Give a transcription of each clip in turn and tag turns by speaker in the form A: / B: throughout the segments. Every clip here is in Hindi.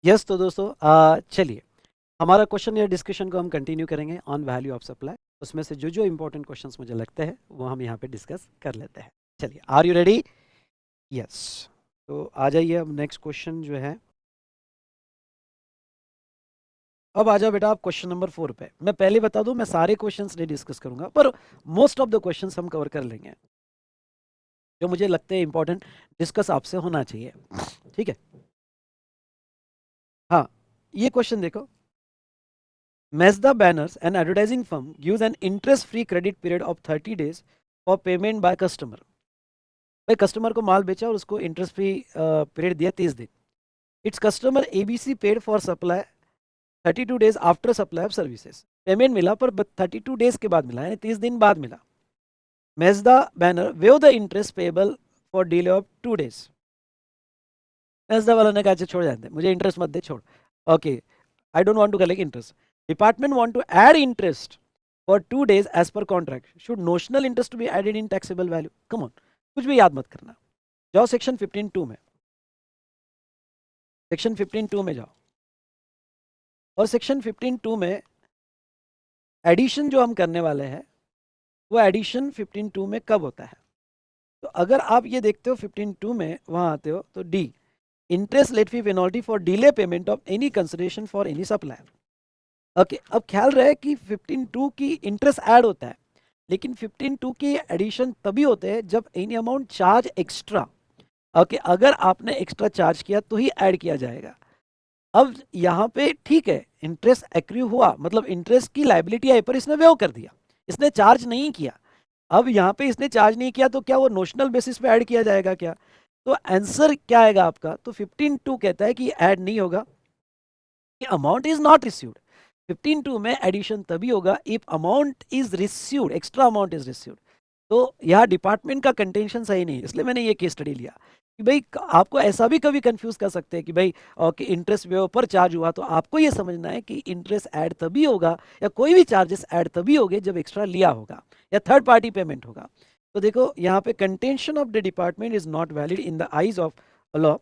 A: यस तो दोस्तों चलिए हमारा क्वेश्चन या डिस्कशन को हम कंटिन्यू करेंगे ऑन वैल्यू ऑफ सप्लाई। उसमें से जो जो इंपॉर्टेंट क्वेश्चंस मुझे लगते हैं वो हम यहाँ पे डिस्कस कर लेते हैं। चलिए, आर यू रेडी? यस। तो आ जाइए, अब नेक्स्ट क्वेश्चन जो है, अब आ जाओ बेटा आप क्वेश्चन नंबर 4 पे। मैं पहले बता दूं, मैं सारे क्वेश्चंस नहीं डिस्कस करूंगा, पर मोस्ट ऑफ द क्वेश्चंस हम कवर कर लेंगे जो मुझे लगते हैं इंपॉर्टेंट, डिस्कस आपसे होना चाहिए। ठीक है। हाँ, ये क्वेश्चन देखो। Mazda Banners, an advertising firm, gives an interest-free credit period of 30 days for payment by customer. भाई कस्टमर को माल बेचा और उसको इंटरेस्ट फ्री पीरियड दिया 30 दिन। Its customer ABC paid for supply 32 days after supply of services. Payment मिला पर 32 days के बाद मिला, यानी 30 दिन बाद मिला। Mazda banner wave the interest payable for delay of 2 days। Mazda वाला ने कहा अच्छा छोड़ जाते, मुझे इंटरेस्ट मत दे, छोड़। Okay, I don't want to collect interest. Department want to add interest for 2 days as per contract. Should notional interest be added in taxable value? Come on, कुछ भी याद मत करना। जाओ सेक्शन 15(2) में, सेक्शन 15(2) में जाओ, और सेक्शन 15(2) में एडिशन जो हम करने वाले हैं वो एडिशन 15(2) में कब होता है? तो अगर आप ये देखते हो 15(2) में वहां आते हो तो D, interest late fee penalty for delay payment of any consideration for any supplier. Okay, अब ख्याल रहे कि 15(2) की इंटरेस्ट ऐड होता है, लेकिन 15(2) की एडिशन तभी होते हैं जब any amount charge extra, okay, अगर आपने एक्स्ट्रा चार्ज किया तो ही ऐड किया जाएगा। अब यहाँ पे ठीक है, इंटरेस्ट एक्रू हुआ, मतलब इंटरेस्ट की लाइबिलिटी आई पर इसने वेव कर दिया, इसने चार्ज नहीं किया। अब यहाँ पे इसने चार्ज नहीं किया तो क्या वो नोशनल बेसिस पे ऐड किया जाएगा क्या? तो आंसर क्या आएगा आपका? तो 15(2) कहता है कि ऐड नहीं होगा, अमाउंट इज नॉट रिसीव्ड। 15(2) में एडिशन तभी होगा if amount is received, extra amount is received. तो यहाँ डिपार्टमेंट का कंटेंशन सही नहीं है, इसलिए मैंने ये केस स्टडी लिया कि भाई आपको ऐसा भी कभी कंफ्यूज कर सकते हैं कि भाई कि इंटरेस्ट वेव पर चार्ज हुआ, तो आपको ये समझना है कि इंटरेस्ट ऐड तभी होगा या कोई भी चार्जेस ऐड तभी होंगे जब एक्स्ट्रा लिया होगा या थर्ड पार्टी पेमेंट होगा। तो देखो यहाँ पे contention of the department is not valid in the eyes of law.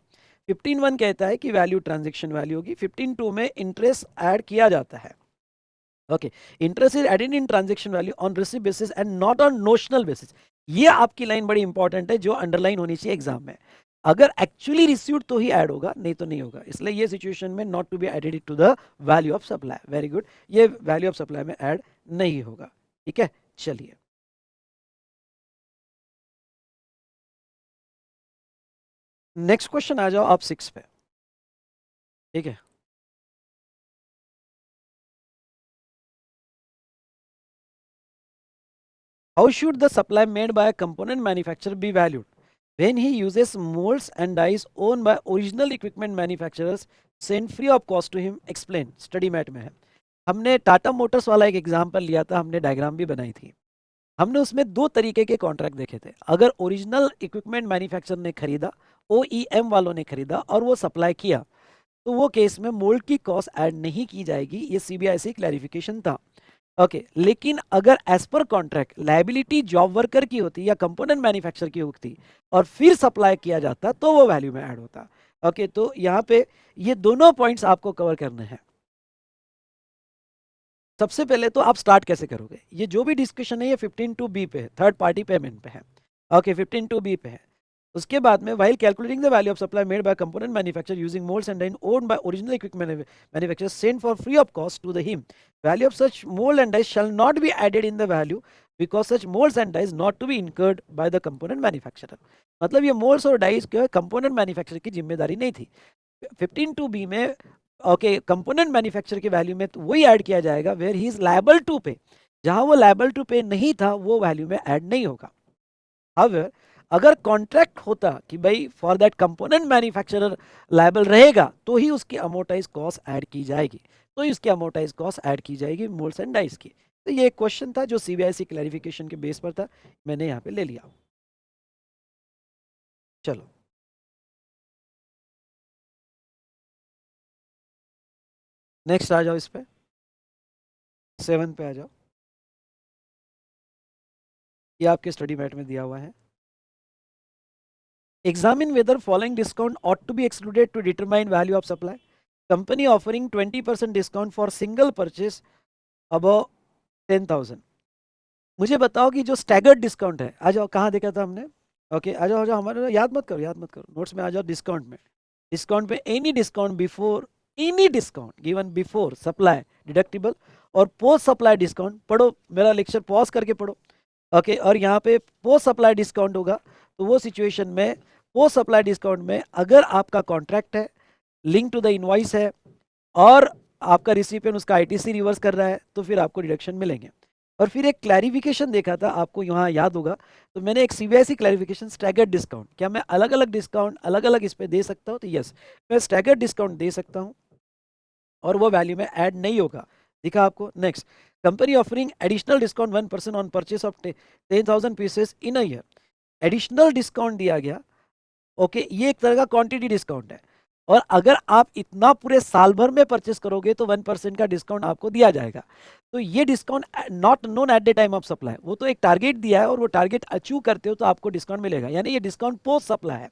A: 15(1) कहता है कि वैल्यू ट्रांजेक्शन वैल्यू होगी, 15(2) में इंटरेस्ट ऐड किया जाता है। Okay, interest is added in transaction value on receive basis and not on notional basis. ये आपकी लाइन बड़ी इंपॉर्टेंट है जो अंडरलाइन होनी चाहिए एग्जाम में। अगर एक्चुअली रिसीव्ड तो ही ऐड होगा, नहीं तो नहीं होगा, इसलिए ये सिचुएशन में not to be added to the value of supply. Very good, ये वैल्यू ऑफ सप्लाई में ऐड नहीं होगा। ठीक है, चलिए नेक्स्ट क्वेश्चन आ जाओ आप 6 पे। ठीक है, how should the supply made by a component manufacturer be valued when he uses molds and dies owned by original equipment manufacturers sent free of cost to him? Explain, study mat में है। हमने टाटा मोटर्स वाला एक एग्जांपल लिया था, हमने डायग्राम भी बनाई थी। हमने उसमें दो तरीके के कॉन्ट्रैक्ट देखे थे। अगर ओरिजिनल इक्विपमेंट मैन्युफैक्चरर ने खरीदा, ओईएम वालों ने खरीदा और वो सप्लाई किया, तो वो केस में मोल्ड की कॉस्ट ऐड नहीं की जाएगी, ये सीबीआईसी क्लैरिफिकेशन था। ओके, लेकिन अगर as per contract liability job worker की होती या कंपोनेंट मैन्युफैक्चरर की होती और फिर सप्लाई किया जाता तो वो वैल्यू में ऐड होता। ओके, तो यहाँ पे ये दोनों पॉइंट्स आपको कवर करने हैं। सबसे पहले तो आप स्टार्ट कैसे करोगे? ये जो भी डिस्कशन है ये 15(2) पे है, थर्ड पार्टी पेमेंट पे है। ओके, 15(2) पे है। उसके बाद में while calculating the value of supply made by component manufacturer using molds and die owned by original equipment manufacturer sent for free of cost to the him, value of such mold and dies shall not be added in the value because such molds and dies not to be incurred by the component manufacturer। मतलब ये molds और dies के component manufacturer की जिम्मेदारी नहीं थी। 15(2) में ओके, कंपोनेंट मैन्युफैक्चरर की वैल्यू में तो वही ऐड किया जाएगा where he is liable to pay. जहां वो लायबल टू पे नहीं था वो वैल्यू में ऐड नहीं होगा। अब अगर कॉन्ट्रैक्ट होता कि भाई for that component manufacturer liable रहेगा तो ही उसकी अमोर्टाइज कॉस्ट ऐड की जाएगी, तो ही उसकी अमोर्टाइज कॉस्ट ऐड की जाएगी मोल्स एंड डाइस की। तो ये एक क्वेश्चन था जो सीबीआईसी क्लैरिफिकेशन के बेस पर था, मैंने यहाँ पे ले लिया। चलो नेक्स्ट आ जाओ, इस पे 7 पे आ जाओ। ये आपके स्टडी मैट में दिया हुआ है। Examine whether following discount ought to be excluded to determine value of supply. Company offering 20% discount for single purchase above 10,000। मुझे बताओ कि जो स्टैगर्ड डिस्काउंट है, आ जाओ, कहाँ देखा था हमने? ओके, आ जाओ, हमारे याद मत करो, याद मत करो, नोट्स में आ जाओ। डिस्काउंट पे any discount before, any discount given before supply deductible और पोस्ट सप्लाई डिस्काउंट, पढ़ो मेरा लेक्चर पॉज करके पढ़ो। ओके, और यहाँ पे पोस्ट सप्लाई डिस्काउंट होगा, तो वो सिचुएशन में पोस्ट सप्लाई डिस्काउंट में अगर आपका कॉन्ट्रैक्ट है, लिंक टू द इनवॉइस है और आपका रिसिपिएंट उसका आईटीसी रिवर्स कर रहा है, तो फिर आपको डिडक्शन मिलेंगे। और फिर एक क्लैरिफिकेशन देखा था आपको, यहाँ याद होगा, तो मैंने एक सीबीएसई क्लैरिफिकेशन, स्टैगर्ड डिस्काउंट, क्या मैं अलग अलग डिस्काउंट अलग अलग इस पे दे सकता हूँ? तो यस, मैं स्टैगर्ड डिस्काउंट दे सकता हूँ और वो वैल्यू में ऐड नहीं होगा, दिखा आपको। Next, company offering additional discount 1% on purchase of 10,000 pieces in a year. Additional discount दिया गया, ओके, ये एक तरह का क्वांटिटी डिस्काउंट है, और अगर आप इतना पूरे साल भर में परचेस करोगे तो 1% का डिस्काउंट आपको दिया जाएगा। तो ये discount not known at the time of supply, वो तो एक टारगेट दिया है और वो टारगेट अचीव करते हो तो आपको डिस्काउंट मिलेगा, यानी ये डिस्काउंट पोस्ट सप्लाई है।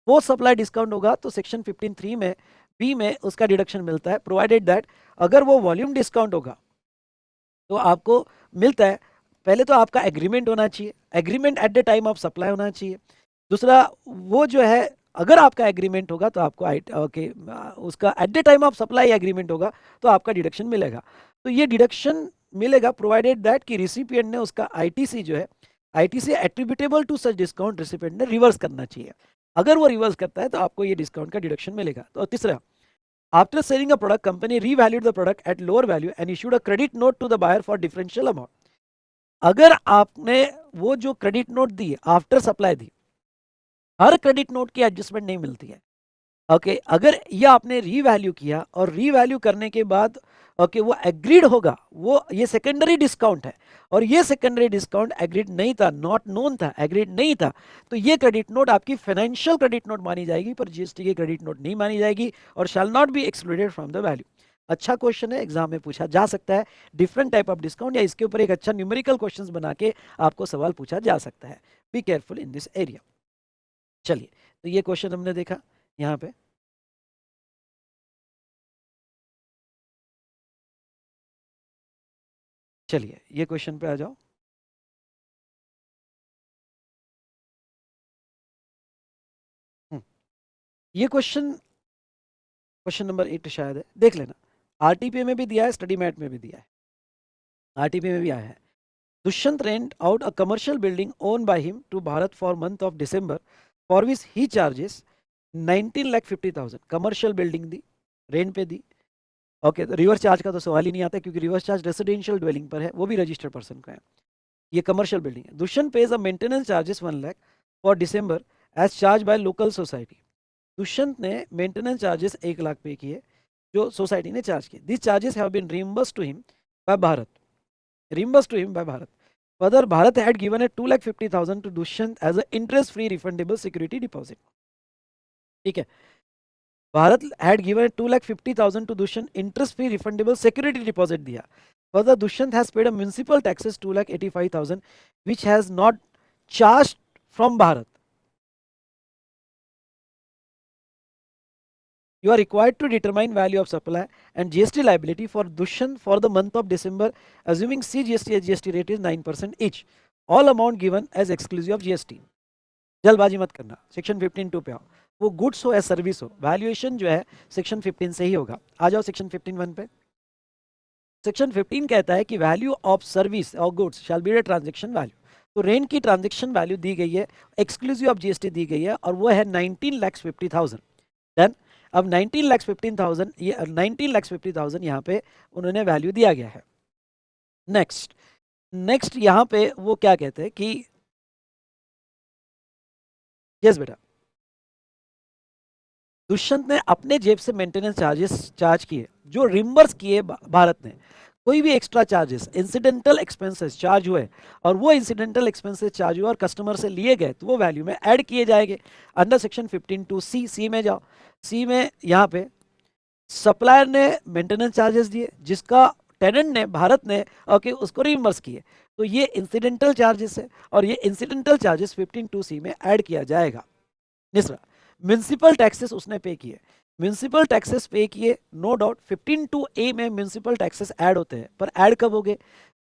A: पोस्ट सप्लाई डिस्काउंट होगा तो सेक्शन 15(3) में बी में उसका डिडक्शन मिलता है, प्रोवाइडेड दैट अगर वो वॉल्यूम डिस्काउंट होगा तो आपको मिलता है। पहले तो आपका एग्रीमेंट होना चाहिए, agreement eight the time of supply होना चाहिए। दूसरा, वो जो है, अगर आपका एग्रीमेंट होगा तो आपको ओके, उसका eight the time of supply agreement होगा तो आपका डिडक्शन मिलेगा। तो ये डिडक्शन मिलेगा प्रोवाइडेड दैट कि रिसिपिएंट ने उसका आईटीसी जो है, ITC attributable to such discount recipient ने रिवर्स करना चाहिए। अगर वो रिवर्स करता है तो आपको ये डिस्काउंट का डिडक्शन मिलेगा। तो तीसरा, after selling a product company revalued the product at lower value and issued a credit note to the buyer for differential amount. अगर आपने वो जो क्रेडिट नोट दी आफ्टर सप्लाई दी, हर क्रेडिट नोट की एडजस्टमेंट नहीं मिलती है, ओके, अगर ये आपने रीवैल्यू किया और रीवैल्यू करने के बाद ओके वो एग्रीड होगा, वो ये सेकेंडरी डिस्काउंट है और ये सेकेंडरी डिस्काउंट एग्रीड नहीं था, नॉट नोन था, एग्रीड नहीं था, तो ये क्रेडिट नोट आपकी फाइनेंशियल क्रेडिट नोट मानी जाएगी, पर जीएसटी की क्रेडिट नोट नहीं मानी जाएगी और shall not be excluded from the value. अच्छा क्वेश्चन है, एग्जाम में पूछा जा सकता है, डिफरेंट टाइप ऑफ डिस्काउंट, या इसके ऊपर एक अच्छा न्यूमेरिकल क्वेश्चंस बना के आपको सवाल पूछा जा सकता है। Be careful in this area. चलिए, तो ये क्वेश्चन हमने देखा यहाँ पे। चलिए, ये क्वेश्चन पे आ जाओ। ये क्वेश्चन नंबर 8 शायद है, देख लेना। आरटीपी में भी दिया है, स्टडी मैट में भी दिया है, आरटीपी में भी आया है। Dushyant rent out a commercial building own by him to Bharat for month of December for which he charges 19,50,000। Commercial building दी, रेंट पे दी, ओके, तो रिवर्स चार्ज का तो सवाल ही नहीं आता क्योंकि रिवर्स चार्ज रेसिडेंशियल ड्वेलिंग पर है, वो भी रजिस्टर्ड पर्सन का है। ये कमर्शियल बिल्डिंग है। Dushyant pays a maintenance charges 1 lakh for December as charge by local society. Dushyant ने मेंटेनेंस चार्जेस 1 लाख पे किए जो सोसाइटी ने चार्ज किए। This charges have been reimbursed to him by Bharat, reimbursed to him by Bharat. Further Bharat had given a 2,50,000 to Dushyant as an interest free refundable security deposit। ठीक है, Bharat had given 2,50,000 to Dushyant interest free refundable security deposit दिया। Further Dushyant has paid a municipal taxes 2,85,000 which has not charged from Bharat। You are required to determine value of supply and GST liability for Dushyant for the month of December, assuming CGST and GST rate is 9% each. All amount given as exclusive of GST। जल्दबाजी मत करना, सेक्शन 15(2) पे आओ। वो गुड्स हो या सर्विस हो, वैल्यूएशन जो है सेक्शन 15 से ही होगा। आ जाओ सेक्शन 15(1) पे। सेक्शन 15 कहता है कि वैल्यू ऑफ सर्विस और goods shall be the transaction value. तो रेंट की ट्रांजेक्शन वैल्यू दी गई है, एक्सक्लूसिव ऑफ जीएसटी दी गई है, और वो है 19,50,000। देन अब 19,15,000, ये 19,50,000 यहाँ पे उन्होंने वैल्यू दिया गया है। नेक्स्ट नेक्स्ट यहाँ पे वो क्या कहते हैं कि यस बेटा, दुष्यंत ने अपने जेब से मेंटेनेंस चार्जेस चार्ज किए जो रिम्बर्स किए भारत ने। कोई भी extra charges, incidental expenses charge हुए और वो इंसिडेंटल एक्सपेंसेस चार्ज हुए और कस्टमर से लिए गए तो वो वैल्यू में ऐड किए जाएंगे अंडर सेक्शन 15(2)(c)। सी में जाओ, सी में यहाँ पे सप्लायर ने मेंटेनेंस चार्जेस दिए जिसका टेनेंट ने, भारत ने, ओके, उसको रिम्बर्स किए, तो ये इंसिडेंटल चार्जेस है और ये इंसिडेंटल चार्जेस 15(2)(c) में ऐड किया जाएगा। तीसरा, म्युनिसिपल टैक्सेस उसने पे किए, म्यूनसिपल टैक्सेस पे किए, नो डाउट 15(2)(a) में म्यूनसिपल टैक्सेस ऐड होते हैं, पर ऐड कब होंगे?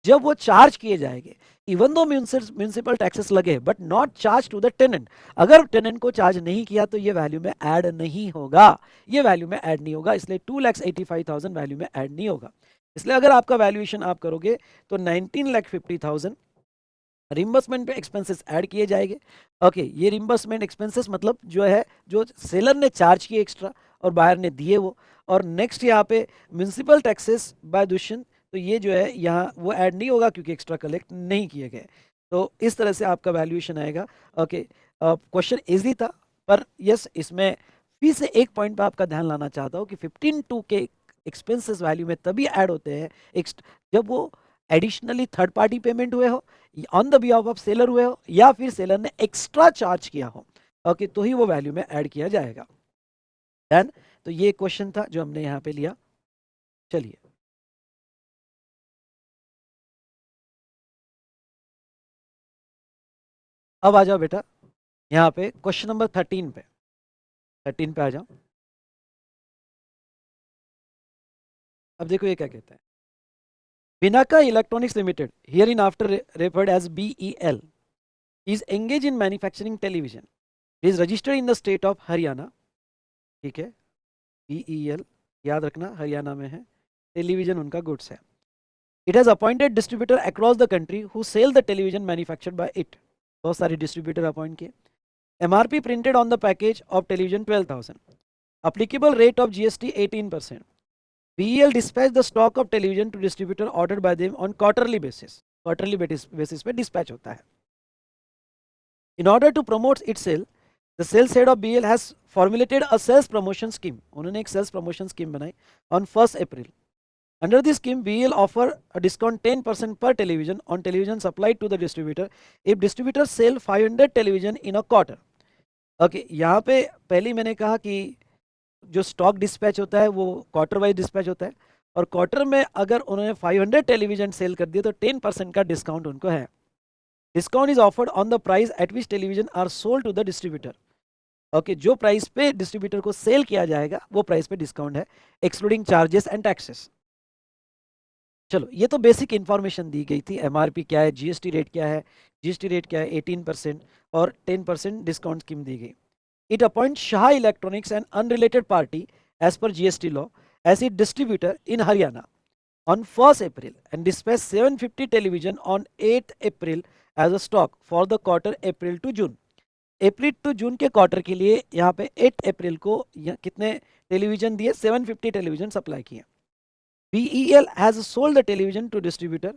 A: जब वो चार्ज किए जाएंगे। इवन दो म्यूनसिपल टैक्सेस लगे but not charge to the tenant, अगर टेनेंट को चार्ज नहीं किया तो ये वैल्यू में ऐड नहीं होगा, ये वैल्यू में ऐड नहीं होगा, इसलिए 2,85,000 वैल्यू में ऐड नहीं होगा। इसलिए अगर आपका वैल्यूएशन आप करोगे तो 19,50,000 रिम्बर्समेंट पे एक्सपेंसेस ऐड किए जाएंगे। ओके, ये रिम्बर्समेंट एक्सपेंसेस मतलब जो है, जो सेलर ने चार्ज किए एक्स्ट्रा और बायर ने दिए वो। और नेक्स्ट यहाँ पे म्यूनसिपल टैक्सेस बाय दुष्यंत, तो ये जो है यहाँ वो ऐड नहीं होगा क्योंकि एक्स्ट्रा कलेक्ट नहीं किए गए। तो इस तरह से आपका वैल्यूएशन आएगा। ओके, क्वेश्चन इजी था, पर यस इसमें फिर से एक पॉइंट पर आपका ध्यान लाना चाहता हूँ कि 15(2) के एक्सपेंसेस वैल्यू में तभी ऐड होते हैं जब वो एडिशनली थर्ड पार्टी पेमेंट हुए हो, on the behalf of seller हुए हो, या फिर सेलर ने एक्स्ट्रा चार्ज किया हो। ओके, तो ही वो वैल्यू में ऐड किया जाएगा। डन। तो ये क्वेश्चन था जो हमने यहाँ पे लिया। चलिए अब आ जाओ बेटा यहाँ पे क्वेश्चन नंबर 13 पे, 13 पे आ जाओ। अब देखो ये क्या कहता है। Pinaka Electronics Limited, hereinafter referred as BEL, is engaged in manufacturing television. It is registered in the state of Haryana. ठीक है, BEL याद रखना हरियाणा में है, टेलीविजन उनका गुड्स है। It has appointed distributor across the country who sell the television manufactured by it. बहुत सारे डिस्ट्रीब्यूटर अपॉइंट किए। MRP printed on the package of television 12,000. Applicable rate of GST 18%. BEL dispatch the stock of television to distributor ordered by them on quarterly basis. Quarterly basis पे dispatch होता है। In order to promote its sale, the sales head of BEL has formulated a sales promotion scheme. उन्होंने एक sales promotion scheme बनाई on 1st April. Under this scheme, BEL offer a discount 10% per television on television supplied to the distributor if distributor sell 500 television in a quarter. Okay, यहाँ पे पहले मैंने कहा कि जो स्टॉक डिस्पैच होता है वो क्वार्टर वाइज डिस्पैच होता है, और क्वार्टर में अगर उन्होंने 500 टेलीविजन सेल कर दिए तो 10% का डिस्काउंट उनको है। Discount is offered on the price at which television are sold to the distributor. Okay, जो प्राइस पे डिस्ट्रीब्यूटर को सेल किया जाएगा वो प्राइस पे डिस्काउंट है, एक्सक्लूडिंग चार्जेस एंड टैक्सेस। चलो ये तो बेसिक इंफॉर्मेशन दी गई थी, एमआरपी क्या है, जीएसटी रेट क्या है, जीएसटी रेट क्या है 18% और 10% डिस्काउंट स्कीम दी गई। It appoints Shah Electronics, an unrelated party as per GST law, as its distributor in Haryana on 1st April and dispatched 750 television on 8th April as a stock for the quarter April to June. April to June के क्वार्टर के लिए यहाँ पे 8 अप्रैल को कितने टेलीविजन दिए? 750 टेलीविजन सप्लाई किए। BEL has sold the television to distributor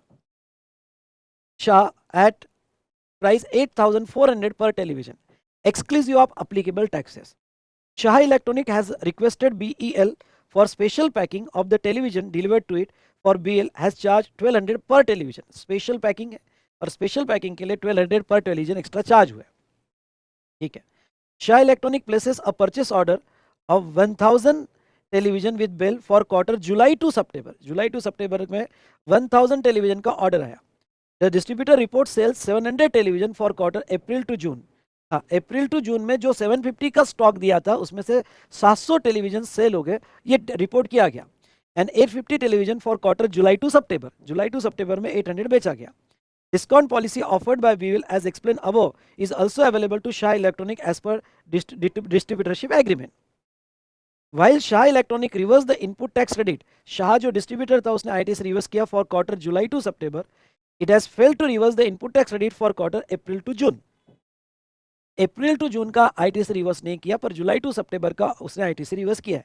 A: Shah at price 8,400 per television, exclusive of applicable taxes. Shah Electronic has requested BEL for special packing of the television delivered to it. For BEL has charged 1,200 per television. Special packing है और स्पेशल पैकिंग के लिए 1,200 पर टेलीविजन एक्स्ट्रा चार्ज हुआ है। ठीक है। Shah electronic places a purchase order of 1,000 television with BEL for quarter July to September. July to September में 1,000 टेलीविजन का ऑर्डर आया। The distributor report sales 700 television for quarter April to June. हाँ, अप्रैल टू जून में जो 750 का स्टॉक दिया था उसमें से 700 टेलीविजन सेल हो गए, ये रिपोर्ट किया गया। And 850 television for quarter July to September. July to September में 800 बेचा गया। Discount policy offered by BEL as explained above is also available to Shah Electronic as per distributorship agreement. While Shah Electronic reversed the input tax credit, Shah जो distributor था उसने ITC रिवर्स किया for quarter July to September. It has failed to reverse the input tax credit for quarter April to June. April to June का ITC रिवर्स नहीं किया, पर जुलाई टू सितंबर का उसने ITC रिवर्स किया है।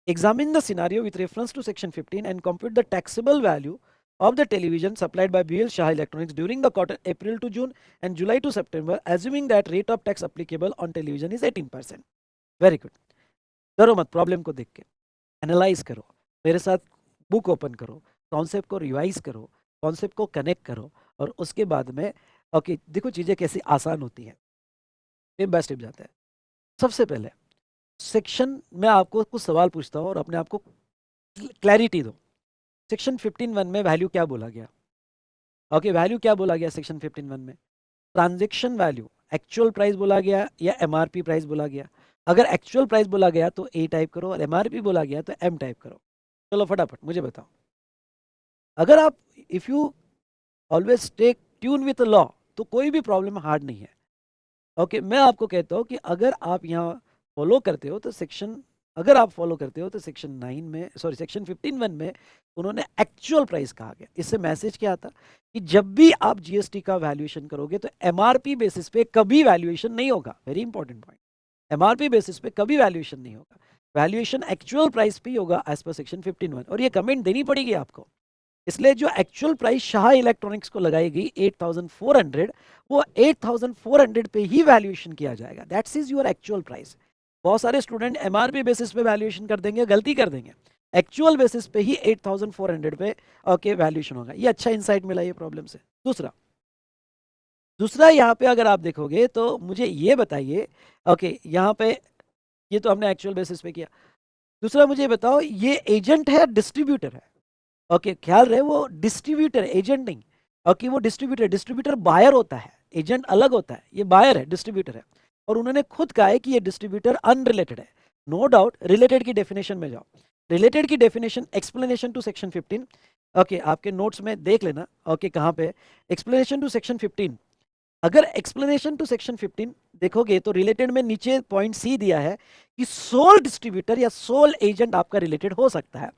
A: Examine the scenario with reference to section 15 and compute the taxable value of the television supplied by BEL Shah Electronics during the quarter April to June and July to September, assuming that rate of tax applicable on television is 18%. Very good. डरो मत, प्रॉब्लम को देख के एनालाइज करो, मेरे साथ बुक ओपन करो, कॉन्सेप्ट को रिवाइज करो, कॉन्सेप्ट को कनेक्ट करो, और उसके बाद में ओके देखो चीज़ें कैसी आसान होती हैं। स्टेप बाय स्टेप जाते हैं। सबसे पहले सेक्शन में आपको कुछ सवाल पूछता हूँ और अपने आप को क्लैरिटी दो। सेक्शन 15(1) में वैल्यू क्या बोला गया? ओके, वैल्यू क्या बोला गया सेक्शन 15(1) में? ट्रांजैक्शन वैल्यू, एक्चुअल प्राइस बोला गया या एमआरपी प्राइस बोला गया? अगर एक्चुअल प्राइस बोला गया तो ए टाइप करो, और एमआरपी बोला गया तो एम टाइप करो। चलो फटाफट मुझे बताओ। अगर आप, if you always take tune with law, तो कोई भी प्रॉब्लम हार्ड नहीं है। ओके, मैं आपको कहता हूँ कि अगर आप यहाँ फॉलो करते हो तो सेक्शन, अगर आप फॉलो करते हो तो सेक्शन 9 में, सॉरी सेक्शन 15(1) में उन्होंने एक्चुअल प्राइस कहा गया। इससे मैसेज क्या आता कि जब भी आप जीएसटी का वैल्यूएशन करोगे तो एमआरपी बेसिस पे कभी वैल्यूएशन नहीं होगा। Very important point, MRP basis पे कभी वैल्यूएशन नहीं होगा, वैल्यूएशन एक्चुअल प्राइस पे ही होगा एज पर सेक्शन 15(1). और ये कमेंट देनी पड़ेगी आपको। इसलिए जो एक्चुअल प्राइस शाह इलेक्ट्रॉनिक्स को लगाई गई 8400, वो 8400 पे ही वैल्यूएशन किया जाएगा। That's is your actual price. बहुत सारे स्टूडेंट एमआरपी बेसिस पे वैल्यूएशन कर देंगे, गलती कर देंगे। एक्चुअल बेसिस पे ही 8400 पे ओके वैल्यूएशन होगा। ये अच्छा इंसाइट मिला ये प्रॉब्लम से। दूसरा यहाँ पे अगर आप देखोगे तो मुझे ये बताइए, ओके यहाँ पे ये तो हमने एक्चुअल बेसिस पे किया। दूसरा मुझे बताओ, ये एजेंट है डिस्ट्रीब्यूटर है? ओके, ख्याल रहे वो डिस्ट्रीब्यूटर, एजेंट नहीं। ओके, वो डिस्ट्रीब्यूटर बायर होता है, एजेंट अलग होता है, ये बायर है, डिस्ट्रीब्यूटर है। और उन्होंने खुद कहा है कि ये डिस्ट्रीब्यूटर अनरिलेटेड है। नो डाउट, रिलेटेड की डेफिनेशन में जाओ। रिलेटेड की definition, explanation to section 15। Okay, आपके नोट्स में देख लेना। ओके, कहाँ पे एक्सप्लेनेशन टू सेक्शन 15। अगर एक्सप्लेनेशन टू सेक्शन 15 देखोगे तो रिलेटेड में नीचे पॉइंट सी दिया है कि सोल डिस्ट्रीब्यूटर या सोल एजेंट आपका रिलेटेड हो सकता है।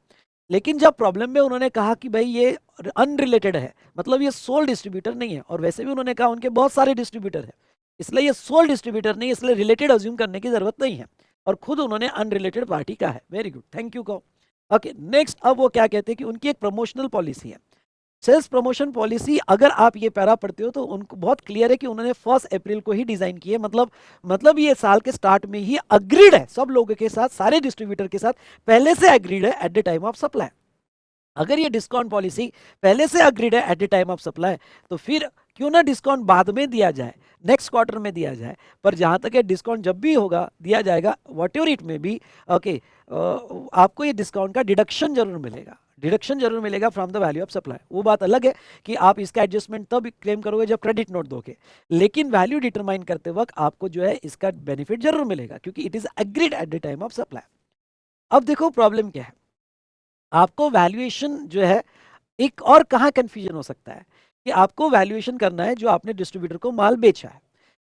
A: लेकिन जब प्रॉब्लम में उन्होंने कहा कि भाई ये अनरिलेटेड है, मतलब ये सोल डिस्ट्रीब्यूटर नहीं है, और वैसे भी उन्होंने कहा उनके बहुत सारे डिस्ट्रीब्यूटर है, इसलिए ये सोल डिस्ट्रीब्यूटर नहीं, इसलिए रिलेटेड अज्यूम करने की जरूरत नहीं है। और खुद उन्होंने अनरिलेटेड पार्टी का है। वेरी गुड, थैंक यू कहो। ओके, नेक्स्ट, अब वो क्या कहते हैं कि उनकी एक प्रमोशनल पॉलिसी है, सेल्स प्रमोशन पॉलिसी। अगर आप ये पैरा पढ़ते हो तो उनको बहुत क्लियर है कि उन्होंने 1 अप्रैल को ही डिजाइन की है। मतलब ये साल के स्टार्ट में ही अग्रीड है सब लोगों के साथ, सारे डिस्ट्रीब्यूटर के साथ पहले से अग्रीड है eight the time of supply. अगर ये डिस्काउंट पॉलिसी पहले से अग्रीड है eight the time of supply, तो फिर क्यों ना डिस्काउंट बाद में दिया जाए, नेक्स्ट क्वार्टर में दिया जाए। पर जहां तक है डिस्काउंट जब भी होगा दिया जाएगा, वॉट एवर इट में भी, ओके, आपको ये डिस्काउंट का डिडक्शन जरूर मिलेगा, डिडक्शन जरूर मिलेगा from the value of supply. वो बात अलग है कि आप इसका एडजस्टमेंट तब क्लेम करोगे जब क्रेडिट नोट दोगे, लेकिन वैल्यू डिटरमाइन करते वक्त आपको जो है इसका बेनिफिट जरूर मिलेगा, क्योंकि it is agreed eight the time of supply. अब देखो प्रॉब्लम क्या है, आपको वैल्यूएशन जो है, एक और कहाँ कंफ्यूजन हो सकता है कि आपको वैल्यूएशन करना है जो आपने डिस्ट्रीब्यूटर को माल बेचा है।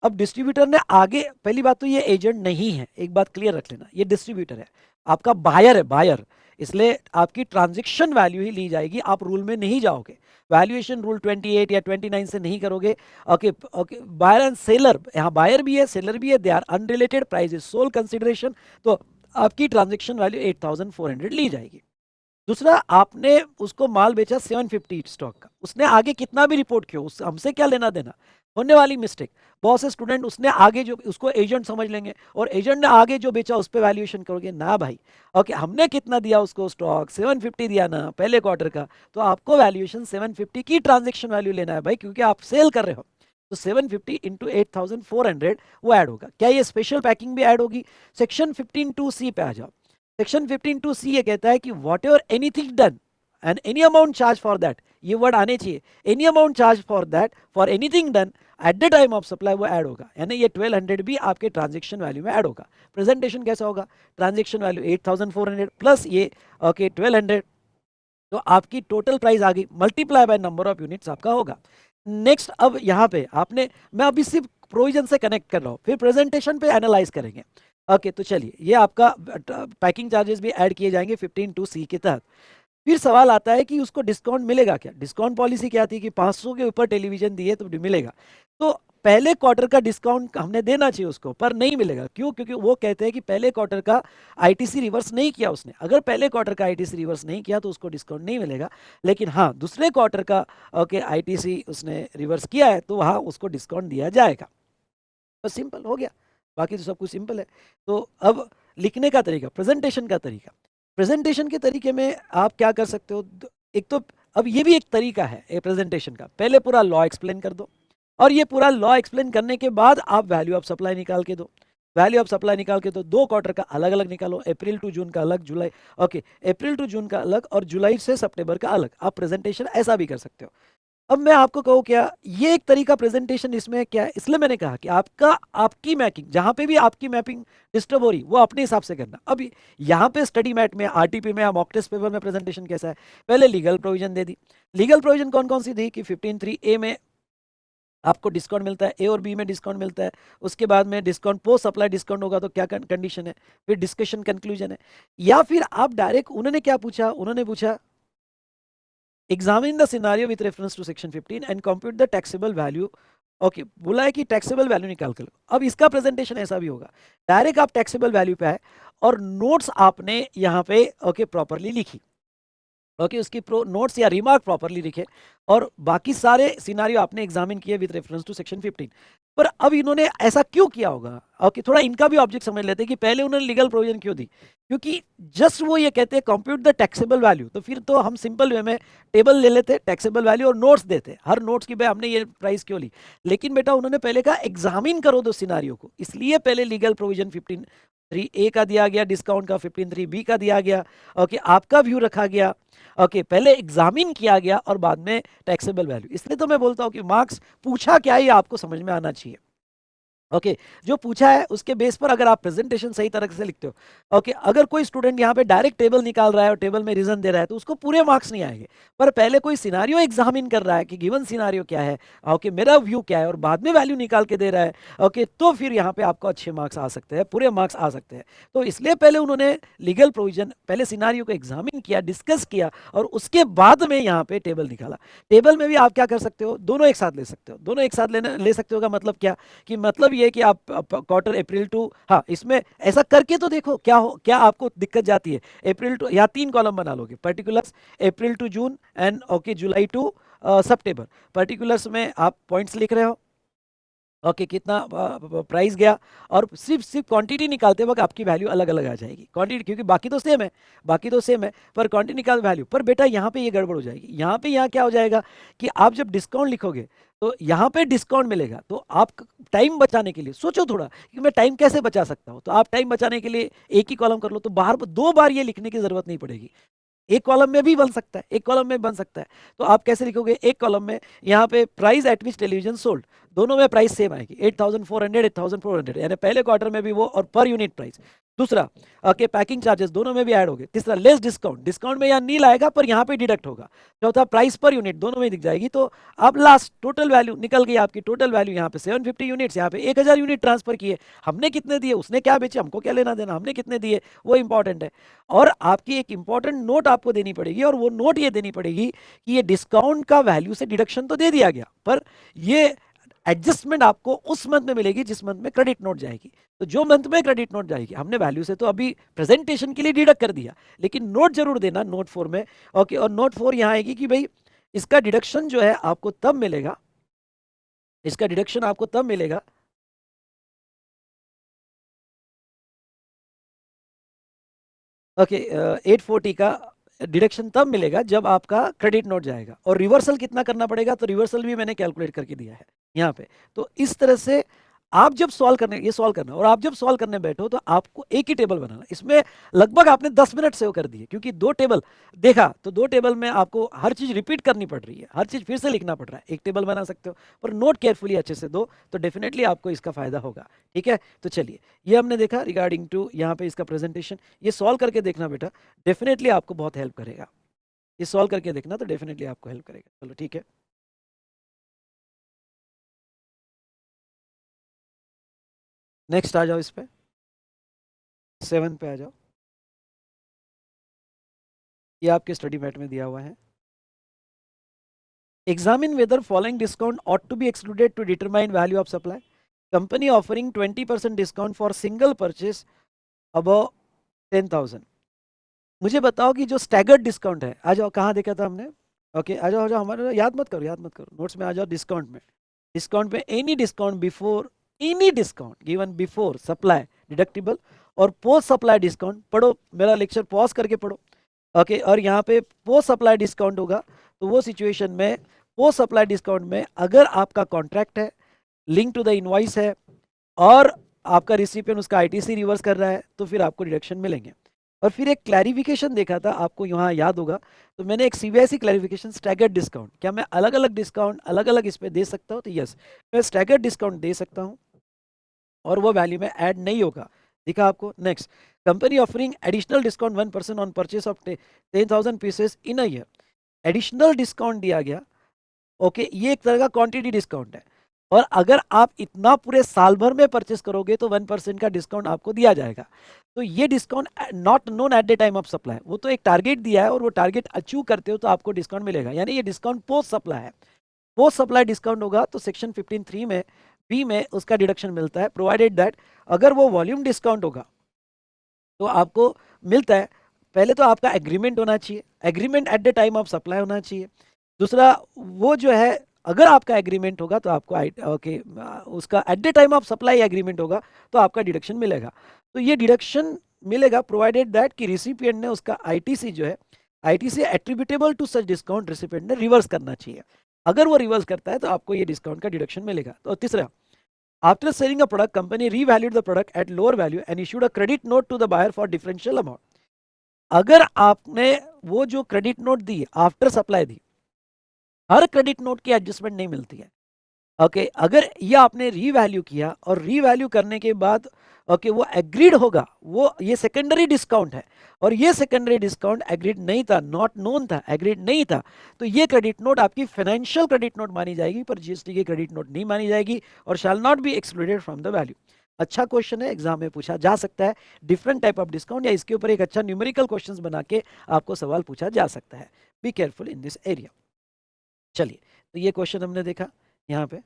A: अब डिस्ट्रीब्यूटर ने आगे, पहली बात तो ये एजेंट नहीं है, एक बात क्लियर रख लेना, ये डिस्ट्रीब्यूटर है, आपका बायर है, बायर। इसलिए आपकी ट्रांजैक्शन वैल्यू ही ली जाएगी, आप रूल में नहीं जाओगे, वैल्यूएशन रूल 28 या 29 से नहीं करोगे। Okay okay, buyer and seller, यहाँ बायर भी है सेलर भी है, they are unrelated, price is sole consideration, तो आपकी ट्रांजैक्शन वैल्यू 8400 ली जाएगी। दूसरा, आपने उसको माल बेचा 750 स्टॉक का, उसने आगे कितना भी रिपोर्ट किया, उस हमसे क्या लेना देना। होने वाली मिस्टेक, बहुत से स्टूडेंट उसने आगे जो, उसको एजेंट समझ लेंगे और एजेंट ने आगे जो बेचा उस पर वैल्यूएशन करोगे ना भाई। ओके, हमने कितना दिया उसको स्टॉक, 750 दिया ना पहले क्वार्टर का, तो आपको वैल्यूएशन 750 की ट्रांजेक्शन वैल्यू लेना है भाई, क्योंकि आप सेल कर रहे हो। तो 750 इंटू 8400 वो ऐड होगा। क्या ये स्पेशल पैकिंग भी ऐड होगी? सेक्शन 15(2)(c) पे आ जाओ। सेक्शन 15(2)(c) ये कहता है कि what ever anything done and any amount charge for that, ये वर्ड आने चाहिए, any amount charge for that for anything done at the time of supply, वो ऐड होगा। यानी ये 1200 भी आपके ट्रांजेक्शन वैल्यू में ऐड होगा। प्रेजेंटेशन कैसा होगा, ट्रांजेक्शन वैल्यू 8400 प्लस ये ओके 1200, तो आपकी टोटल प्राइस आ गई, multiply by number of units आपका होगा। नेक्स्ट, अब यहाँ पे आपने, मैं अभी सिर्फ प्रोविजन से कनेक्ट कर रहा हूँ, फिर प्रेजेंटेशन पे एनालाइज करेंगे। ओके, तो चलिए, ये आपका पैकिंग चार्जेस भी ऐड किए जाएंगे 15(2)(c) के तहत। फिर सवाल आता है कि उसको डिस्काउंट मिलेगा क्या? डिस्काउंट पॉलिसी क्या थी कि 500 के ऊपर टेलीविजन दिए तो मिलेगा। तो पहले क्वार्टर का डिस्काउंट हमने देना चाहिए उसको, पर नहीं मिलेगा। क्यों? क्योंकि वो कहते हैं कि पहले क्वार्टर का आईटीसी रिवर्स नहीं किया उसने। अगर पहले क्वार्टर का आईटीसी रिवर्स नहीं किया तो उसको डिस्काउंट नहीं मिलेगा, लेकिन हाँ दूसरे क्वार्टर का ओके आईटीसी उसने रिवर्स किया है तो वहाँ उसको डिस्काउंट दिया जाएगा। बस सिंपल हो गया, बाकी तो सब कुछ सिंपल है। तो अब लिखने का तरीका, प्रेजेंटेशन का तरीका, प्रेजेंटेशन के तरीके में आप क्या कर सकते हो, एक तो अब ये भी एक तरीका है प्रेजेंटेशन का, पहले पूरा लॉ एक्सप्लेन कर दो, और ये पूरा लॉ एक्सप्लेन करने के बाद आप वैल्यू ऑफ सप्लाई निकाल के दो। वैल्यू ऑफ सप्लाई निकाल के तो 2 क्वार्टर का अलग अलग निकालो, अप्रैल टू जून का अलग, जुलाई ओके अप्रैल टू जून का अलग और जुलाई से सितंबर का अलग। आप प्रेजेंटेशन ऐसा भी कर सकते हो। अब मैं आपको कहूँ क्या, ये एक तरीका प्रेजेंटेशन इसमें क्या है, इसलिए मैंने कहा कि आपकी मैपिंग, जहां पे भी आपकी मैपिंग डिस्टर्ब हो रही वो अपने हिसाब से करना। अब यहाँ पे स्टडी मैट में, आरटीपी में या मॉक टेस्ट पेपर में प्रेजेंटेशन कैसा है, पहले लीगल प्रोविजन दे दी। लीगल प्रोविजन कौन कौन सी दी कि 15(3)(a) में आपको डिस्काउंट मिलता है, ए और बी में डिस्काउंट मिलता है। उसके बाद में डिस्काउंट, पोस्ट सप्लाई डिस्काउंट होगा तो क्या कंडीशन है, फिर डिस्कशन कंक्लूजन है। या फिर आप डायरेक्ट, उन्होंने क्या पूछा, उन्होंने पूछा examine the scenario with reference to section 15 and compute the taxable value. Okay, बोला है कि टैक्सेबल वैल्यू निकाल कर लो। अब इसका प्रेजेंटेशन ऐसा भी होगा, डायरेक्ट आप टैक्सेबल वैल्यू पे आए और नोट्स आपने यहाँ पे ओके प्रॉपरली लिखी, ओके उसकी नोट्स या रिमार्क प्रॉपरली लिखे, और बाकी सारे सिनारियो आपने एग्जामिन किए विद रेफरेंस टू सेक्शन 15। पर अब इन्होंने ऐसा क्यों किया होगा, ओके थोड़ा इनका भी ऑब्जेक्ट समझ लेते हैं कि पहले उन्होंने लीगल प्रोविजन क्यों दी। क्योंकि जस्ट वो ये कहते हैं कंप्यूट द टैक्सेबल वैल्यू, तो फिर तो हम सिंपल वे में टेबल ले लेते टैक्सेबल वैल्यू और नोट्स देते, हर नोट्स की भाई हमने ये प्राइस क्यों ली। लेकिन बेटा उन्होंने पहले कहा एग्जामिन करो दो सिनारियो को, इसलिए पहले लीगल प्रोविजन 15(3)(a) का दिया गया, डिस्काउंट का 15(3)(b) का दिया गया, ओके आपका व्यू रखा गया, ओके पहले एग्जामिन किया गया और बाद में टैक्सेबल वैल्यू। इसलिए तो मैं बोलता हूं कि मार्क्स पूछा क्या है ये आपको समझ में आना चाहिए। ओके जो पूछा है उसके बेस पर अगर आप प्रेजेंटेशन सही तरह से लिखते हो, ओके अगर कोई स्टूडेंट यहाँ पे डायरेक्ट टेबल निकाल रहा है और टेबल में रीजन दे रहा है तो उसको पूरे मार्क्स नहीं आएंगे। पर पहले कोई सिनारियो एग्जामिन कर रहा है कि गिवन सिनारियो क्या है, ओके मेरा व्यू क्या है, और बाद में वैल्यू निकाल के दे रहा है, ओके तो फिर यहाँ पे आपको अच्छे मार्क्स आ सकते हैं, पूरे मार्क्स आ सकते हैं। तो इसलिए पहले उन्होंने लीगल प्रोविजन, पहले सिनारियो को एग्जामिन किया, डिस्कस किया, और उसके बाद में यहाँ पे टेबल निकाला। टेबल में भी आप क्या कर सकते हो, दोनों एक साथ ले सकते हो, दोनों एक साथ ले सकते हो का मतलब क्या, कि मतलब ये कि आप क्वार्टर अप्रैल टू, हाँ इसमें ऐसा करके तो देखो क्या आपको दिक्कत जाती है। अप्रैल टू, या 3 कॉलम बना लोगे, particulars April to June and okay July to September. Particulars में आप पॉइंट्स लिख रहे हो, ओके कितना प्राइस गया, और सिर्फ क्वांटिटी निकालते वक्त आपकी वैल्यू अलग अलग आ जाएगी, क्वांटिटी क्योंकि बाकी तो सेम है, बाकी तो सेम है, पर क्वांटिटी निकाल वैल्यू। पर बेटा यहाँ पे ये गड़बड़ हो जाएगी, यहाँ क्या हो जाएगा कि आप जब डिस्काउंट लिखोगे तो यहाँ पे डिस्काउंट मिलेगा, तो आप टाइम बचाने के लिए सोचो थोड़ा कि मैं टाइम कैसे बचा सकता हूँ, तो आप टाइम बचाने के लिए एक ही कॉलम कर लो, तो बाहर 2 बार ये लिखने की जरूरत नहीं पड़ेगी। एक कॉलम में भी बन सकता है, एक कॉलम में बन सकता है। तो आप कैसे लिखोगे, एक कॉलम में यहाँ पे price at which television sold, दोनों में प्राइस सेम आएगी 8400 8400, यानी पहले क्वार्टर में भी वो और पर यूनिट प्राइस। दूसरा ओके पैकिंग चार्जेस दोनों में भी ऐड हो गए। तीसरा लेस डिस्काउंट, डिस्काउंट में यहाँ नील आएगा पर यहाँ पे डिडक्ट होगा। चौथा प्राइस पर यूनिट दोनों में दिख जाएगी। तो अब लास्ट टोटल वैल्यू निकल गई आपकी, टोटल वैल्यू यहाँ पे 750 यूनिट्स, यहाँ पे 1000 यूनिट ट्रांसफर किए, हमने कितने दिए, उसने क्या बेचे, हमको क्या लेना देना, हमने कितने दिए वो इंपॉर्टेंट है। और आपकी एक इंपॉर्टेंट नोट आपको देनी पड़ेगी, और वो नोट ये देनी पड़ेगी कि ये डिस्काउंट का वैल्यू से डिडक्शन तो दे दिया गया, पर ये एडजस्टमेंट आपको उस मंथ में मिलेगी जिस मंथ में क्रेडिट नोट जाएगी। तो जो मंथ में क्रेडिट नोट जाएगी, हमने वैल्यू से तो अभी प्रेजेंटेशन के लिए डिडक्ट कर दिया, लेकिन नोट जरूर देना नोट 4 में। ओके और नोट 4 यहाँ आएगी कि भाई इसका डिडक्शन जो है आपको तब मिलेगा, इसका डिडक्शन आपको तब मिलेगा, ओके 840 का डिडक्शन तब मिलेगा जब आपका क्रेडिट नोट जाएगा। और रिवर्सल कितना करना पड़ेगा, तो रिवर्सल भी मैंने कैलकुलेट करके दिया है यहाँ पे। तो इस तरह से आप जब सॉल्व करने, ये सॉल्व करना, और आप जब सॉल्व करने बैठो तो आपको एक ही टेबल बनाना। इसमें लगभग आपने 10 मिनट सेव कर दिए, क्योंकि 2 टेबल देखा तो 2 टेबल में आपको हर चीज रिपीट करनी पड़ रही है, हर चीज फिर से लिखना पड़ रहा है। एक टेबल बना सकते हो पर नोट केयरफुली अच्छे से दो, तो डेफिनेटली आपको इसका फायदा होगा। ठीक है, तो चलिए ये हमने देखा रिगार्डिंग टू यहाँ पे इसका प्रेजेंटेशन। ये सॉल्व करके देखना बेटा, डेफिनेटली आपको बहुत हेल्प करेगा। ये सॉल्व करके देखना तो डेफिनेटली आपको हेल्प करेगा। चलो ठीक है, नेक्स्ट आ जाओ, इस पे 7 पे आ जाओ। ये आपके स्टडी मैट में दिया हुआ है। Examine weather following discount ought to be excluded to determine value of supply. Company offering 20% discount for single purchase above 10,000. मुझे बताओ कि जो स्टैगर्ड डिस्काउंट है, आ जाओ कहाँ देखा था हमने, ओके आ जाओ हमारे, याद मत करो, याद मत करो, नोट्स में आ जाओ। डिस्काउंट में any discount before, any discount given before supply deductible, और पोस्ट सप्लाई डिस्काउंट पढ़ो, मेरा लेक्चर पॉज करके पढ़ो। ओके और यहाँ पे पोस्ट सप्लाई डिस्काउंट होगा, तो वो सिचुएशन में पोस्ट सप्लाई डिस्काउंट में अगर आपका कॉन्ट्रैक्ट है, लिंक टू द इनवॉइस है, और आपका रिसिपिएंट उसका आईटीसी रिवर्स कर रहा है, तो फिर आपको डिडक्शन मिलेंगे। और फिर एक क्लैरिफिकेशन देखा था आपको, यहाँ याद होगा, तो मैंने एक सीबीएसई क्लैरिफिकेशन स्टैगर्ड डिस्काउंट, क्या मैं अलग अलग डिस्काउंट अलग अलग इस पे दे सकता हूँ, तो यस मैं स्टैगर्ड डिस्काउंट दे सकता हूँ और वो वैल्यू में ऐड नहीं होगा, दिखा आपको। Next, company offering additional discount 1% on purchase of 10,000 pieces in a year, additional discount दिया गया, ओके, ये एक तरह का क्वांटिटी डिस्काउंट है, और अगर आप इतना पूरे साल भर में परचेस करोगे तो 1% का डिस्काउंट आपको दिया जाएगा। तो ये discount not known at the time of supply, वो तो एक टारगेट दिया है और वो टारगेट अचीव करते हो तो आपको डिस्काउंट मिलेगा, यानी ये डिस्काउंट पोस्ट सप्लाई है। पोस्ट सप्लाई डिस्काउंट होगा तो सेक्शन 15(3) में बी में उसका डिडक्शन मिलता है, प्रोवाइडेड दैट अगर वो वॉल्यूम डिस्काउंट होगा तो आपको मिलता है, पहले तो आपका एग्रीमेंट होना चाहिए, agreement eight the time of supply होना चाहिए। दूसरा, वो जो है अगर आपका एग्रीमेंट होगा तो आपको ओके उसका eight the time of supply agreement होगा तो आपका डिडक्शन मिलेगा। तो ये डिडक्शन मिलेगा प्रोवाइडेड दैट कि रिसिपिएंट ने उसका आईटीसी जो है, ITC attributable to such discount recipient ने रिवर्स करना चाहिए। अगर वो रिवर्स करता है तो आपको ये डिस्काउंट का डिडक्शन मिलेगा। तो तीसरा, after selling a product company revalued the product at lower value and issued a credit note to the buyer for differential amount. अगर आपने वो जो क्रेडिट नोट दी आफ्टर सप्लाई दी, हर क्रेडिट नोट की एडजस्टमेंट नहीं मिलती है, ओके, अगर ये आपने रीवैल्यू किया और रीवैल्यू करने के बाद ओके वो एग्रीड होगा, वो ये सेकेंडरी डिस्काउंट है और ये सेकेंडरी डिस्काउंट एग्रीड नहीं था, नॉट नोन था, एग्रीड नहीं था, तो ये क्रेडिट नोट आपकी फाइनेंशियल क्रेडिट नोट मानी जाएगी पर जीएसटी की क्रेडिट नोट नहीं मानी जाएगी और shall not be excluded from the value. अच्छा क्वेश्चन है, एग्जाम में पूछा जा सकता है, डिफरेंट टाइप ऑफ डिस्काउंट, या इसके ऊपर एक अच्छा न्यूमेरिकल क्वेश्चंस बना के आपको सवाल पूछा जा सकता है। Be careful in this area. चलिए, तो ये क्वेश्चन हमने देखा यहाँ पे।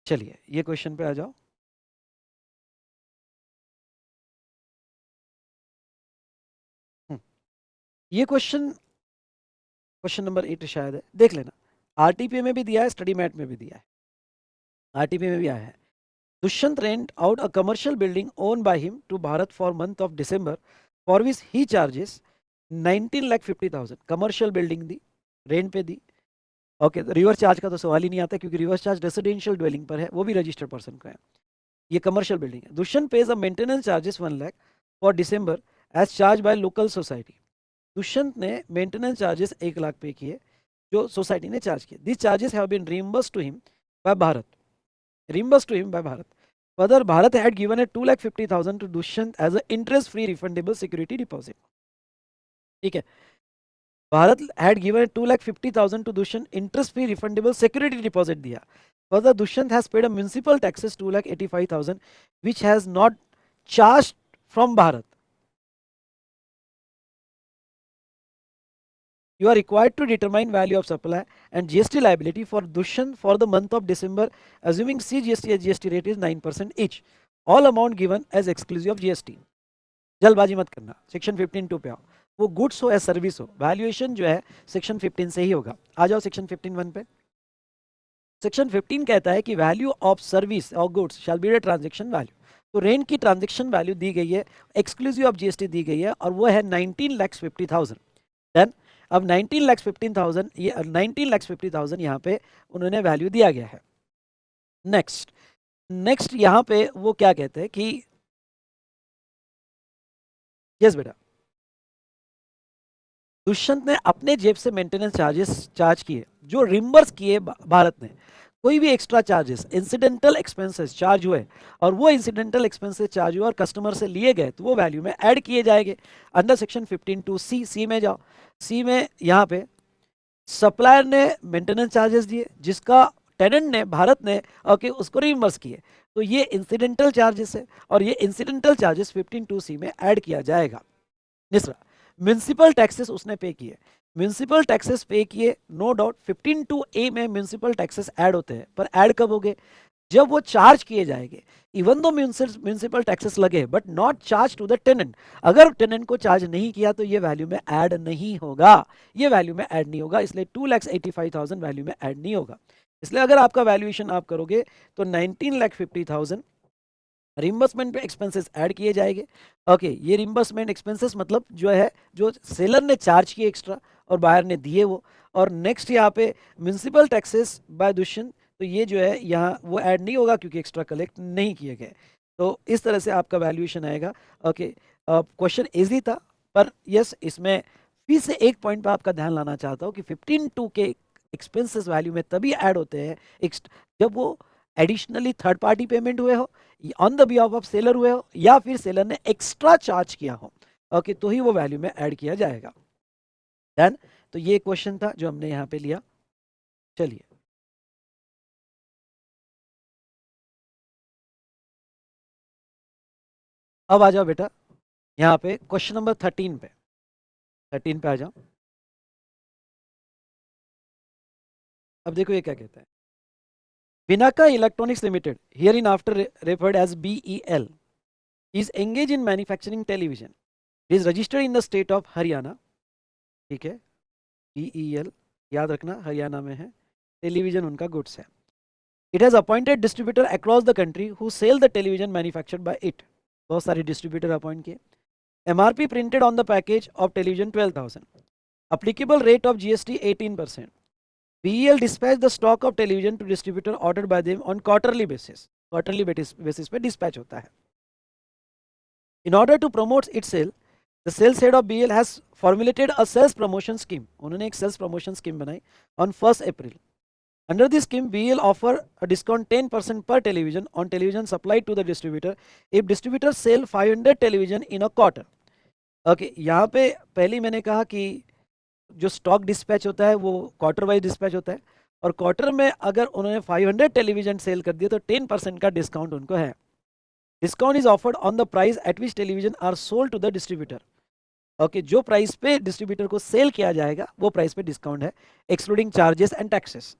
A: चलिए ये क्वेश्चन पे आ जाओ। हम्म, ये क्वेश्चन क्वेश्चन नंबर 8 शायद है, देख लेना। आरटीपी में भी दिया है, स्टडी मैट में भी दिया है, आरटीपी में भी आया है। Dushyant rent out a commercial building own by him to Bharat for month of December for which he charges 19,50,000। Commercial building दी, रेंट पे दी, ओके, तो रिवर्स चार्ज का तो सवाल ही नहीं आता क्योंकि रिवर्स चार्ज रेसिडेंशियल ड्वेलिंग पर है, वो भी रजिस्टर्ड पर्सन का है, ये कमर्शियल बिल्डिंग है। Dushyant pays a maintenance charges 1 lakh for December as charge by local society. Dushyant ने मेंटेनेंस चार्जेस 1 लाख पे किए जो सोसाइटी ने चार्ज किए। This charges have been reimbursed to him by Bharat, reimbursed to him by Bharat. Further, Bharat had given a 2,50,000 to Dushyant as an interest-free refundable security deposit. ठीक है, Bharat had given a 2,50,000 to Dushyant interest-free refundable security deposit दिया. Further, Dushyant has paid a municipal taxes 2,85,000 which has not charged from Bharat. You are required to determine value of supply and GST liability for Dushyant for the month of December, assuming CGST and GST rate is 9% each. All amount given as exclusive of GST. जल्दबाजी मत करना, सेक्शन 15(2) पे आओ। वो गुड्स हो या सर्विस हो, वैल्यूएशन जो है सेक्शन 15 से ही होगा। आ जाओ सेक्शन 15(1) पे। सेक्शन 15 कहता है कि वैल्यू ऑफ सर्विस और goods shall be the transaction value. तो रेंट की ट्रांजेक्शन वैल्यू दी गई है, एक्सक्लूसिव ऑफ जीएसटी दी गई है और वो है 19,50,000। डन। अब 19,15,000, ये 19,50,000 यहाँ पे उन्होंने वैल्यू दिया गया है। नेक्स्ट नेक्स्ट यहाँ पे वो क्या कहते हैं कि यस बेटा, दुष्यंत ने अपने जेब से मेंटेनेंस चार्जेस चार्ज किए जो रिम्बर्स किए भारत ने। कोई भी extra charges, incidental expenses charge हुए और वो इंसिडेंटल एक्सपेंसेस चार्ज हुए और कस्टमर से लिए गए तो वो वैल्यू में ऐड किए जाएंगे अंडर सेक्शन 15(2)(c). सी में जाओ, सी में यहाँ पे सप्लायर ने मेंटेनेंस चार्जेस दिए जिसका टेनेंट ने, भारत ने ओके उसको रिम्बर्स किए, तो ये इंसिडेंटल चार्जेस है और ये इंसिडेंटल चार्जेस 15(2)(c) में ऐड किया जाएगा। तीसरा, म्यूनसिपल टैक्सेस उसने पे किए, म्यूनसिपल टैक्सेस पे किए, नो डाउट 15(2)(a) में म्यूनसिपल टैक्सेस ऐड होते हैं, पर ऐड कब होंगे, जब वो चार्ज किए जाएंगे। इवन दो म्यूनसिपल टैक्सेस लगे but not charge to the tenant, अगर टेनेंट को चार्ज नहीं किया तो ये वैल्यू में ऐड नहीं होगा, ये वैल्यू में ऐड नहीं होगा, इसलिए 2,85,000 वैल्यू में ऐड नहीं होगा। इसलिए अगर आपका वैल्यूएशन आप करोगे तो 19,50,000 रिम्बर्समेंट पे एक्सपेंसेस ऐड किए जाएंगे। ओके, ये रिम्बर्समेंट एक्सपेंसेस मतलब जो है जो सेलर ने चार्ज किए एक्स्ट्रा और बायर ने दिए वो। और नेक्स्ट यहाँ पे म्यूनसिपल टैक्सेस बाय दुष्यंत तो ये जो है यहाँ वो ऐड नहीं होगा क्योंकि एक्स्ट्रा कलेक्ट नहीं किए गए। तो इस तरह से आपका वैल्यूएशन आएगा। ओके, क्वेश्चन इजी था, पर यस इसमें फिर से एक पॉइंट पर आपका ध्यान लाना चाहता हूँ कि 15(2) के एक्सपेंसेस वैल्यू में तभी ऐड होते हैं जब वो एडिशनली थर्ड पार्टी पेमेंट हुए हो, on the behalf of seller हुए हो, या फिर सेलर ने एक्स्ट्रा चार्ज किया हो। ओके, तो ही वो वैल्यू में ऐड किया जाएगा। डन। तो ये क्वेश्चन था जो हमने यहाँ पे लिया। चलिए अब आ जाओ बेटा यहाँ पे क्वेश्चन नंबर 13 पे। 13 पे आ जाओ। अब देखो ये क्या कहता है। Vinaka Electronics Limited, hereinafter referred as BEL, is engaged in manufacturing television. It is registered in the state of Haryana. ठीक है, BEL याद रखना हरियाणा में है, टेलीविजन उनका गुड्स है। It has appointed distributor across the country who sell the television manufactured by it. बहुत सारे डिस्ट्रीब्यूटर अपॉइंट किए। MRP printed on the package of television 12,000. Applicable rate of GST 18%. BEL dispatch the stock of television to distributor ordered by them on quarterly basis. Quarterly basis पे dispatch होता है। In order to promote its sale, the sales head of BEL has formulated a sales promotion scheme. उन्होंने एक sales promotion scheme बनाई on 1st April. Under this scheme, BEL offer a discount 10% per television on television supplied to the distributor if distributor sell 500 television in a quarter. Okay, यहाँ पे पहले मैंने कहा कि जो स्टॉक डिस्पैच होता है वो क्वार्टर वाइज डिस्पैच होता है, और क्वार्टर में अगर उन्होंने 500 टेलीविजन सेल कर दिए तो 10% का डिस्काउंट उनको है। Discount is offered on the price at which television are sold to the distributor. Okay, जो प्राइस पे डिस्ट्रीब्यूटर को सेल किया जाएगा वो प्राइस पे डिस्काउंट है, एक्सक्लूडिंग चार्जेस एंड टैक्सेस।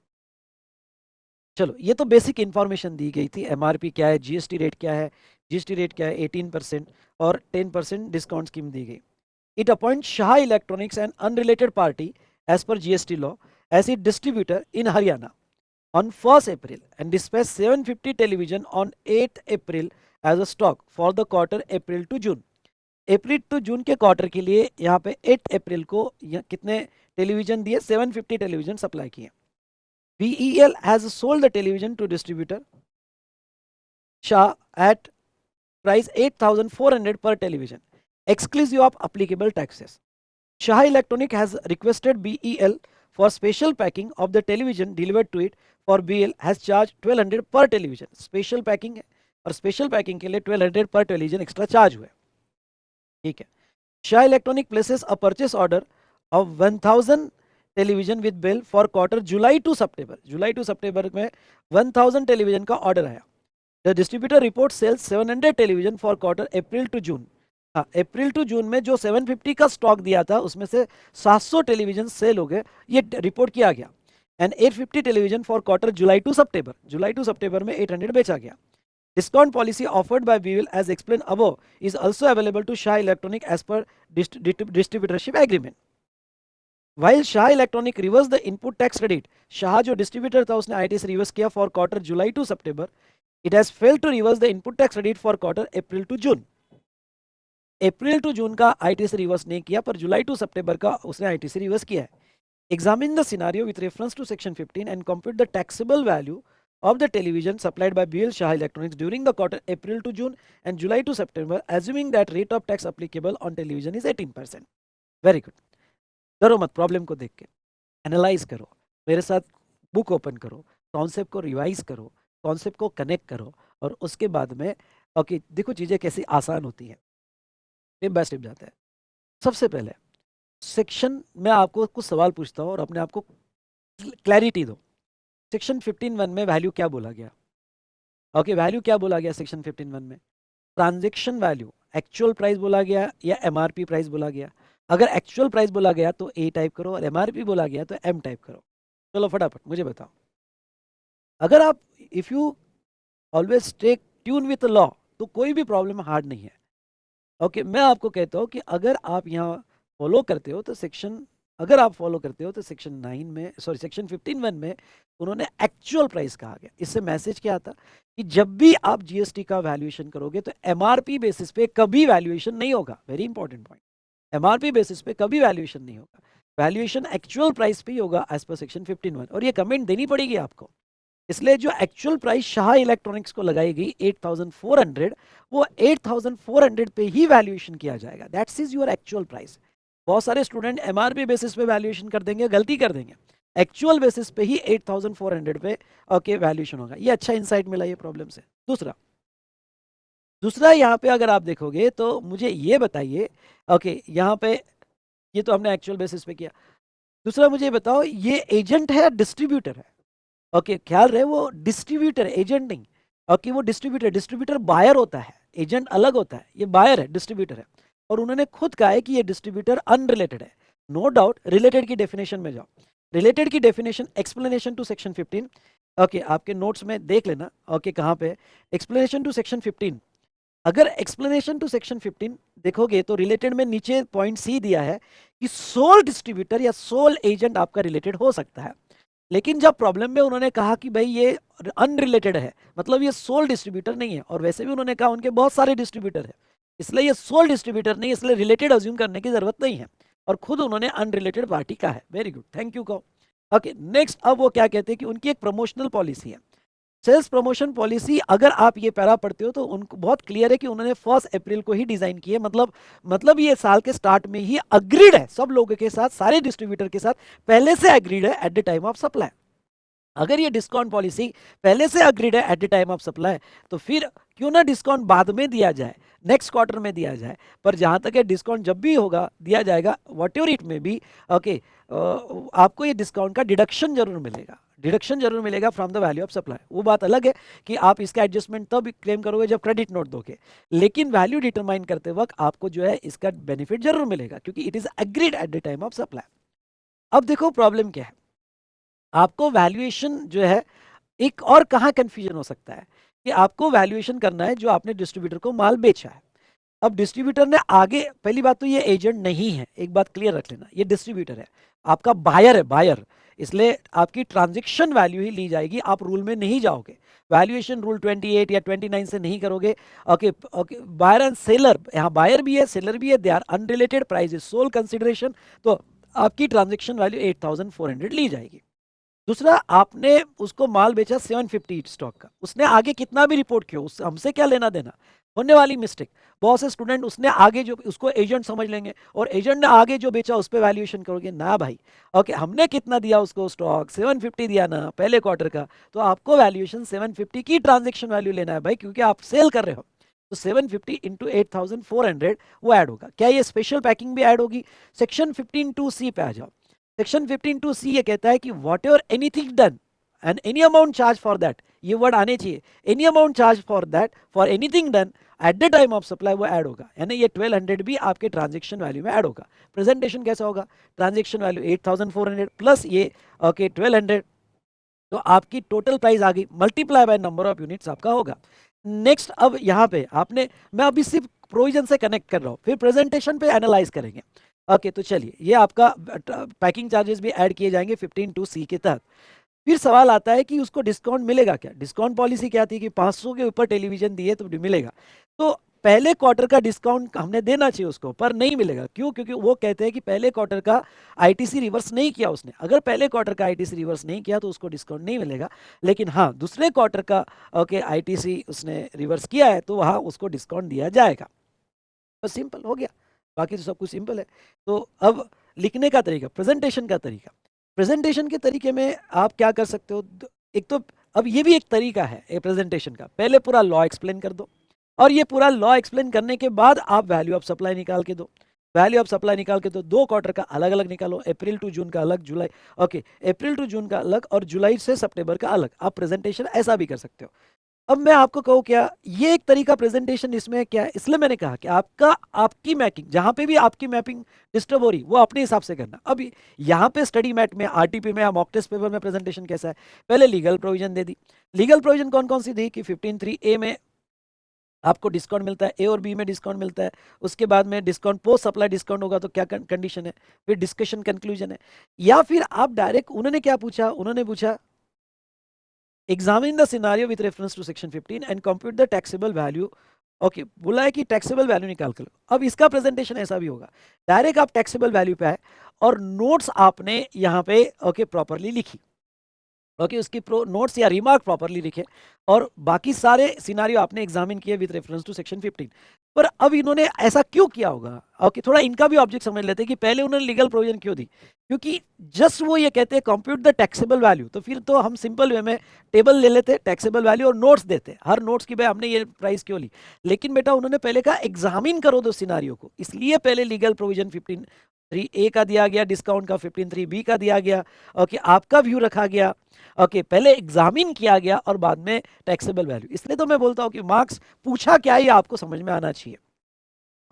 A: चलो ये तो बेसिक इंफॉर्मेशन दी गई थी। एमआरपी क्या है, जीएसटी रेट क्या है, जीएसटी रेट क्या है 18%, और 10% डिस्काउंट स्कीम दी गई। It appoints Shah Electronics, an unrelated party as per GST law, as its distributor in Haryana on 1st April and dispatched 750 television on 8th April as a stock for the quarter April to June. April to June के क्वार्टर के लिए यहाँ पे 8 अप्रैल को कितने टेलीविजन दिए, 750 टेलीविजन सप्लाई किए। BEL has sold the television to distributor Shah at price 8,400 per television, exclusive of applicable taxes. Shah Electronic has requested BEL for special packing of the television delivered to it. For BEL has charged 1,200 per television. Special packing है और special packing के लिए 1,200 per television extra charge हुए। ठीक है। Shah Electronic places a purchase order of 1,000 television with bill for quarter July to September. July to September में 1,000 television का order आया। The distributor reports sales 700 television for quarter April to June. हाँ, अप्रैल टू जून में जो 750 का स्टॉक दिया था उसमें से 700 टेलीविजन सेल हो गए, ये रिपोर्ट किया गया। And 850 television for quarter July to September, July to September में 800 बेचा गया। Discount policy offered by BEL as explain above is also available to Shah electronic as per distributorship agreement. While Shah electronic reverse the input tax credit, Shah जो डिस्ट्रीब्यूटर था उसने ITC रिवर्स किया for quarter July to September. It has failed to reverse the input tax credit for quarter April to June. April to June का ITC रिवर्स नहीं किया, पर जुलाई टू सितंबर का उसने ITC रिवर्स किया है। Examine the scenario with reference to section 15 and compute the taxable value of the television supplied by BEL Shah Electronics during the quarter April to June and July to September, assuming that rate of tax applicable on television is 18%. Very good. डरो मत, प्रॉब्लम को देख के एनालाइज करो, मेरे साथ बुक ओपन करो, कॉन्सेप्ट को रिवाइज करो, कॉन्सेप्ट को कनेक्ट करो, और उसके बाद में ओके देखो चीज़ें कैसी आसान होती हैं। स्टेप बाय स्टेप जाता है। सबसे पहले सेक्शन में आपको कुछ सवाल पूछता हूँ और अपने आप को क्लैरिटी दो। सेक्शन 15(1) में वैल्यू क्या बोला गया? ओके, वैल्यू क्या बोला गया सेक्शन 15(1) में? ट्रांजैक्शन वैल्यू, एक्चुअल प्राइस बोला गया या MRP प्राइस बोला गया? अगर एक्चुअल प्राइस बोला गया तो A टाइप करो, और MRP बोला गया तो M टाइप करो। चलो फटाफट मुझे बताओ। अगर आप if you always take tune with law तो कोई भी प्रॉब्लम हार्ड नहीं है। ओके, मैं आपको कहता हूँ कि अगर आप यहाँ फॉलो करते हो तो सेक्शन 9 में, सॉरी सेक्शन 15(1) में उन्होंने एक्चुअल प्राइस कहा गया। इससे मैसेज क्या आता कि जब भी आप GST का वैल्यूएशन करोगे तो MRP बेसिस पे कभी वैल्यूएशन नहीं होगा। Very important point, MRP basis पे कभी वैल्यूएशन नहीं होगा, वैल्यूएशन एक्चुअल प्राइस पे ही होगा एज पर सेक्शन 15(1). और ये कमेंट देनी पड़ेगी आपको, इसलिए जो एक्चुअल प्राइस शाह इलेक्ट्रॉनिक्स को लगाई गई 8400, वो 8400 पे ही वैल्यूएशन किया जाएगा। That's is your actual price. बहुत सारे स्टूडेंट एमआरपी बेसिस पे वैल्यूएशन कर देंगे, गलती कर देंगे। एक्चुअल बेसिस पे ही 8400 पे ओके वैल्यूएशन होगा। ये अच्छा इंसाइट मिला ये प्रॉब्लम से। दूसरा यहाँ पे अगर आप देखोगे तो मुझे ये बताइए, ओके यहाँ पे ये तो हमने एक्चुअल बेसिस पे किया। दूसरा मुझे बताओ, ये एजेंट है या डिस्ट्रीब्यूटर है? ओके ख्याल रहे वो डिस्ट्रीब्यूटर, एजेंट नहीं। ओके वो डिस्ट्रीब्यूटर, डिस्ट्रीब्यूटर बायर होता है, एजेंट अलग होता है, ये बायर है, डिस्ट्रीब्यूटर है। और उन्होंने खुद कहा है कि ये डिस्ट्रीब्यूटर अनरिलेटेड है। नो डाउट, रिलेटेड की डेफिनेशन में जाओ। रिलेटेड की definition explanation to section 15, okay आपके नोट्स में देख लेना। ओके कहाँ पे एक्सप्लेनेशन टू सेक्शन 15? अगर एक्सप्लेनेशन टू सेक्शन 15 देखोगे तो रिलेटेड में नीचे पॉइंट सी दिया है कि सोल डिस्ट्रीब्यूटर या सोल एजेंट आपका रिलेटेड हो सकता है। लेकिन जब प्रॉब्लम में उन्होंने कहा कि भाई ये अनरिलेटेड है, मतलब ये सोल डिस्ट्रीब्यूटर नहीं है, और वैसे भी उन्होंने कहा उनके बहुत सारे डिस्ट्रीब्यूटर है, इसलिए ये सोल डिस्ट्रीब्यूटर नहीं, इसलिए रिलेटेड अज्यूम करने की जरूरत नहीं है। और खुद उन्होंने अनरिलेटेड पार्टी का है। वेरी गुड, थैंक यू कहो। ओके नेक्स्ट, अब वो क्या कहते हैं कि उनकी एक प्रमोशनल पॉलिसी है, सेल्स प्रमोशन पॉलिसी। अगर आप ये पैरा पढ़ते हो तो उनको बहुत क्लियर है कि उन्होंने 1 अप्रैल को ही डिजाइन की है। मतलब ये साल के स्टार्ट में ही अग्रीड है सब लोगों के साथ, सारे डिस्ट्रीब्यूटर के साथ पहले से अग्रीड है eight the time of supply. अगर ये डिस्काउंट पॉलिसी पहले से अग्रीड है eight the time of supply, तो फिर क्यों ना डिस्काउंट बाद में दिया जाए, नेक्स्ट क्वार्टर में दिया जाए। पर जहां तक है डिस्काउंट जब भी होगा दिया जाएगा, वॉट एवर इट में बी, ओके आपको ये डिस्काउंट का डिडक्शन जरूर मिलेगा, डिडक्शन जरूर मिलेगा from the value of supply. वो बात अलग है कि आप इसका एडजस्टमेंट तब क्लेम करोगे जब क्रेडिट नोट दोगे, लेकिन वैल्यू डिटरमाइन करते वक्त आपको जो है इसका बेनिफिट जरूर मिलेगा, क्योंकि it is agreed eight the time of supply. अब देखो प्रॉब्लम क्या है, आपको वैल्यूएशन जो है, एक और कहाँ कंफ्यूजन हो सकता है कि आपको वैल्यूएशन करना है जो आपने डिस्ट्रीब्यूटर को माल बेचा है। अब डिस्ट्रीब्यूटर ने आगे, पहली बात तो ये एजेंट नहीं है, एक बात क्लियर रख लेना, ये डिस्ट्रीब्यूटर है, आपका बायर है, बायर। इसलिए आपकी ट्रांजैक्शन वैल्यू ही ली जाएगी, आप रूल में नहीं जाओगे, वैल्यूएशन रूल 28 या 29 से नहीं करोगे। Okay okay, buyer and seller, यहाँ बायर भी है सेलर भी है, they are unrelated, price is sole consideration, तो आपकी ट्रांजैक्शन वैल्यू 8400 ली जाएगी। दूसरा, आपने उसको माल बेचा 750 स्टॉक का, उसने आगे कितना भी रिपोर्ट किया, उससे हमसे क्या लेना देना। होने वाली मिस्टेक, बहुत से स्टूडेंट उसने आगे जो, उसको एजेंट समझ लेंगे और एजेंट ने आगे जो बेचा उस पर वैल्यूएशन करोगे ना भाई। ओके हमने कितना दिया उसको स्टॉक, 750 दिया ना पहले क्वार्टर का, तो आपको वैल्यूएशन 750 की ट्रांजेक्शन वैल्यू लेना है भाई, क्योंकि आप सेल कर रहे हो। तो 750 इंटू 8400 वो ऐड होगा। क्या ये स्पेशल पैकिंग भी ऐड होगी? सेक्शन 15(2)(c पे आ जाओ। सेक्शन 15(2)(c ये कहता है कि what ever anything done and any amount charge for that, ये वर्ड आने चाहिए, any amount charge for that for anything done at the time of supply, वो ऐड होगा। यानी ये 1200 भी आपके ट्रांजेक्शन वैल्यू में ऐड होगा। प्रेजेंटेशन कैसा होगा, ट्रांजेक्शन वैल्यू 8400 प्लस ये ओके 1200, तो आपकी टोटल प्राइस आ गई, multiply by number of units आपका होगा। नेक्स्ट, अब यहाँ पे आपने, मैं अभी सिर्फ प्रोविजन से कनेक्ट कर रहा हूँ, फिर प्रेजेंटेशन पे एनालाइज करेंगे। ओके तो चलिए, ये आपका पैकिंग चार्जेस भी ऐड किए जाएंगे 15(2)(c के तहत। फिर सवाल आता है कि उसको डिस्काउंट मिलेगा क्या? डिस्काउंट पॉलिसी क्या थी कि 500 के ऊपर टेलीविजन दिए तो मिलेगा। तो पहले क्वार्टर का डिस्काउंट हमने देना चाहिए उसको, पर नहीं मिलेगा। क्यों? क्योंकि वो कहते हैं कि पहले क्वार्टर का आईटीसी रिवर्स नहीं किया उसने। अगर पहले क्वार्टर का आईटीसी रिवर्स नहीं किया तो उसको डिस्काउंट नहीं मिलेगा, लेकिन हाँ दूसरे क्वार्टर का ओके आईटीसी उसने रिवर्स किया है तो वहाँ उसको डिस्काउंट दिया जाएगा। बस सिंपल हो गया, बाकी तो सब कुछ सिंपल है। तो अब लिखने का तरीका, प्रेजेंटेशन का तरीका, प्रेजेंटेशन के तरीके में आप क्या कर सकते हो, एक तो अब ये भी एक तरीका है प्रेजेंटेशन का, पहले पूरा लॉ एक्सप्लेन कर दो, और ये पूरा लॉ एक्सप्लेन करने के बाद आप वैल्यू ऑफ सप्लाई निकाल के दो। वैल्यू ऑफ सप्लाई निकाल के दो, 2 क्वार्टर का अलग अलग निकालो, अप्रैल टू जून का अलग, जुलाई ओके अप्रैल टू जून का अलग और जुलाई से सितंबर का अलग। आप प्रेजेंटेशन ऐसा भी कर सकते हो। अब मैं आपको कहूँ क्या, ये एक तरीका प्रेजेंटेशन इसमें क्या है, इसलिए मैंने कहा कि आपकी मैपिंग, जहां पे भी आपकी मैपिंग डिस्टर्ब हो रही वो अपने हिसाब से करना। अब यहाँ पे स्टडी मैट में, आरटीपी में या मॉक टेस्ट पेपर में प्रेजेंटेशन कैसा है, पहले लीगल प्रोविजन दे दी। लीगल प्रोविजन कौन कौन सी दी कि 15(3)(a) में आपको डिस्काउंट मिलता है, ए और बी में डिस्काउंट मिलता है। उसके बाद में डिस्काउंट, पोस्ट सप्लाई डिस्काउंट होगा तो क्या कंडीशन है, फिर डिस्कशन कंक्लूजन है। या फिर आप डायरेक्ट, उन्होंने क्या पूछा, उन्होंने पूछा examine the scenario with reference to section 15 and compute the taxable value. Okay बोला है कि टैक्सेबल वैल्यू निकाल कर लो। अब इसका प्रेजेंटेशन ऐसा भी होगा, डायरेक्ट आप टैक्सेबल वैल्यू पे आए और नोट्स आपने यहाँ पे ओके प्रॉपरली लिखी। ओके उसकी प्रो नोट्स या रिमार्क प्रॉपरली लिखे और बाकी सारे सिनारियो आपने एग्जामिन किए विद रेफरेंस टू सेक्शन 15। पर अब इन्होंने ऐसा क्यों किया होगा? ओके थोड़ा इनका भी ऑब्जेक्ट समझ लेते हैं कि पहले उन्होंने लीगल प्रोविजन क्यों दी। क्योंकि जस्ट वो ये कहते हैं कंप्यूट द टैक्सेबल वैल्यू, तो फिर तो हम सिंपल वे में टेबल ले लेते टैक्सेबल वैल्यू और नोट्स देते हर नोट्स की, भाई हमने ये प्राइस क्यों ली। लेकिन बेटा उन्होंने पहले कहा एग्जामिन करो दो सिनारियो को, इसलिए पहले लीगल प्रोविजन 15(3)(a) का दिया गया, डिस्काउंट का 15(3)(b) का दिया गया। ओके आपका व्यू रखा गया। ओके पहले एग्जामिन किया गया और बाद में टैक्सेबल वैल्यू। इसलिए तो मैं बोलता हूं कि मार्क्स पूछा क्या ही आपको समझ में आना चाहिए।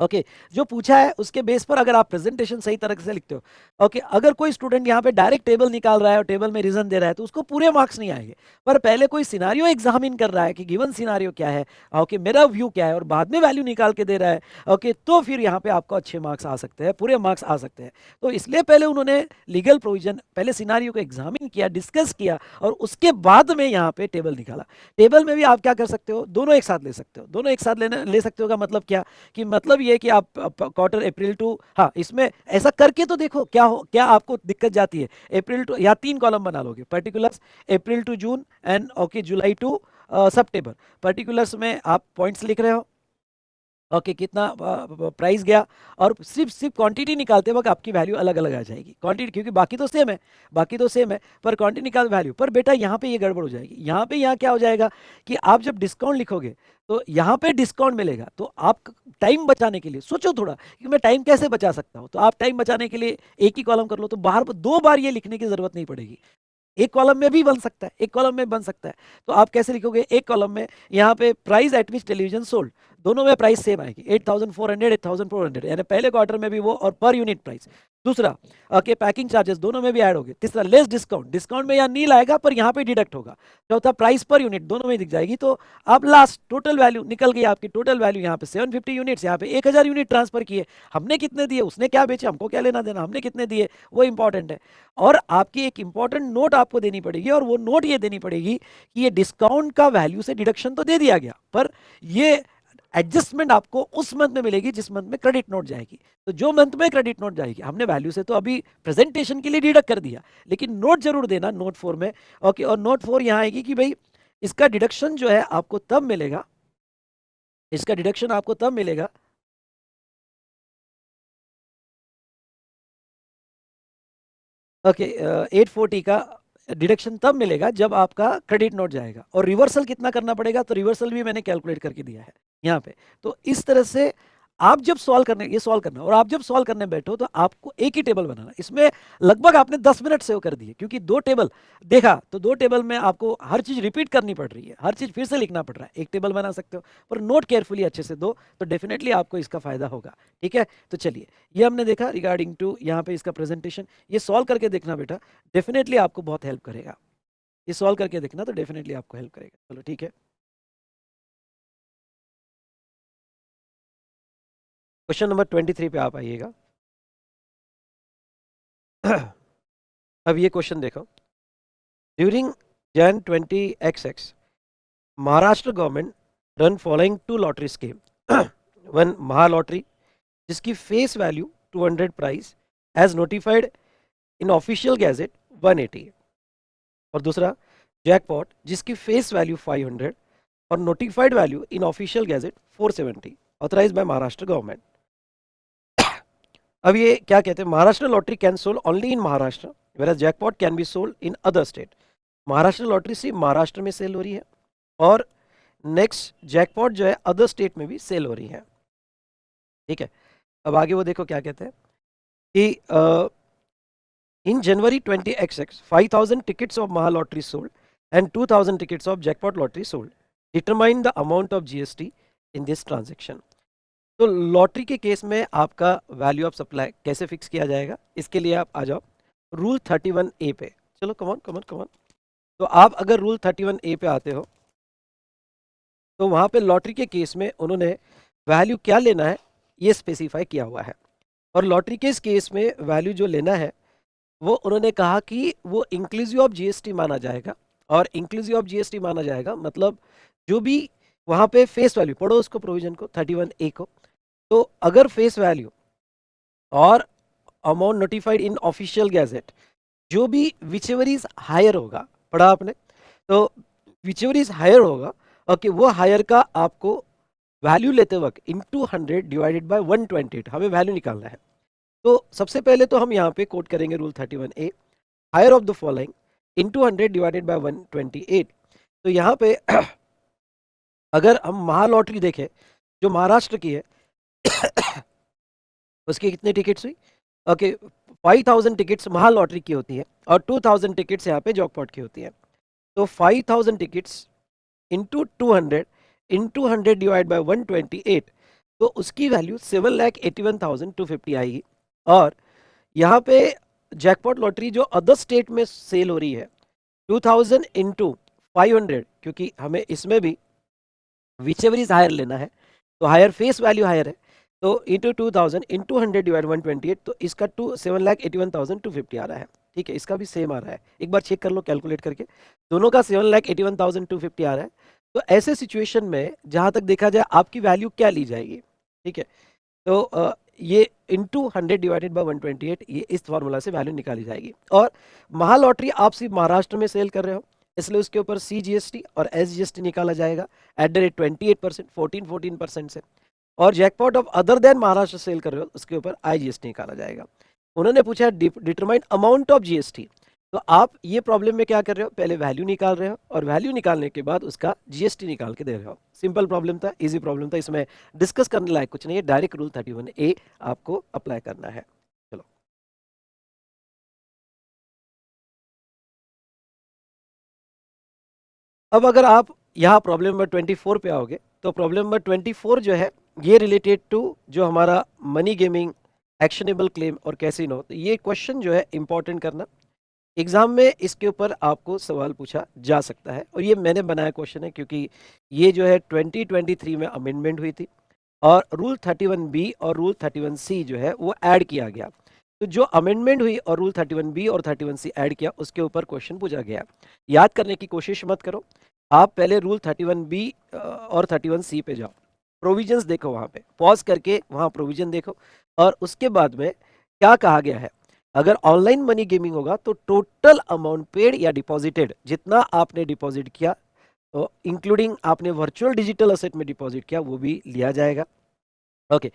A: ओके जो पूछा है उसके बेस पर अगर आप प्रेजेंटेशन सही तरह से लिखते हो। ओके अगर कोई स्टूडेंट यहाँ पे डायरेक्ट टेबल निकाल रहा है और टेबल में रीजन दे रहा है तो उसको पूरे मार्क्स नहीं आएंगे। पर पहले कोई सिनारियो एग्जामिन कर रहा है कि गिवन सिनारियो क्या है, ओके मेरा व्यू क्या है, और बाद में वैल्यू निकाल के दे रहा है, ओके तो फिर यहाँ पे आपको अच्छे मार्क्स आ सकते हैं, पूरे मार्क्स आ सकते हैं। तो इसलिए पहले उन्होंने लीगल प्रोविजन, पहले सिनारियो को एग्जामिन किया, डिस्कस किया और उसके बाद में यहाँ पे टेबल निकाला। टेबल में भी आप क्या कर सकते हो, दोनों एक साथ ले सकते हो। दोनों एक साथ ले सकते हो का मतलब क्या, कि मतलब ये कि आप क्वार्टर अप्रैल टू, हाँ इसमें ऐसा करके तो देखो क्या आपको दिक्कत जाती है। अप्रैल टू, या 3 कॉलम बना लोगे, particulars April to June and okay July to September. Particulars में आप पॉइंट्स लिख रहे हो, ओके कितना प्राइस गया, और सिर्फ क्वांटिटी निकालते वक्त आपकी वैल्यू अलग अलग आ जाएगी क्वांटिटी, क्योंकि बाकी तो सेम है, बाकी तो सेम है पर क्वांटिटी निकाल वैल्यू। पर बेटा यहाँ पे ये गड़बड़ हो जाएगी, यहाँ क्या हो जाएगा कि आप जब डिस्काउंट लिखोगे तो यहाँ पे डिस्काउंट मिलेगा, तो आप टाइम बचाने के लिए सोचो थोड़ा कि मैं टाइम कैसे बचा सकता हूँ। तो आप टाइम बचाने के लिए एक ही कॉलम कर लो, तो बाहर 2 बार ये लिखने की जरूरत नहीं पड़ेगी। एक कॉलम में भी बन सकता है, एक कॉलम में बन सकता है। तो आप कैसे लिखोगे, एक कॉलम में यहाँ पे price at which television sold, दोनों में प्राइस सेम आएगी 8400 8400, यानी पहले क्वार्टर में भी वो और पर यूनिट प्राइस। दूसरा ओके पैकिंग चार्जेस दोनों में भी ऐड होंगे। तीसरा लेस डिस्काउंट, डिस्काउंट में यहाँ नील आएगा पर यहाँ पे डिडक्ट होगा। चौथा प्राइस पर यूनिट दोनों में दिख जाएगी। तो अब लास्ट टोटल वैल्यू निकल गई आपकी, टोटल वैल्यू यहाँ पे 750 यूनिट्स, यहाँ पे 1000 यूनिट ट्रांसफर किए। हमने कितने दिए, उसने क्या बेचे, हमको क्या लेना देना, हमने कितने दिए वो इंपॉर्टेंट है। और आपकी एक इंपॉर्टेंट नोट आपको देनी पड़ेगी, और वो नोट ये देनी पड़ेगी कि ये डिस्काउंट का वैल्यू से डिडक्शन तो दे दिया गया, पर ये एडजस्टमेंट आपको उस मंथ में मिलेगी जिस मंथ में क्रेडिट नोट जाएगी। तो जो मंथ में क्रेडिट नोट जाएगी, हमने वैल्यू से तो अभी प्रेजेंटेशन के लिए डिडक्ट कर दिया, लेकिन नोट जरूर देना नोट 4 में। ओके और नोट 4 यहां आएगी कि भाई इसका डिडक्शन जो है आपको तब मिलेगा, इसका डिडक्शन आपको तब मिलेगा ओके 840 का डिडक्शन तब मिलेगा जब आपका क्रेडिट नोट जाएगा। और रिवर्सल कितना करना पड़ेगा, तो रिवर्सल भी मैंने कैलकुलेट करके दिया है यहाँ पे। तो इस तरह से आप जब सॉल्व करने, ये सॉल्व करना, और आप जब सॉल्व करने बैठो तो आपको एक ही टेबल बनाना। इसमें लगभग आपने 10 मिनट सेव कर दिए, क्योंकि 2 टेबल देखा तो 2 टेबल में आपको हर चीज रिपीट करनी पड़ रही है, हर चीज फिर से लिखना पड़ रहा है। एक टेबल बना सकते हो पर नोट केयरफुली अच्छे से दो, तो डेफिनेटली आपको इसका फायदा होगा। ठीक है, तो चलिए ये हमने देखा रिगार्डिंग टू यहाँ पे इसका प्रेजेंटेशन। ये सॉल्व करके देखना बेटा, डेफिनेटली आपको बहुत हेल्प करेगा। ये सॉल्व करके देखना तो डेफिनेटली आपको हेल्प करेगा। चलो ठीक है, क्वेश्चन नंबर 23 पे आप आइएगा। अब ये क्वेश्चन देखो, during Jan 20XX Maharashtra government ran following 2 lottery scheme. One महालॉटरी जिसकी face value 200 price as notified in official gazette 180, और दूसरा जैकपॉट जिसकी फेस वैल्यू 500 और notified value in official gazette 470, authorised by Maharashtra government. अब ये क्या कहते हैं, Maharashtra lottery can sold only in Maharashtra where jackpot can be sold in other state. Maharashtra lottery सिर्फ महाराष्ट्र में सेल हो रही है, और नेक्स्ट जैकपॉट जो है अदर स्टेट में भी सेल हो रही है। ठीक है, अब आगे वो देखो क्या कहते हैं कि इन जनवरी 20XX 5000 tickets of Maha lottery sold and 2000 tickets of jackpot lottery sold. Determine the amount of GST in this transaction. तो लॉटरी के केस में आपका वैल्यू ऑफ सप्लाई कैसे फिक्स किया जाएगा, इसके लिए आप आ जाओ रूल 31A पे। चलो कमॉन कमॉन कमॉन। तो आप अगर रूल 31A पे आते हो तो वहाँ पे लॉटरी के केस में उन्होंने वैल्यू क्या लेना है ये स्पेसिफाई किया हुआ है। और लॉटरी के केस में वैल्यू जो लेना है वो उन्होंने कहा कि वो इंक्लूसिव ऑफ जीएसटी माना जाएगा। और इंक्लूसिव ऑफ जीएसटी माना जाएगा मतलब जो भी वहाँ पे फेस वैल्यू, पढ़ो उसको प्रोविजन को 31A को। तो अगर फेस वैल्यू और amount notified in official gadget जो भी विच एवर इज हायर होगा, पढ़ा आपने? तो विचेवर इज हायर होगा, ओके, वो हायर का आपको वैल्यू लेते वक्त इंटू 100 डिवाइडेड बाय 128 हमें वैल्यू निकालना है। तो सबसे पहले तो हम यहाँ पे कोट करेंगे rule 31A, higher of the following into 100 divided by 128। तो यहाँ पे अगर हम महालॉटरी देखें जो महाराष्ट्र की है उसकी कितनी टिकट्स हुई? ओके, 5000 टिकट्स महालॉटरी की होती है और 2000 टिकट्स यहाँ पे जॉकपॉट की होती है। तो 5000 tickets into 200 into 100 divide by 128, तो उसकी वैल्यू 7,81,250 आएगी। और यहाँ पे जैकपॉट लॉटरी जो अदर स्टेट में सेल हो रही है 2000 इंटू 500, क्योंकि हमें इसमें भी विचेवर इज हायर लेना है, तो हायर फेस वैल्यू हायर है, तो इंटू 2000 इंटू 100 डिवाइड 128, तो इसका 7,81,250 आ रहा है। ठीक है, इसका भी सेम आ रहा है, एक बार चेक कर लो कैलकुलेट करके, दोनों का 7,81,250 आ रहा है। तो ऐसे सिचुएशन में जहां तक देखा जाए आपकी वैल्यू क्या ली जाएगी? ठीक है, तो ये इंटू 100 डिवाइडेड बाय 128, ये इस फॉर्मूला से वैल्यू निकाली जाएगी। और महालॉटरी आप सिर्फ महाराष्ट्र में सेल कर रहे हो, इसलिए उसके ऊपर CGST और SGST निकाला जाएगा एट द रेट 28%, 14% से। और jackpot of other than Maharashtra sell कर रहे हो उसके ऊपर IGST निकाला जाएगा। उन्होंने पूछा डिटरमाइन अमाउंट ऑफ GST, तो आप ये प्रॉब्लम में क्या कर रहे हो, पहले वैल्यू निकाल रहे हो और वैल्यू निकालने के बाद उसका GST निकाल के दे रहे हो। सिंपल प्रॉब्लम था, इजी प्रॉब्लम था, इसमें डिस्कस करने लायक कुछ नहीं है, डायरेक्ट रूल 31A आपको अप्लाई करना है। चलो, अब अगर आप यहाँ प्रॉब्लम नंबर 24 पे आओगे, तो प्रॉब्लम नंबर 24 जो है ये रिलेटेड टू जो हमारा मनी गेमिंग, एक्शनेबल क्लेम और कैसीनो, तो ये क्वेश्चन जो है इंपॉर्टेंट करना, एग्जाम में इसके ऊपर आपको सवाल पूछा जा सकता है। और ये मैंने बनाया क्वेश्चन है क्योंकि ये जो है 2023 में अमेंडमेंट हुई थी और रूल 31B और रूल 31C जो है वो ऐड किया गया। तो जो अमेंडमेंट हुई और रूल 31B और 31C ऐड किया उसके ऊपर क्वेश्चन पूछा गया। याद करने की कोशिश मत करो, आप पहले रूल 31B और 31C पे जाओ, प्रोविजंस देखो, वहाँ पे पॉज करके वहाँ प्रोविजन देखो और उसके बाद में क्या कहा गया है। अगर ऑनलाइन मनी गेमिंग होगा तो टोटल अमाउंट पेड या डिपॉजिटेड, जितना आपने डिपॉजिट किया, तो इंक्लूडिंग आपने वर्चुअल डिजिटल असेट में डिपॉजिट किया, वो भी लिया जाएगा। ओके,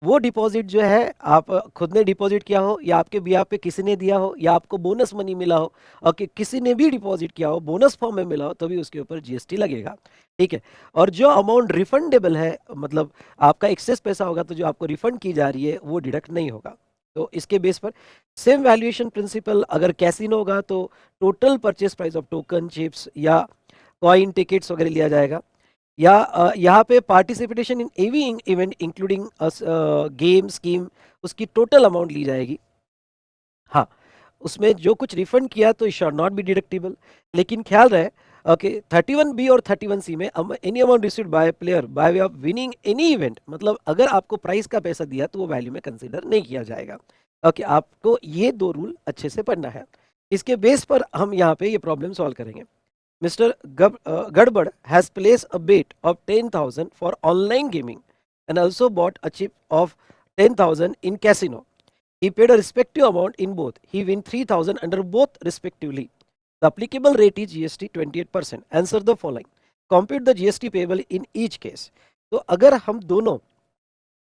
A: वो डिपॉजिट जो है आप खुद ने डिपॉजिट किया हो या आपके बिहाफ पे किसी ने दिया हो या आपको बोनस मनी मिला हो, ओके, किसी ने भी डिपॉजिट किया हो बोनस फॉर्म में मिला हो, तो भी उसके ऊपर GST लगेगा। ठीक है, और जो अमाउंट रिफंडेबल है, मतलब आपका एक्सेस पैसा होगा तो जो आपको रिफंड की जा रही है वो डिडक्ट नहीं होगा। तो इसके बेस पर सेम वैल्यूएशन प्रिंसिपल, अगर कैसीनो होगा तो total purchase price of token, chips या कॉइन, टिकट्स वगैरह लिया जाएगा। या यहाँ पे participation in any event including game scheme, उसकी टोटल अमाउंट ली जाएगी। हाँ, उसमें जो कुछ रिफंड किया तो it should not be deductible, लेकिन ख्याल रहे, ओके, 31B और 31C में any amount received by player by way of winning any event, मतलब अगर आपको प्राइस का पैसा दिया तो वो वैल्यू में कंसिडर नहीं किया जाएगा। ओके, आपको ये दो रूल अच्छे से पढ़ना है, इसके बेस पर हम यहाँ पे ये प्रॉब्लम सॉल्व करेंगे। Mr. Gadbad has placed a bet of 10,000 for online gaming and also bought a chip of 10,000 in casino. He paid a respective amount in both. He win 3,000 under both respectively. The applicable rate is GST 28%. Answer the following. Compute the GST payable in each case. तो अगर हम दोनों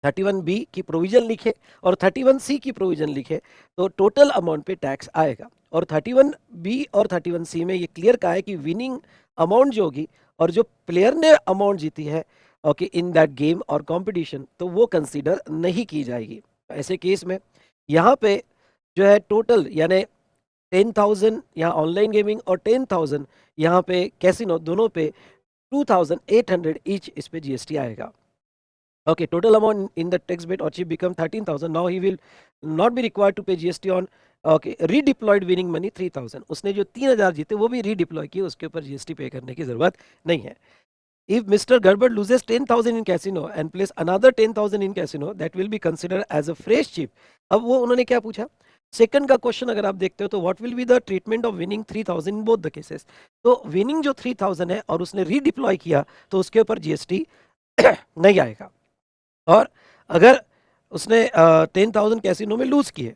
A: 31B की प्रोविजन लिखे और 31C की प्रोविजन लिखे तो टोटल अमाउंट पे टैक्स आएगा। और 31B और 31C में ये क्लियर कहा है कि विनिंग अमाउंट जो होगी और जो प्लेयर ने अमाउंट जीती है, ओके, इन दैट गेम और कंपटीशन, तो वो कंसीडर नहीं की जाएगी। ऐसे केस में यहाँ पे जो है टोटल यानी 10,000 यहाँ ऑनलाइन गेमिंग और 10,000 यहाँ पे कैसीनो, दोनों पे 2,800 ईच इस पे GST आएगा। Okay, total amount in the tax bid or chip become 13,000. Now he will not be required to pay GST on redeployed winning money 3,000. उसने जो 3,000 जीते वो भी redeploy किए, उसके ऊपर GST पे करने की जरूरत नहीं है। If Mr. Gadbad loses 10,000 in casino and place another 10,000 in casino, that will be considered as a fresh chip. अब वो उन्होंने क्या पूछा, सेकंड का क्वेश्चन अगर आप देखते हो तो what will be the treatment of winning 3,000 in both the cases. तो विनिंग जो 3,000 है और उसने रीडिप्लॉय किया तो उसके ऊपर GST नहीं आएगा। और अगर उसने 10,000 कैसीनो में लूज किए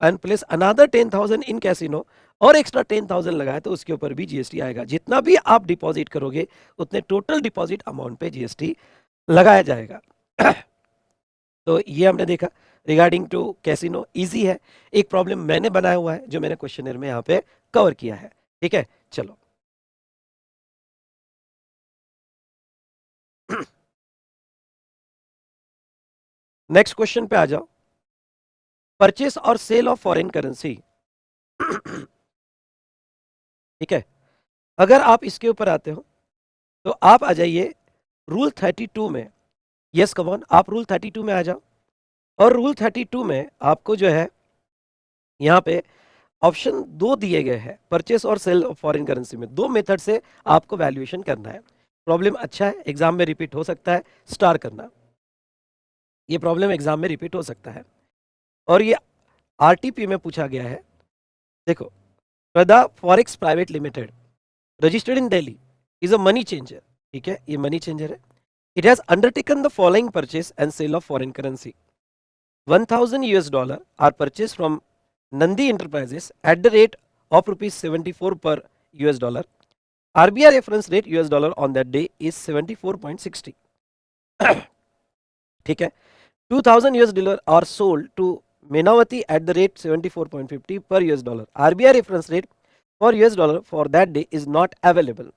A: and place another 10,000 in casino और एक्स्ट्रा 10,000 लगाए तो उसके ऊपर भी जीएसटी आएगा। जितना भी आप डिपॉजिट करोगे उतने टोटल डिपॉजिट अमाउंट पे जीएसटी लगाया जाएगा। तो ये हमने देखा रिगार्डिंग टू कैसीनो, इजी है। एक प्रॉब्लम मैंने बनाया हुआ है जो मैंने क्वेश्चनर में यहाँ पे कवर किया है। ठीक है, चलो नेक्स्ट क्वेश्चन पे आ जाओ। परचेस और सेल ऑफ फॉरेन करेंसी। ठीक है, अगर आप इसके ऊपर आते हो तो आप आ जाइए रूल 32 में। यस कमॉन, आप रूल 32 में आ जाओ। और रूल 32 में आपको जो है यहाँ पे ऑप्शन दो दिए गए हैं, परचेस और सेल ऑफ फॉरेन करेंसी में। दो मेथड से आपको वैल्यूएशन करना है। प्रॉब्लम अच्छा है, एग्जाम में रिपीट हो सकता है, स्टार करना। ये प्रॉब्लम एग्जाम में रिपीट हो सकता है और ये आरटीपी में पूछा गया है। देखो, Prada forex private limited registered in Delhi is a money changer. ठीक है, ये मनी चेंजर है। It has undertaken the following purchase and sale of foreign currency. 1000 US dollar are purchased from Nandi Enterprises at the rate of rupees 74 per US dollar. RBI reference rate US dollar on that day is 74.60. ठीक है, 2000 US dollar are sold to Menawati at the rate 74.50 per US dollar. RBI reference rate for US dollar for that day is not available.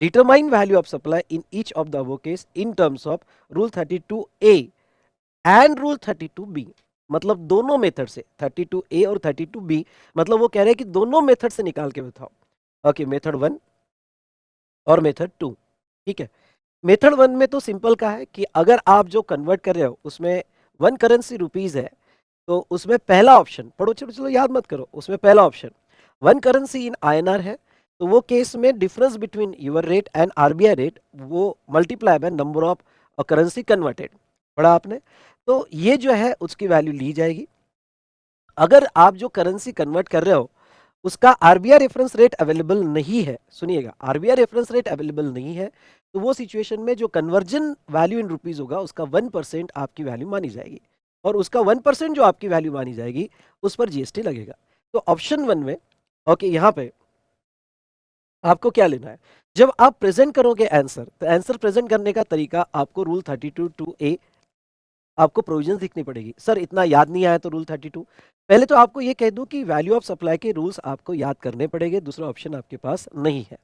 A: Determine value of supply in each of the above case in terms of Rule 32A and rule 32B। मतलब दोनों मेथड से, 32A और 32B, मतलब वो कह रहे हैं कि दोनों मेथड से निकाल के बताओ। ओके, मेथड 1 और मेथड 2। ठीक है, मेथड 1 में तो सिंपल का है कि अगर आप जो कन्वर्ट कर रहे हो उसमें वन करेंसी रुपीज है तो उसमें पहला ऑप्शन पढ़ो, चलो चलो याद मत करो, उसमें पहला option one currency in INR है तो वो केस में difference between your rate and RBI rate वो multiply by number of currency converted. पढ़ा आपने? तो ये जो है उसकी वैल्यू ली जाएगी। अगर आप जो करेंसी कन्वर्ट कर रहे हो उसका RBI रेफरेंस रेट अवेलेबल नहीं है, सुनिएगा, RBI रेफरेंस रेट अवेलेबल नहीं है तो वो सिचुएशन में जो कन्वर्जन वैल्यू इन रुपीज होगा उसका 1% आपकी वैल्यू मानी जाएगी और उसका 1% जो आपकी वैल्यू मानी जाएगी उस पर जीएसटी लगेगा। तो ऑप्शन 1 में ओके, यहाँ पे आपको क्या लेना है, जब आप प्रेजेंट करोगे आंसर तो आंसर प्रेजेंट करने का तरीका आपको रूल 32(2)A आपको प्रोविजंस दिखनी पड़ेगी। सर इतना याद नहीं आया तो रूल 32, पहले तो आपको ये कह दूं कि वैल्यू ऑफ सप्लाई के रूल्स आपको याद करने पड़ेंगे, दूसरा ऑप्शन आपके पास नहीं है।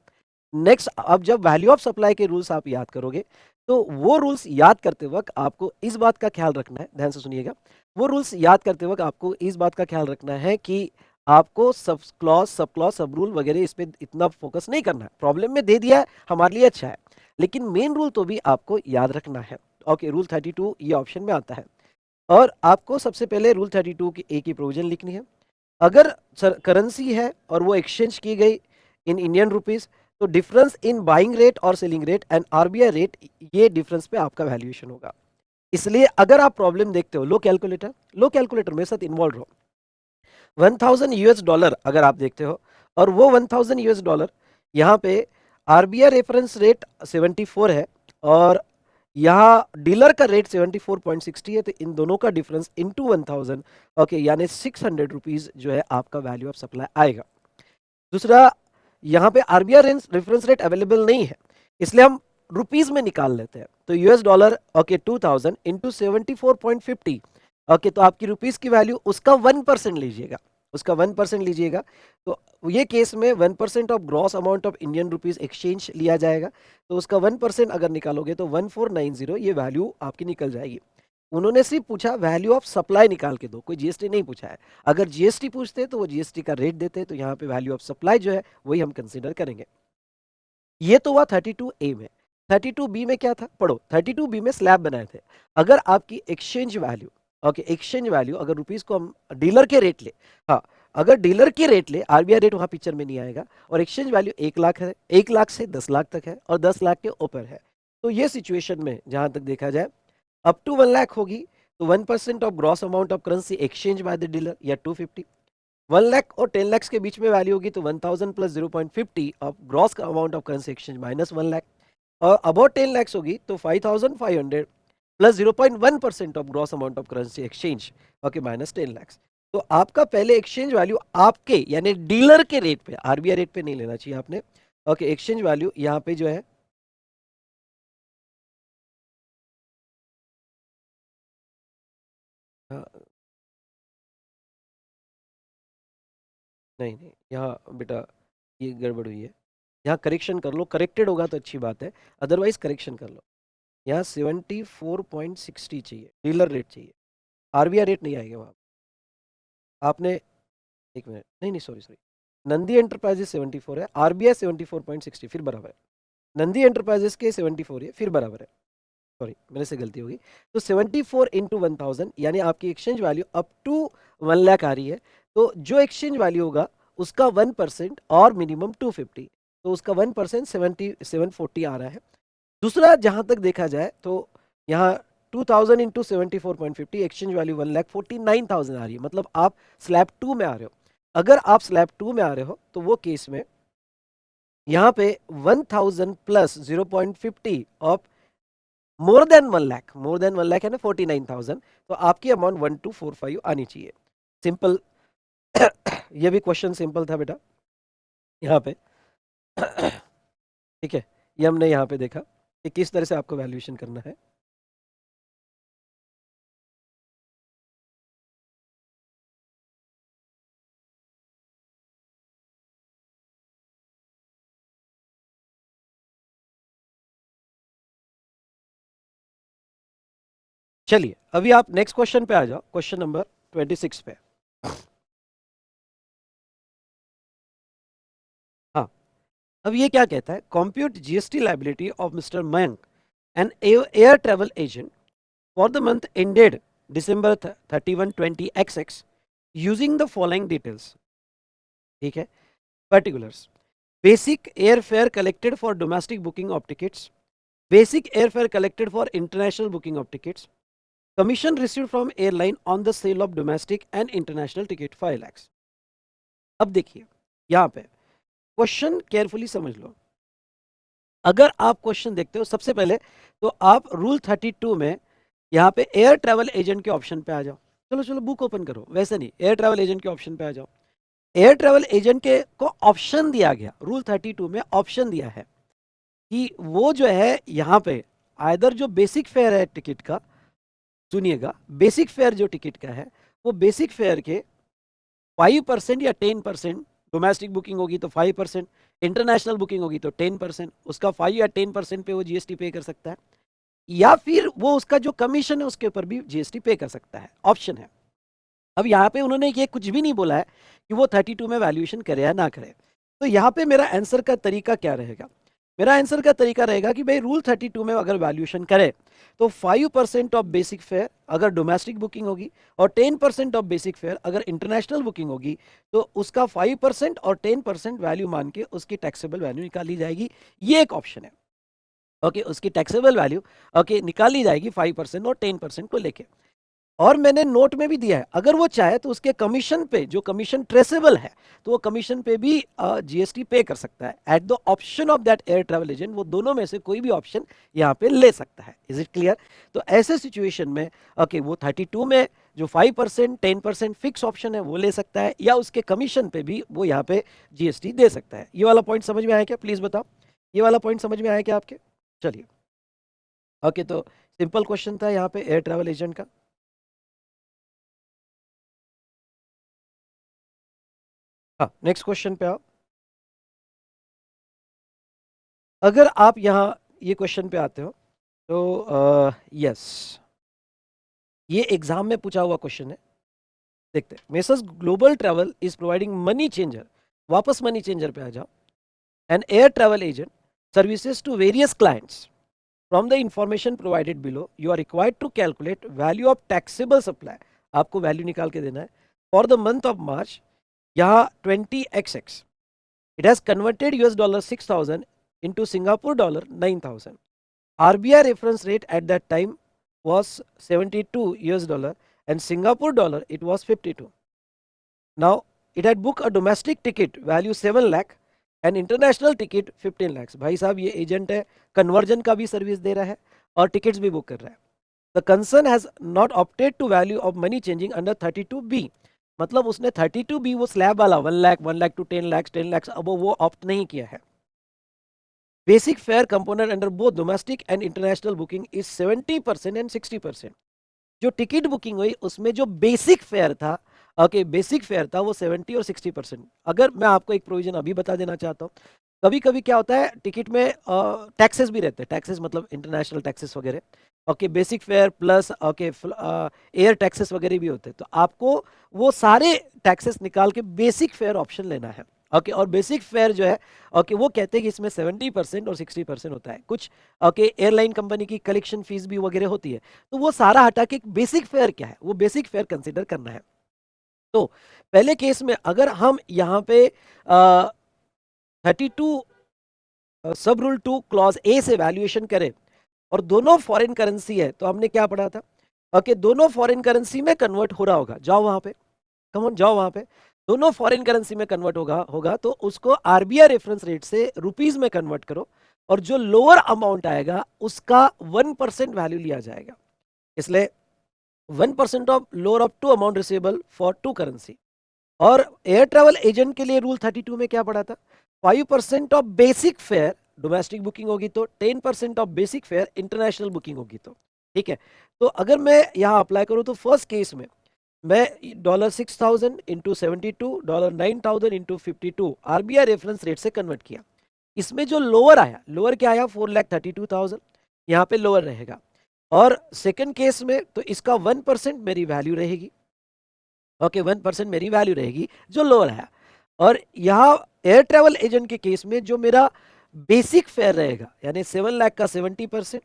A: नेक्स्ट, अब जब वैल्यू ऑफ सप्लाई के रूल्स आप याद करोगे तो वो रूल्स याद करते वक्त आपको इस बात का ख्याल रखना है, ध्यान से सुनिएगा, वो रूल्स याद करते वक्त आपको इस बात का ख्याल रखना है कि आपको सब क्लॉज सब रूल वगैरह इस पर इतना फोकस नहीं करना है। प्रॉब्लम में दे दिया है, हमारे लिए अच्छा है, लेकिन मेन रूल तो भी आपको याद रखना है। ओके, रूल 32 ये ऑप्शन में आता है और आपको सबसे पहले रूल 32 की ए की प्रोविजन लिखनी है। अगर करेंसी है और वो एक्सचेंज की गई इन इंडियन रुपीस तो डिफरेंस इन बाइंग रेट और selling rate and RBI rate, ये डिफरेंस पे आपका वैल्यूएशन होगा। इसलिए अगर आप प्रॉब्लम देखते हो, लो कैलकुलेटर मेरे साथ इन्वॉल्व हो, 1000 US डॉलर अगर आप देखते हो और वो 1000 US डॉलर यहाँ पे RBI रेफरेंस रेट 74 है और यहाँ डीलर का रेट 74.60 है, तो इन दोनों का डिफरेंस इनटू 1000 ओके, यानी 600 रुपीज जो है आपका वैल्यू ऑफ सप्लाई आएगा। दूसरा, यहाँ पे RBI रेफरेंस रेट अवेलेबल नहीं है इसलिए हम रुपीज में निकाल लेते हैं। तो US dollar okay 2000 into 74.50 okay, तो आपकी रुपीस की वैल्यू उसका 1% लीजिएगा, उसका 1% लीजिएगा। तो ये केस में 1% of gross amount of Indian rupees exchange लिया जाएगा, तो उसका 1% अगर निकालोगे तो 1490 ये वैल्यू आपकी निकल जाएगी। उन्होंने सिर्फ पूछा वैल्यू ऑफ सप्लाई निकाल के दो, कोई जीएसटी नहीं पूछा है। अगर जीएसटी पूछते तो वो जीएसटी का रेट देते, तो यहाँ पे वैल्यू ऑफ सप्लाई जो है वही हम कंसिडर करेंगे। ये तो हुआ 32A में। 32B में क्या था, पढ़ो, 32B में स्लैब बनाए थे। अगर आपकी exchange value okay, exchange value अगर रुपीस को हम डीलर के रेट ले, हाँ, अगर डीलर के रेट ले, RBI रेट वहां पिक्चर में नहीं आएगा, और एक्सचेंज वैल्यू 1 लाख है, 1 लाख से 10 लाख तक है और 10 लाख के ऊपर है, तो ये सिचुएशन में जहां तक देखा जाए अप टू 1 लाख होगी तो 1% of gross amount of currency exchange by the dealer या 250। 1 लाख और 10 लाख के बीच में वैल्यू होगी तो 1000 plus 0.50 of gross amount of currency exchange minus 1 lakh, और अबाउट 10 लाख होगी तो 5500 plus 0.1% of gross amount of currency exchange okay minus 10 lakh. तो आपका पहले एक्सचेंज वैल्यू आपके यानी डीलर के रेट पे, आरबीआई रेट पे नहीं लेना चाहिए आपने। ओके, एक्सचेंज वैल्यू यहाँ पे जो है हाँ, नहीं नहीं, यहाँ बेटा ये गड़बड़ हुई है, यहाँ करेक्शन कर लो, करेक्टेड होगा तो अच्छी बात है, अदरवाइज करेक्शन कर लो। यहाँ 74.60 चाहिए, डीलर रेट चाहिए, आरबीआई रेट नहीं आएगा वहाँ। आपने एक मिनट, नहीं नहीं सॉरी सॉरी, नंदी एंटरप्राइजेस 74 है, आरबीआई 74.60, फिर बराबर है। नंदी एंटरप्राइजेस के 74 है, फिर बराबर है, सॉरी मेरे से गलती होगी। तो 74 इंटू 1000 यानी आपकी exchange value up to 1 lakh आ रही है। तो जो एक्सचेंज वैल्यू होगा उसका 1% और मिनिमम 250, तो उसका 1% 740 आ रहा है। दूसरा जहां तक देखा जाए तो यहाँ 2000 इंटू 74.50 एक्सचेंज वैल्यू 1,49,000 आ रही है, मतलब आप स्लैब 2 में आ रहे हो। अगर आप स्लैब 2 में आ रहे हो तो वो केस में यहाँ पे 1000 plus 0.50 of more than 1 lakh है ना 49,000, तो आपकी अमाउंट 1245 आनी चाहिए। सिंपल ये भी क्वेश्चन सिंपल था बेटा यहाँ पे ठीक है, ये हमने यहाँ पे देखा कि किस तरह से आपको वैल्यूएशन करना है। चलिए अभी आप नेक्स्ट क्वेश्चन पे आ जाओ, क्वेश्चन नंबर 26 पे। हाँ, अब ये क्या कहता है, compute GST liability of mister Mayank an air travel agent for the month ended December 31 20XX using the following details. ठीक है, particulars, basic air fare collected for domestic booking of tickets, basic air fare collected for international booking of tickets, commission received from airline on the sale of domestic and international ticket 5 lakhs। अब देखिए यहाँ पे क्वेश्चन केयरफुली समझ लो। अगर आप क्वेश्चन देखते हो सबसे पहले तो आप रूल 32 में यहाँ पे एयर ट्रैवल एजेंट के ऑप्शन पे आ जाओ। चलो चलो बुक ओपन करो, वैसे नहीं, एयर ट्रैवल एजेंट के ऑप्शन पे आ जाओ। एयर ट्रैवल एजेंट के को ऑप्शन दिया गया, रूल 32 में ऑप्शन दिया है कि वो जो है यहाँ पे आइदर जो बेसिक फेयर है टिकट का, सुनिएगा, बेसिक फेयर जो टिकट का है वो बेसिक फेयर के 5% या 10%, डोमेस्टिक बुकिंग होगी तो 5%, इंटरनेशनल बुकिंग होगी तो 10%, उसका 5 या 10% पे वो जीएसटी पे कर सकता है, या फिर वो उसका जो कमीशन है उसके ऊपर भी जीएसटी पे कर सकता है, ऑप्शन है। अब यहाँ पे उन्होंने ये कुछ भी नहीं बोला है कि वो 32 में वैल्यूएशन करे या ना करे। तो यहाँ पे मेरा आंसर का तरीका क्या रहेगा, मेरा आंसर का तरीका रहेगा कि भाई रूल 32 में अगर वैल्यूएशन करे तो 5% ऑफ बेसिक फेयर अगर डोमेस्टिक बुकिंग होगी और 10% ऑफ बेसिक फेयर अगर इंटरनेशनल बुकिंग होगी, तो उसका 5% और 10% वैल्यू मान के उसकी टैक्सेबल वैल्यू निकाली जाएगी। ये एक ऑप्शन है। ओके, उसकी टैक्सेबल वैल्यू ओके निकाली जाएगी 5% और 10% को लेके। और मैंने नोट में भी दिया है, अगर वो चाहे तो उसके कमीशन पे, जो कमीशन ट्रेसेबल है, तो वो कमीशन पे भी जीएसटी पे कर सकता है at the option of that air travel agent. वो दोनों में से कोई भी ऑप्शन यहाँ पे ले सकता है। Is it clear? तो ऐसे सिचुएशन में ओके वो 32 में जो 5% 10% फिक्स ऑप्शन है वो ले सकता है, या उसके कमीशन पे भी वो यहाँ पे जीएसटी दे सकता है। ये वाला पॉइंट समझ में आया क्या, प्लीज बताओ, ये वाला पॉइंट समझ में आया क्या आपके? चलिए ओके, तो सिंपल क्वेश्चन था यहाँ पे एयर ट्रैवल एजेंट का। हाँ, नेक्स्ट क्वेश्चन पे आओ। अगर आप यहाँ ये क्वेश्चन पे आते हो तो यस, ये एग्जाम में पूछा हुआ क्वेश्चन है। देखते हैं, messrs global travel is providing money changer, वापस मनी चेंजर पे आ जाओ, an air travel agent services to various clients. From the information provided below you are required to calculate value of taxable supply. आपको वैल्यू निकाल के देना है for the month of March, यहाँ 20XX, it has converted US dollar 6,000 into Singapore dollar 9,000. RBI reference rate at that time was 72 US dollar and Singapore dollar it was 52. Now it had booked a domestic ticket value 7 lakh and international ticket 15 lakhs. भाई साहब ये एजेंट है, कन्वर्जन का भी सर्विस दे रहा है और टिकट्स भी बुक कर रहा है। The concern has not opted to value of money changing under 32B मतलब उसने 32B वो स्लैब वाला 1 लाख 1 लाख टू 10 लाख अब वो ऑप्ट नहीं किया है। Basic fair component under both domestic and international booking is 70% and 60%। जो टिकट बुकिंग हुई उसमें जो बेसिक फेयर था, ओके बेसिक फेयर था वो 70 और 60%। अगर मैं आपको एक प्रोविजन अभी बता देना चाहता हूँ, कभी कभी क्या होता है टिकट में टैक्सेस भी रहते हैं, टैक्सेस मतलब इंटरनेशनल टैक्सेस वगैरह, okay basic fair plus okay air taxes वगैरह भी होते हैं, तो आपको वो सारे टैक्सेस निकाल के बेसिक फेयर ऑप्शन लेना है। ओके और बेसिक फेयर जो है ओके वो कहते हैं कि इसमें 70% और 60% होता है। कुछ ओके एयरलाइन कंपनी की कलेक्शन फीस भी वगैरह होती है, तो वो सारा हटा के बेसिक फेयर क्या है वो बेसिक फेयर कंसिडर करना है। तो पहले केस में अगर हम यहाँ पे 32 सब रूल 2 क्लॉज ए से वैल्यूएशन करें और दोनों फॉरेन करेंसी है, तो हमने क्या पढ़ा था ओके दोनों फॉरेन करेंसी में कन्वर्ट हो रहा होगा, जाओ वहां पे, कम ऑन जाओ वहां पे, दोनों फॉरेन करेंसी में कन्वर्ट होगा तो उसको आरबीआई रेफरेंस रेट से रुपीस में कन्वर्ट करो और जो लोअर अमाउंट आएगा उसका 1% वैल्यू लिया जाएगा। इसलिए 1% of lower of two amount receivable for two currency. और एयर ट्रैवल एजेंट के लिए रूल 32 में क्या पड़ा था, 5% of basic fare domestic booking होगी तो 10% of basic fare international booking होगी तो, ठीक है। तो अगर मैं यहाँ अप्लाई करूँ तो फर्स्ट केस में मैं $6,000 into 72 $9,000 into 52 RBI reference rate से कन्वर्ट किया। इसमें जो लोअर आया, लोअर क्या आया 4,32,000, यहाँ पे लोअर रहेगा। और सेकंड केस में तो इसका 1% मेरी वैल्यू रहेगी, ओके 1% मेरी वैल्यू रहेगी जो लोअर आया। और यहाँ एयर ट्रैवल एजेंट के केस में जो मेरा बेसिक फेयर रहेगा यानी 7 लाख का 70%,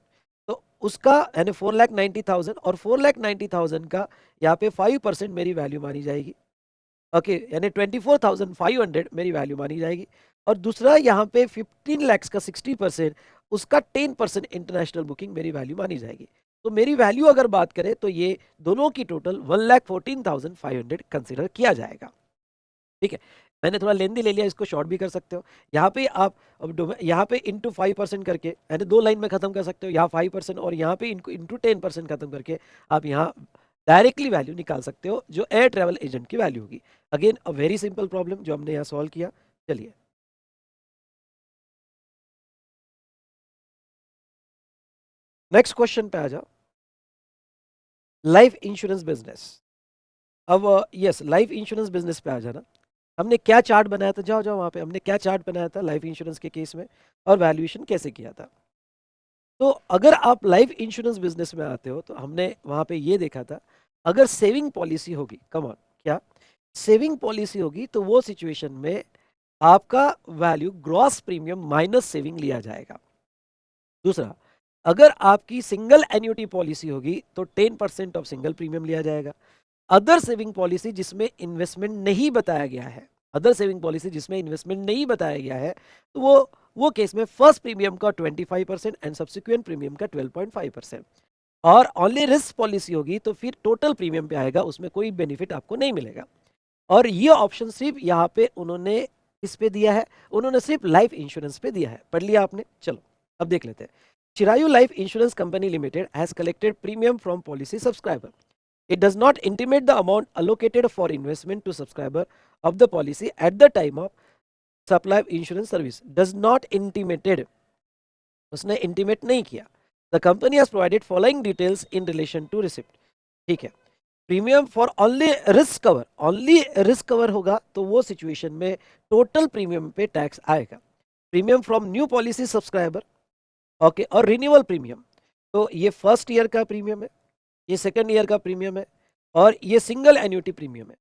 A: तो उसका यानी 4,90,000 और 4,90,000 का यहाँ पे 5% मेरी वैल्यू मानी जाएगी, ओके यानी 24,500 मेरी वैल्यू मानी जाएगी। और दूसरा यहाँ पे 15 लैक्स का 60%, उसका 10% इंटरनेशनल बुकिंग मेरी वैल्यू मानी जाएगी। तो मेरी वैल्यू अगर बात करें तो ये दोनों की टोटल 1,14,500 कंसिडर किया जाएगा, ठीक है। मैंने थोड़ा लेंदी ले लिया, इसको शॉर्ट भी कर सकते हो। यहाँ पे आप अब यहाँ पे इंटू 5% करके यानी 2 लाइन में खत्म कर सकते हो, यहाँ 5% और यहाँ पे इंटू 10% खत्म करके आप यहाँ डायरेक्टली वैल्यू निकाल सकते हो जो एयर ट्रैवल एजेंट की वैल्यू होगी। Again a very simple problem जो हमने यहाँ सॉल्व किया। चलिए नेक्स्ट क्वेश्चन पे आ जाओ। Life insurance business. अब यस लाइफ इंश्योरेंस बिजनेस पे आ जाना। हमने क्या चार्ट बनाया था, जाओ जाओ वहाँ पे, हमने क्या चार्ट बनाया था लाइफ इंश्योरेंस के केस में और वैल्यूएशन कैसे किया था। तो अगर आप लाइफ इंश्योरेंस बिजनेस में आते हो तो हमने वहाँ पे ये देखा था, अगर सेविंग पॉलिसी होगी, कम ऑन क्या सेविंग पॉलिसी होगी तो वो सिचुएशन में आपका value gross premium minus saving लिया जाएगा। दूसरा, अगर आपकी सिंगल एन्युटी पॉलिसी होगी तो 10% ऑफ सिंगल प्रीमियम लिया जाएगा। अदर सेविंग पॉलिसी जिसमें इन्वेस्टमेंट नहीं बताया गया है, अदर सेविंग पॉलिसी जिसमें इन्वेस्टमेंट नहीं बताया गया है, तो वो केस में फर्स्ट प्रीमियम का 25% एंड सब्सिक्वेंट प्रीमियम का 12.5%। और ओनली रिस्क पॉलिसी होगी तो फिर टोटल प्रीमियम पे आएगा, उसमें कोई बेनिफिट आपको नहीं मिलेगा। और ये ऑप्शन सिर्फ यहाँ पे उन्होंने किस पे दिया है, उन्होंने सिर्फ लाइफ इंश्योरेंस पे दिया है। पढ़ लिया आपने, चलो अब देख लेते हैं। Chirayu life insurance company limited has collected premium from policy subscriber. It does not intimate the amount allocated for investment to subscriber of the policy at the time of supply insurance service. Does not intimated, उसने intimate नहीं किया। The company has provided following details in relation to receipt, ठीक है। Premium for only risk cover, only risk cover होगा तो वो सिचुएशन में टोटल प्रीमियम पे टैक्स आएगा। Premium from new policy subscriber, okay, और रिन्यूअल प्रीमियम, तो ये फर्स्ट ईयर का प्रीमियम है, ये सेकेंड ईयर का प्रीमियम है और ये सिंगल एन्युटी प्रीमियम है।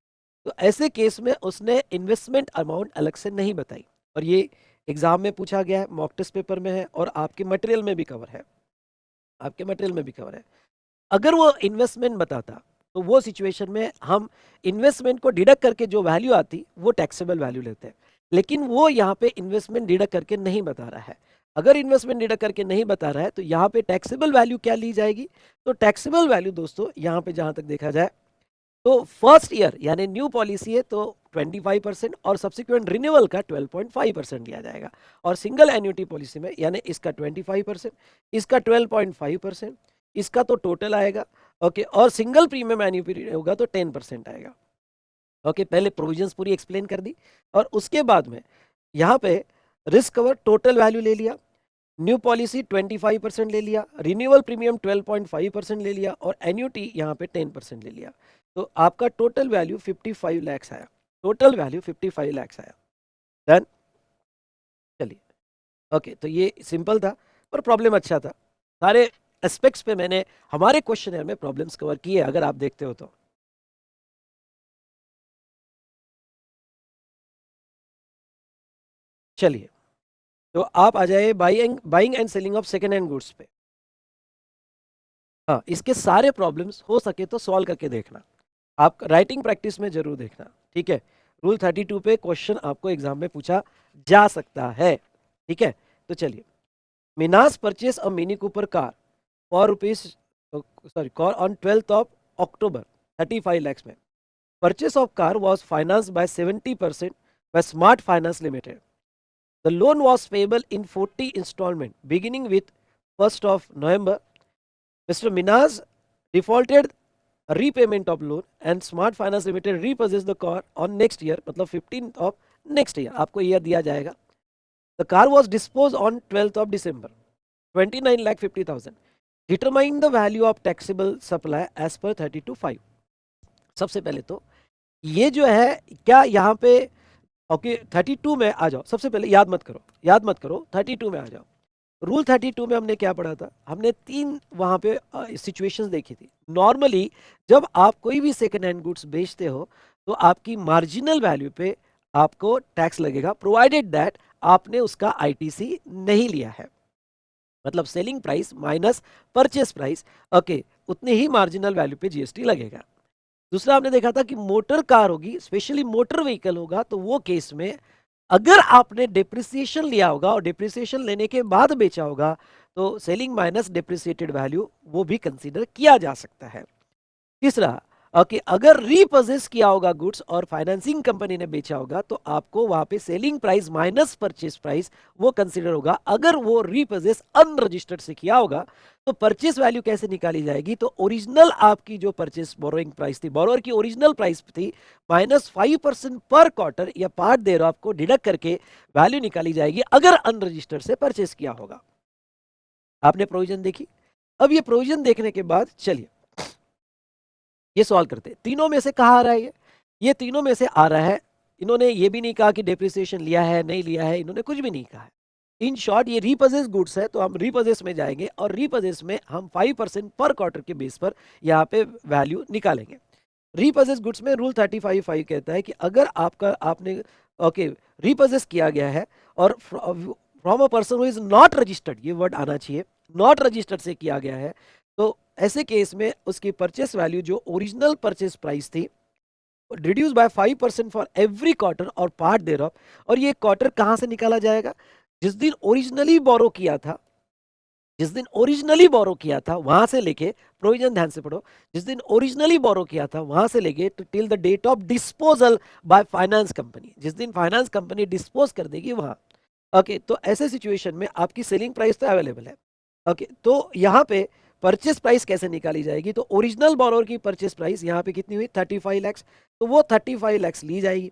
A: तो ऐसे केस में उसने इन्वेस्टमेंट अमाउंट अलग से नहीं बताई और ये एग्जाम में पूछा गया है, मॉक टेस्ट पेपर में है और आपके मटेरियल में भी कवर है, आपके मटेरियल में भी कवर है। अगर वो इन्वेस्टमेंट बताता तो वो सिचुएशन में हम इन्वेस्टमेंट को डिडक्ट करके जो वैल्यू आती वो टैक्सेबल वैल्यू लेते हैं, लेकिन वो यहाँ पे इन्वेस्टमेंट डिडक्ट करके नहीं बता रहा है। अगर इन्वेस्टमेंट डिडक्ट करके नहीं बता रहा है तो यहाँ पे टैक्सेबल वैल्यू क्या ली जाएगी, तो टैक्सेबल वैल्यू दोस्तों यहाँ पे जहाँ तक देखा जाए तो फर्स्ट ईयर यानी न्यू पॉलिसी है तो 25% और सब्सिक्वेंट रिन्यूअल का 12.5% लिया जाएगा। और सिंगल एन्युटी पॉलिसी में यानी इसका 25%, इसका 12.5%, इसका तो टोटल आएगा, ओके, और सिंगल प्रीमियम एन्युटी होगा तो 10% आएगा। ओके, पहले प्रोविजंस पूरी एक्सप्लेन कर दी और उसके बाद में यहाँ पे रिस्क कवर टोटल वैल्यू ले लिया, न्यू पॉलिसी 25% ले लिया, रिन्यूअल प्रीमियम 12.5% ले लिया और एन्यूटी यहाँ पे 10% ले लिया। तो आपका टोटल वैल्यू 55 लैक्स आया, टोटल वैल्यू 55 लैक्स आया। डन। चलिए, ओके, तो ये सिंपल था और प्रॉब्लम अच्छा था। सारे एस्पेक्ट्स पे मैंने हमारे क्वेश्चन में प्रॉब्लम्स कवर किए, अगर आप देखते हो तो। चलिए, तो आप आ जाए buying and selling of second hand goods पे। हाँ, इसके सारे प्रॉब्लम्स हो सके तो सॉल्व करके देखना, आप राइटिंग प्रैक्टिस में जरूर देखना, ठीक है। रूल 32 पे क्वेश्चन आपको एग्जाम में पूछा जा सकता है, ठीक है। तो चलिए, मिनास purchase a mini Cooper car for rupees, sorry, car on 12th of October 35 lakhs में। Purchase of car was financed by 70% by Smart Finance Limited. The loan was payable in 40 installment beginning with 1st of November. Mr. Minaz defaulted repayment of loan and Smart Finance Limited repossessed the car on next year, मतलब 15th of next year, आपको year दिया जाएगा। The car was disposed on 12th of December, 29,50,000. Determine the value of taxable supply as per 32(5). सबसे पहले तो ये जो है, क्या यहाँ पे, ओके, 32 में आ जाओ। सबसे पहले याद मत करो 32 में आ जाओ। रूल 32 में हमने क्या पढ़ा था, हमने 3 वहाँ पे सिचुएशंस देखी थी। नॉर्मली जब आप कोई भी सेकेंड हैंड गुड्स बेचते हो तो आपकी मार्जिनल वैल्यू पे आपको टैक्स लगेगा, प्रोवाइडेड दैट आपने उसका आईटीसी नहीं लिया है, मतलब selling price minus purchase price, okay, उतनी ही मार्जिनल वैल्यू पे जीएसटी लगेगा। दूसरा हमने देखा था कि मोटर कार होगी, स्पेशली मोटर व्हीकल होगा, तो वो केस में अगर आपने डिप्रिसिएशन लिया होगा और डिप्रिसिएशन लेने के बाद बेचा होगा तो सेलिंग माइनस डिप्रिसिएटेड वैल्यू वो भी कंसीडर किया जा सकता है। तीसरा, ओके, अगर रीपोजेस किया होगा गुड्स और फाइनेंसिंग कंपनी ने बेचा होगा तो आपको वहां पे selling price minus purchase price वो कंसीडर होगा। अगर वो रीपोजेस अनरजिस्टर्ड से किया होगा तो परचेस वैल्यू कैसे निकाली जाएगी, तो ओरिजिनल आपकी जो परचेस बोरोइंग प्राइस थी, बोरोअर की ओरिजिनल प्राइस थी, -5% पर क्वार्टर या पार्ट दे रहा आपको डिडक्ट करके वैल्यू निकाली जाएगी अगर अनरजिस्टर्ड से परचेस किया होगा। आपने प्रोविजन देखी। अब ये प्रोविजन देखने के बाद चलिए ये सॉल्व करते हैं। तीनों में से कहाँ आ रहा है ये तीनों में से आ रहा है। इन्होंने ये भी नहीं कहा कि डेप्रिसिएशन लिया है नहीं लिया है, इन्होंने कुछ भी नहीं कहा है। इन शॉर्ट ये रीपोजेस गुड्स है, तो हम रीपोजेस में जाएंगे और रीपोजेस में हम 5% पर क्वार्टर के बेस पर यहाँ पे वैल्यू निकालेंगे। रीपोजेस गुड्स में रूल 35(5) कहता है कि अगर आपका आपने ओके रीपोजेस किया गया है और from a person who is not registered, ये वर्ड आना चाहिए, नॉट रजिस्टर्ड से किया गया है, तो ऐसे केस में उसकी परचेस वैल्यू जो ओरिजिनल परचेस प्राइस थी reduce by 5% for every quarter और पार्ट देयर ऑफ। और ये क्वार्टर कहां से निकाला जाएगा, जिस दिन ओरिजिनली बोरो किया था, जिस दिन ओरिजिनली बोरो किया था वहां से लेके, प्रोविजन ध्यान से पढ़ो, जिस दिन ओरिजिनली बोरो किया था वहां से लेके till the date of disposal by finance company, जिस दिन फाइनेंस कंपनी डिस्पोज कर देगी वहां। ओके, तो ऐसे सिचुएशन में आपकी सेलिंग प्राइस तो अवेलेबल है। ओके, तो यहाँ पे परचेस प्राइस कैसे निकाली जाएगी, तो ओरिजिनल बोरोवर की परचेस प्राइस यहाँ पे कितनी हुई 35 लैक्स, तो वो 35 लैक्स ली जाएगी।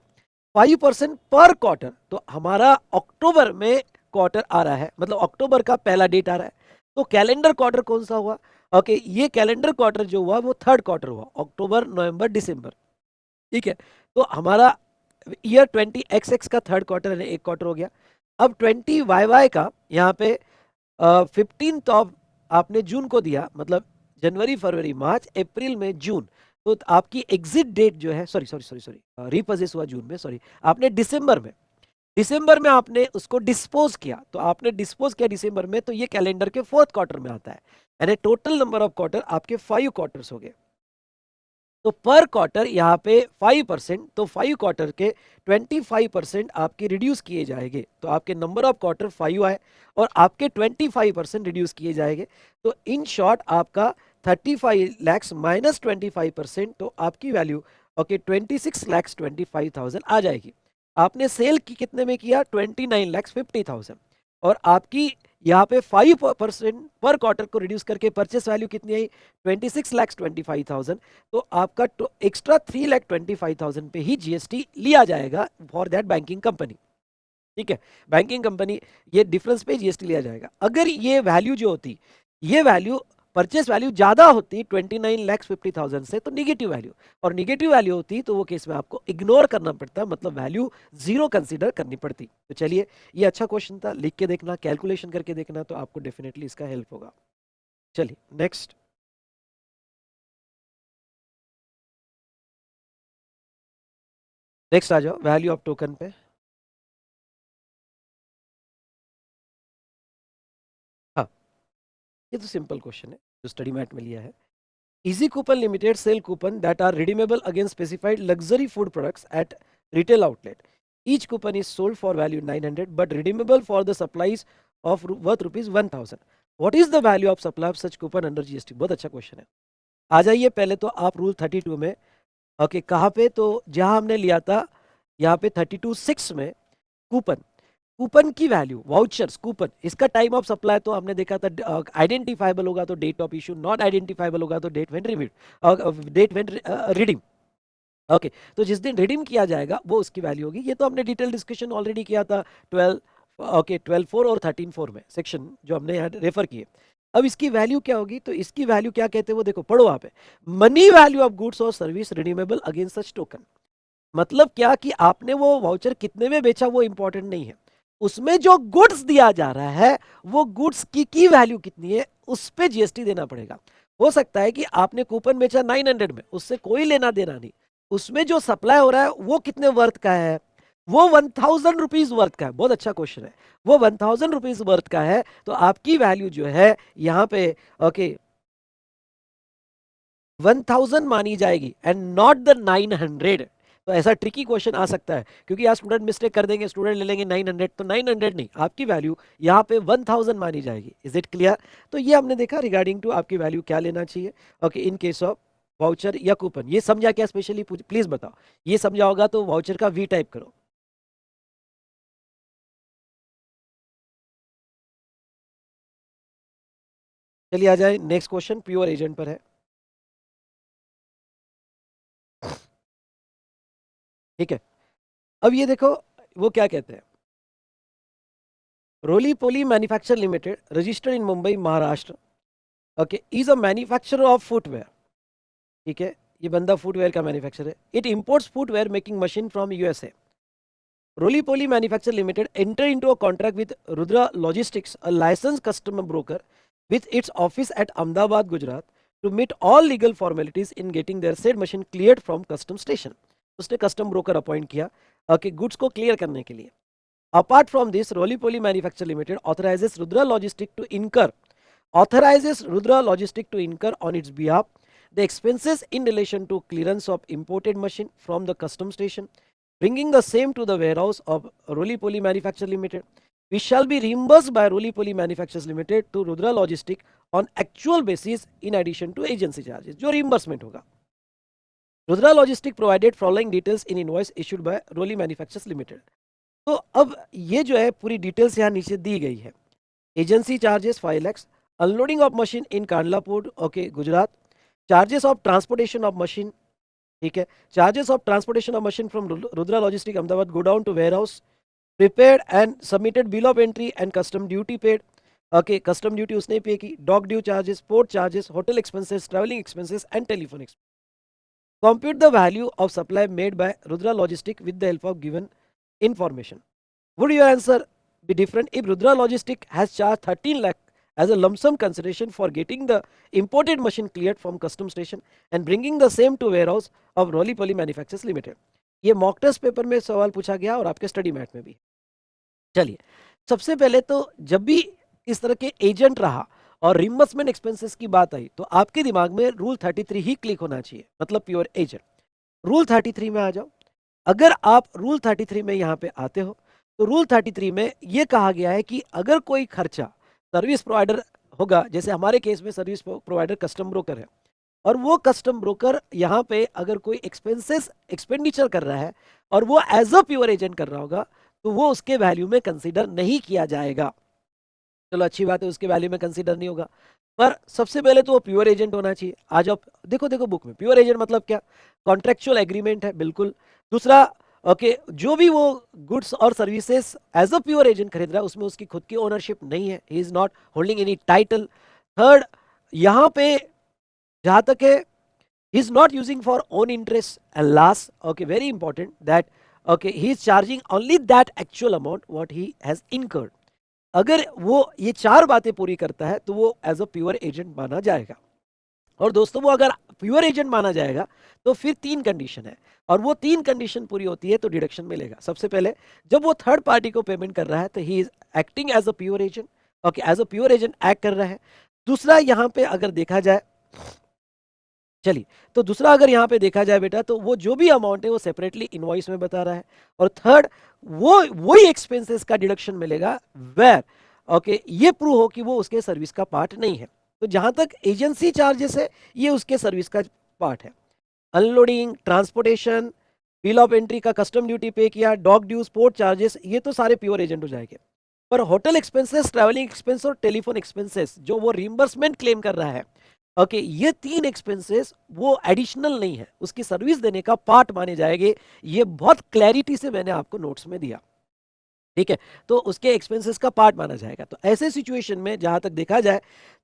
A: 5% पर क्वार्टर, तो हमारा अक्टूबर में क्वार्टर आ रहा है, मतलब अक्टूबर का पहला डेट आ रहा है, तो कैलेंडर क्वार्टर कौन सा हुआ, ओके, ये कैलेंडर क्वार्टर जो हुआ वो थर्ड क्वार्टर हुआ, अक्टूबर नवंबर दिसंबर, ठीक है। तो हमारा ईयर 20XX का थर्ड क्वार्टर है, एक क्वार्टर हो गया। अब 20YY का यहाँ पे 15th ऑफ आपने जून को दिया, मतलब जनवरी फरवरी मार्च अप्रैल में जून, तो आपकी एग्जिट डेट जो है, सॉरी रिपोजेस हुआ जून में, सॉरी, आपने दिसंबर में आपने उसको डिस्पोज किया, तो आपने डिस्पोज किया दिसंबर में, तो ये कैलेंडर के फोर्थ क्वार्टर में आता है, यानी टोटल नंबर ऑफ क्वार्टर आपके 5 क्वार्टर्स हो गए। तो पर क्वार्टर यहाँ पे 5%, तो 5 क्वार्टर के 25% आपके रिड्यूस किए जाएंगे, तो आपके नंबर ऑफ क्वार्टर 5 आए और आपके 25% रिड्यूस किए जाएंगे। तो इन शॉर्ट आपका 35 लैक्स माइनस 25%, तो आपकी वैल्यू ओके 26,25,000 आ जाएगी। आपने सेल की कितने में किया, 29,50,000, और आपकी यहाँ पे 5% पर क्वार्टर को रिड्यूस करके परचेस वैल्यू कितनी आई 26,25,000। तो आपका एक्स्ट्रा 3,25,000 पे ही जीएसटी लिया जाएगा फॉर दैट बैंकिंग कंपनी। ठीक है, बैंकिंग कंपनी ये डिफरेंस पे जीएसटी लिया जाएगा। अगर ये वैल्यू जो होती, ये वैल्यू परचेस वैल्यू ज्यादा होती 29,50,000 से, तो निगेटिव वैल्यू, और निगेटिव वैल्यू होती तो वो केस में आपको इग्नोर करना पड़ता, मतलब वैल्यू जीरो कंसीडर करनी पड़ती। तो चलिए, ये अच्छा क्वेश्चन था, लिख के देखना, कैलकुलेशन करके देखना, तो आपको डेफिनेटली इसका हेल्प होगा। चलिए नेक्स्ट, नेक्स्ट आ जाओ वैल्यू ऑफ टोकन पे। हाँ, ये तो सिंपल क्वेश्चन है जो स्टडी मैट में लिया है। Easy Coupon Limited sell coupon that are redeemable against specified luxury food products at retail outlet. Each coupon is sold for value 900 but redeemable for the supplies of worth rupees 1000. What is the value of supply of such coupon under GST? बहुत अच्छा क्वेश्चन है। आ जाइए पहले तो आप रूल 32 में, ओके कहाँ पे, तो जहाँ हमने लिया था यहाँ पे 32(6) में कूपन, कूपन की वैल्यू, वाउचर्स कूपन, इसका टाइम ऑफ सप्लाई तो हमने देखा था आइडेंटिफाइबल होगा तो date of issue, not identifiable होगा तो date when redeemed, date when redeem. Okay, तो जिस दिन रिडीम किया जाएगा वो उसकी वैल्यू होगी। ये तो हमने डिटेल डिस्कशन ऑलरेडी किया था 12(4) और 13(4) में, सेक्शन जो हमने यहाँ रेफर किए। अब इसकी वैल्यू क्या होगी, तो इसकी वैल्यू क्या कहते हैं वो देखो, पढ़ो वहां पे, मनी वैल्यू ऑफ गुड्स और सर्विस रिडीमेबल अगेंस्ट सच टोकन। मतलब क्या कि आपने वो वाउचर कितने में बेचा वो इंपॉर्टेंट नहीं है, उसमें जो गुड्स दिया जा रहा है वो गुड्स की वैल्यू कितनी है उस पे जीएसटी देना पड़ेगा। हो सकता है कि आपने कूपन बेचा 900 में, उससे कोई लेना देना नहीं, उसमें जो सप्लाई हो रहा है वो कितने वर्थ का है, वो 1000 रुपीज वर्थ का है। बहुत अच्छा क्वेश्चन है, वो 1000 रुपीज वर्थ का है, तो आपकी वैल्यू जो है यहाँ पे ओके 1000 मानी जाएगी एंड नॉट द 900। तो ऐसा ट्रिकी क्वेश्चन आ सकता है क्योंकि आज स्टूडेंट मिस्टेक कर देंगे, स्टूडेंट ले लेंगे 900, तो 900 नहीं, आपकी वैल्यू यहाँ पे 1000 मानी जाएगी। Is it clear? तो ये हमने देखा रिगार्डिंग टू आपकी वैल्यू क्या लेना चाहिए okay in case of voucher या कूपन। ये समझा क्या स्पेशली, प्लीज बताओ, ये समझा होगा तो वाउचर का वी टाइप करो। चलिए आ जाए नेक्स्ट क्वेश्चन, प्योर एजेंट पर है। ठीक है, अब ये देखो वो क्या कहते हैं, रोली पोली manufacture limited registered in Mumbai Maharashtra, okay is a manufacturer of footwear. ठीक है, ये बंदा फुटवेयर का मैन्युफैक्चरर है। It imports footwear making machine from USA. Roli poli manufacture limited enter into a contract with Rudra logistics, a license customer broker with its office at Ahmedabad, Gujarat, to meet all legal formalities in getting their said machine cleared from custom station. उसने कस्टम ब्रोकर अपॉइंट किया कि गुड्स को क्लियर करने के लिए। Apart from this, Roly poli manufacture limited authorizes Rudra logistic to incur, authorizes Rudra Logistic to incur on its behalf the expenses in relation to clearance of imported machine from the custom station, bringing the same to the warehouse of Roly Poly Manufacture Limited. We shall be reimbursed by Roly Poly Manufacturers Limited to Rudra Logistic on actual basis in addition to agency charges. जो reimbursement होगा, Rudra logistic provided following details in invoice issued by Roly manufacturers limited. तो अब ये जो है पूरी डिटेल्स यहाँ नीचे दी गई है। Agency charges 5 lakhs, unloading of machine in Kandla port okay Gujarat, charges of transportation of machine, ठीक है, charges of transportation of machine from Rudra logistic Ahmedabad godown to warehouse, prepared and submitted bill of entry and custom duty paid, okay custom duty उसने पे की, dock due charges, port charges, hotel expenses, travelling expenses and telephone expenses. Compute the value of supply made by Rudra Logistic with the help of given information. Would your answer be different if Rudra Logistic has charged 13 lakh as a lump sum consideration for getting the imported machine cleared from custom station and bringing the same to warehouse of Roly Poly Manufacturers Limited? ये मॉक टेस्ट पेपर में सवाल पूछा गया और आपके स्टडी मैट में भी। चलिए, सबसे पहले तो जब भी इस तरह के एजेंट रहा और रिम्बर्समेंट एक्सपेंसेस की बात आई तो आपके दिमाग में रूल 33 ही क्लिक होना चाहिए, मतलब प्योर एजेंट। रूल 33 में आ जाओ। अगर आप रूल 33 में यहाँ पे आते हो तो रूल 33 में ये कहा गया है कि अगर कोई खर्चा सर्विस प्रोवाइडर होगा, जैसे हमारे केस में सर्विस प्रोवाइडर कस्टम ब्रोकर है, और वो कस्टम ब्रोकर यहाँ पे अगर कोई एक्सपेंसेस एक्सपेंडिचर कर रहा है और वो एज अ प्योर एजेंट कर रहा होगा तो वो उसके वैल्यू में कंसिडर नहीं किया जाएगा। चलो अच्छी बात है, उसके वैल्यू में कंसीडर नहीं होगा। पर सबसे पहले तो वो प्योर एजेंट होना चाहिए। आज आप देखो देखो बुक में प्योर एजेंट मतलब क्या, कॉन्ट्रेक्चुअल एग्रीमेंट है बिल्कुल। दूसरा, ओके, जो भी वो गुड्स और services as a pure agent खरीद रहा है उसमें उसकी खुद की ओनरशिप नहीं है, he is not holding any title. Third, यहाँ पे जहां तक है, he is not using for own interest. And last, okay, very important, that okay, he is charging only that actual amount what he has incurred. अगर वो ये चार बातें पूरी करता है तो वो एज अ प्योर एजेंट माना जाएगा। और दोस्तों वो अगर प्योर एजेंट माना जाएगा तो फिर तीन कंडीशन है, और वो तीन कंडीशन पूरी होती है तो डिडक्शन मिलेगा। सबसे पहले, जब वो थर्ड पार्टी को पेमेंट कर रहा है तो he is acting as a pure agent. Okay, as a pure agent act कर रहा है। दूसरा, यहाँ पे अगर देखा जाए, चलिए, तो दूसरा अगर यहाँ पे देखा जाए बेटा, तो वो जो भी अमाउंट है वो सेपरेटली इनवॉइस में बता रहा है। और थर्ड, वो वही एक्सपेंसेस का डिडक्शन मिलेगा वेर ओके ये प्रूव हो कि वो उसके सर्विस का पार्ट नहीं है। तो जहां तक एजेंसी चार्जेस है, ये उसके सर्विस का पार्ट है। Unloading, transportation, bill of entry का कस्टम ड्यूटी पे किया, डॉक ड्यूज, पोर्ट चार्जेस, ये तो सारे प्योर एजेंट हो जाएंगे। पर होटल एक्सपेंसेस, ट्रैवलिंग एक्सपेंस और टेलीफोन एक्सपेंसेस जो वो रिम्बर्समेंट क्लेम कर रहा है, ओके, ये तीन एक्सपेंसेस वो एडिशनल नहीं है, उसकी सर्विस देने का पार्ट माने जाएंगे। ये बहुत क्लैरिटी से मैंने आपको नोट्स में दिया, ठीक है। तो उसके एक्सपेंसेस का पार्ट माना जाएगा। तो ऐसे सिचुएशन में जहां तक देखा जाए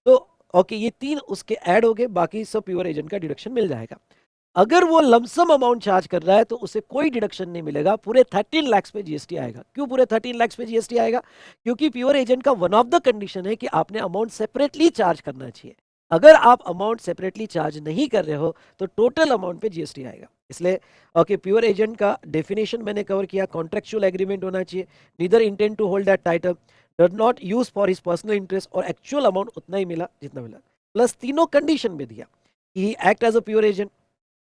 A: तो ओके, ये तीन उसके ऐड हो गए, बाकी सब प्योर एजेंट का डिडक्शन मिल जाएगा। अगर वो लमसम अमाउंट चार्ज कर रहा है तो उसे कोई डिडक्शन नहीं मिलेगा, पूरे 13 लाख पे जीएसटी आएगा। क्यों पूरे 13 लाख पे जीएसटी आएगा? क्योंकि प्योर एजेंट का वन ऑफ द कंडीशन है कि आपने अमाउंट सेपरेटली चार्ज करना चाहिए। अगर आप अमाउंट सेपरेटली चार्ज नहीं कर रहे हो तो टोटल अमाउंट पे जीएसटी आएगा। इसलिए ओके, प्योर एजेंट का डेफिनेशन मैंने कवर किया, कॉन्ट्रेक्चुअल एग्रीमेंट होना चाहिए, neither intend to hold that title, does not use for his personal interest, और एक्चुअल अमाउंट उतना ही मिला जितना मिला। प्लस तीनों कंडीशन में दिया कि act as a pure agent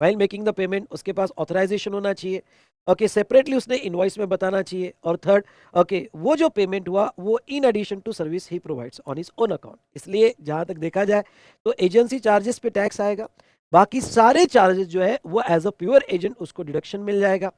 A: while making the payment, उसके पास ऑथराइजेशन होना चाहिए, ओके, सेपरेटली उसने इनवॉइस में बताना चाहिए, और थर्ड, ओके, वो जो पेमेंट हुआ वो in addition to service he provides on his own account. इसलिए जहां तक देखा जाए तो एजेंसी चार्जेस पे टैक्स आएगा, बाकी सारे चार्जेस जो है वो एज अ प्योर एजेंट उसको डिडक्शन मिल जाएगा।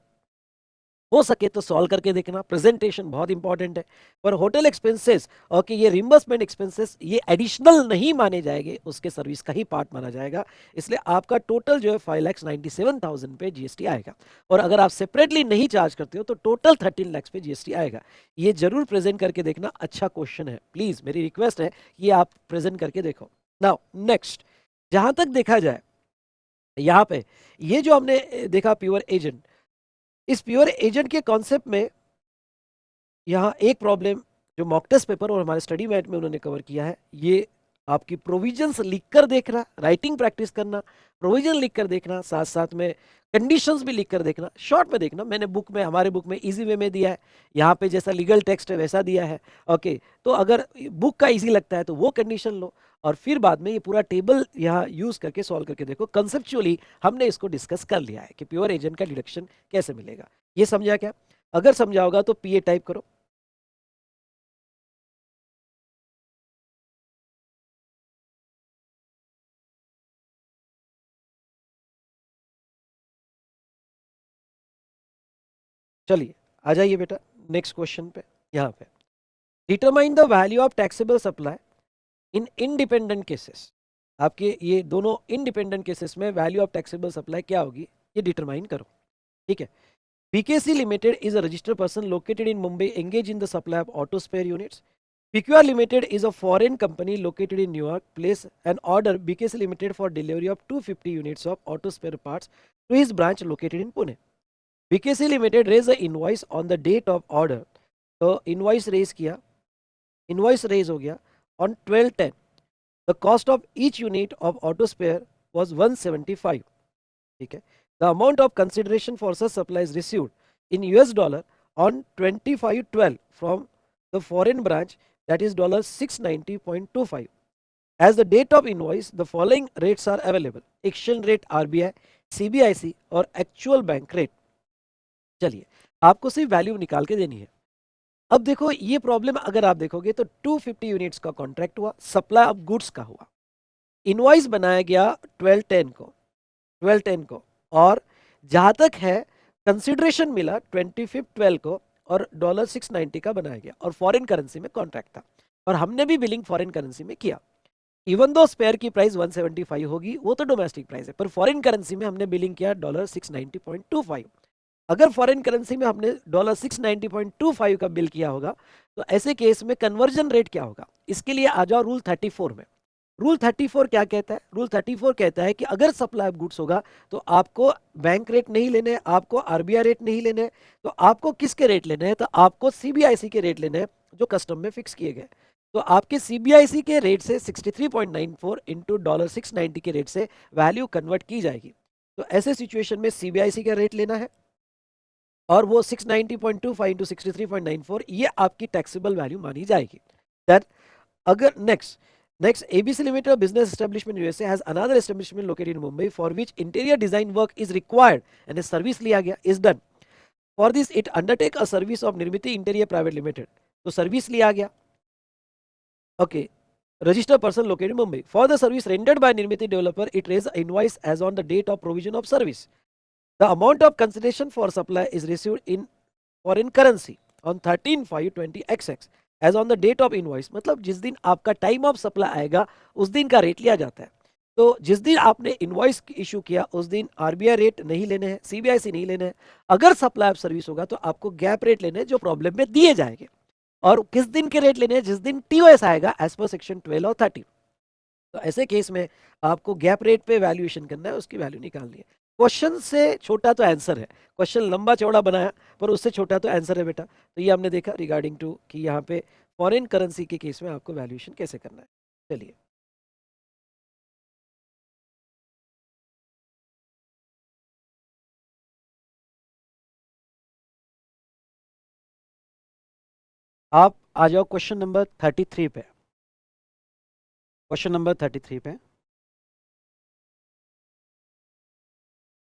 A: हो सके तो सॉल्व करके देखना, प्रेजेंटेशन बहुत इंपॉर्टेंट है। पर होटल एक्सपेंसेस, ओके, ये रिम्बर्समेंट एक्सपेंसेस ये एडिशनल नहीं माने जाएंगे, उसके सर्विस का ही पार्ट माना जाएगा। इसलिए आपका टोटल जो है 5,97,000 पे जीएसटी आएगा। और अगर आप सेपरेटली नहीं चार्ज करते हो तो टोटल 13 लाख पे जीएसटी आएगा। ये जरूर प्रेजेंट करके देखना, अच्छा क्वेश्चन है, प्लीज मेरी रिक्वेस्ट है ये आप प्रेजेंट करके देखो। नाउ नेक्स्ट, जहां तक देखा जाए यहाँ पे ये जो हमने देखा प्योर एजेंट, इस प्योर एजेंट के कॉन्सेप्ट में यहाँ एक प्रॉब्लम जो मॉक टेस्ट पेपर और हमारे स्टडी मैट में उन्होंने कवर किया है, ये आपकी प्रोविजंस लिख कर देखना, राइटिंग प्रैक्टिस करना, प्रोविजन लिख कर देखना, साथ साथ में कंडीशंस भी लिख कर देखना, शॉर्ट में देखना। मैंने बुक में, हमारे बुक में इजी वे में दिया है, यहाँ पे जैसा लीगल टेक्स्ट है वैसा दिया है। ओके, तो अगर बुक का इजी लगता है तो वो कंडीशन लो, और फिर बाद में ये पूरा टेबल यहाँ यूज करके सॉल्व करके देखो। कंसेप्चुअली हमने इसको डिस्कस कर लिया है कि प्योर एजेंट का डिडक्शन कैसे मिलेगा। ये समझा क्या? अगर समझा होगा तो पीए टाइप करो। चलिए आ जाइए बेटा नेक्स्ट क्वेश्चन पे। यहाँ पे determine the value of taxable supply in independent cases. आपके ये दोनों इंडिपेंडेंट केसेस में वैल्यू ऑफ टैक्सेबल सप्लाई क्या होगी ये डिटरमाइन करो, ठीक है। BKC limited is a registered person located in Mumbai engage in the supply of auto spare units. PQR Limited is a foreign company located in New York. Place an order BKC Limited for delivery of 250 units of auto spare parts to his branch located in Pune. BKC Limited raised the invoice on the date of order. तो इनवॉइस रेज किया, इनवॉइस रेज हो गया on 12/10। The cost of each unit of auto spare was 175, ठीक है। The amount of consideration for such supplies received in US dollar on 25/12 from the foreign branch, that is $690.25. As the date of invoice, the following rates are available: exchange rate RBI, CBIC और एक्चुअल बैंक रेट। चलिए, आपको सिर्फ वैल्यू निकाल के देनी है। अब देखो ये प्रॉब्लम अगर आप देखोगे तो 250 यूनिट्स का कॉन्ट्रैक्ट हुआ, सप्लाई ऑफ गुड्स का हुआ, इनवॉइस बनाया गया 12/10 को, और जहां तक है कंसिडरेशन मिला 25/12 को, और $690 का बनाया गया, और फॉरेन करेंसी में कॉन्ट्रैक्ट था। और हमने भी बिलिंग फॉरेन करेंसी में किया। इवन दो स्पेयर की प्राइस 175 होगी, वो तो डोमेस्टिक प्राइस है, पर फॉरेन करेंसी में हमने बिलिंग किया $690.25। अगर फॉरेन करेंसी में हमने $690.25 का बिल किया होगा, तो ऐसे केस में कन्वर्जन रेट क्या होगा? इसके लिए आ जाओ रूल 34 में। रूल 34 क्या कहता है? रूल 34 कहता है कि अगर सप्लाई ऑफ गुड्स होगा तो आपको बैंक रेट नहीं लेने, आपको आरबीआई रेट नहीं लेने, तो आपको किसके रेट लेने हैं? तो आपको सीबीआईसी के रेट लेने हैं, जो कस्टम में फिक्स किए गए। तो आपके सीबीआईसी के रेट से 63.94 इंटू $690 के रेट से वैल्यू कन्वर्ट की जाएगी। तो ऐसे सिचुएशन में सीबीआईसी का रेट लेना है, और वो 690.25 इंटू 63.94 ये आपकी टैक्सेबल वैल्यू मानी जाएगी। दैट अगर next ABC Limited business establishment USA has another establishment located in Mumbai for which interior design work is required and a service लिया गया is done. For this it undertake a service of Nirmiti Interior Private Limited. तो सर्विस लिया गया, okay, registered person located in Mumbai. For the service rendered by Nirmiti developer, it raised an invoice as on the date of provision of service. The amount of consideration for supply is received in foreign currency on 13/5/20XX as on the date of invoice. मतलब जिस दिन आपका टाइम ऑफ सप्लाई आएगा उस दिन का रेट लिया जाता है। तो जिस दिन आपने इनवॉइस इशू किया उस दिन आरबीआई रेट नहीं लेने हैं, सीबीआईसी नहीं लेने हैं। अगर सप्लाई ऑफ सर्विस होगा तो आपको गैप रेट लेने हैं, जो प्रॉब्लम में दिए जाएंगे। और किस दिन के रेट लेने हैं? जिस दिन टीओएस आएगा एज पर सेक्शन 12 और 13। तो ऐसे केस में आपको गैप रेट पे वैल्यूएशन करना है, उसकी वैल्यू निकालनी है। क्वेश्चन से छोटा तो आंसर है, क्वेश्चन लंबा चौड़ा बनाया पर उससे छोटा तो आंसर है बेटा। तो ये हमने देखा रिगार्डिंग टू कि यहाँ पे फॉरेन करेंसी के केस में आपको वैल्यूएशन कैसे करना है। चलिए, आप आ जाओ क्वेश्चन नंबर 33 पे। क्वेश्चन नंबर 33 पे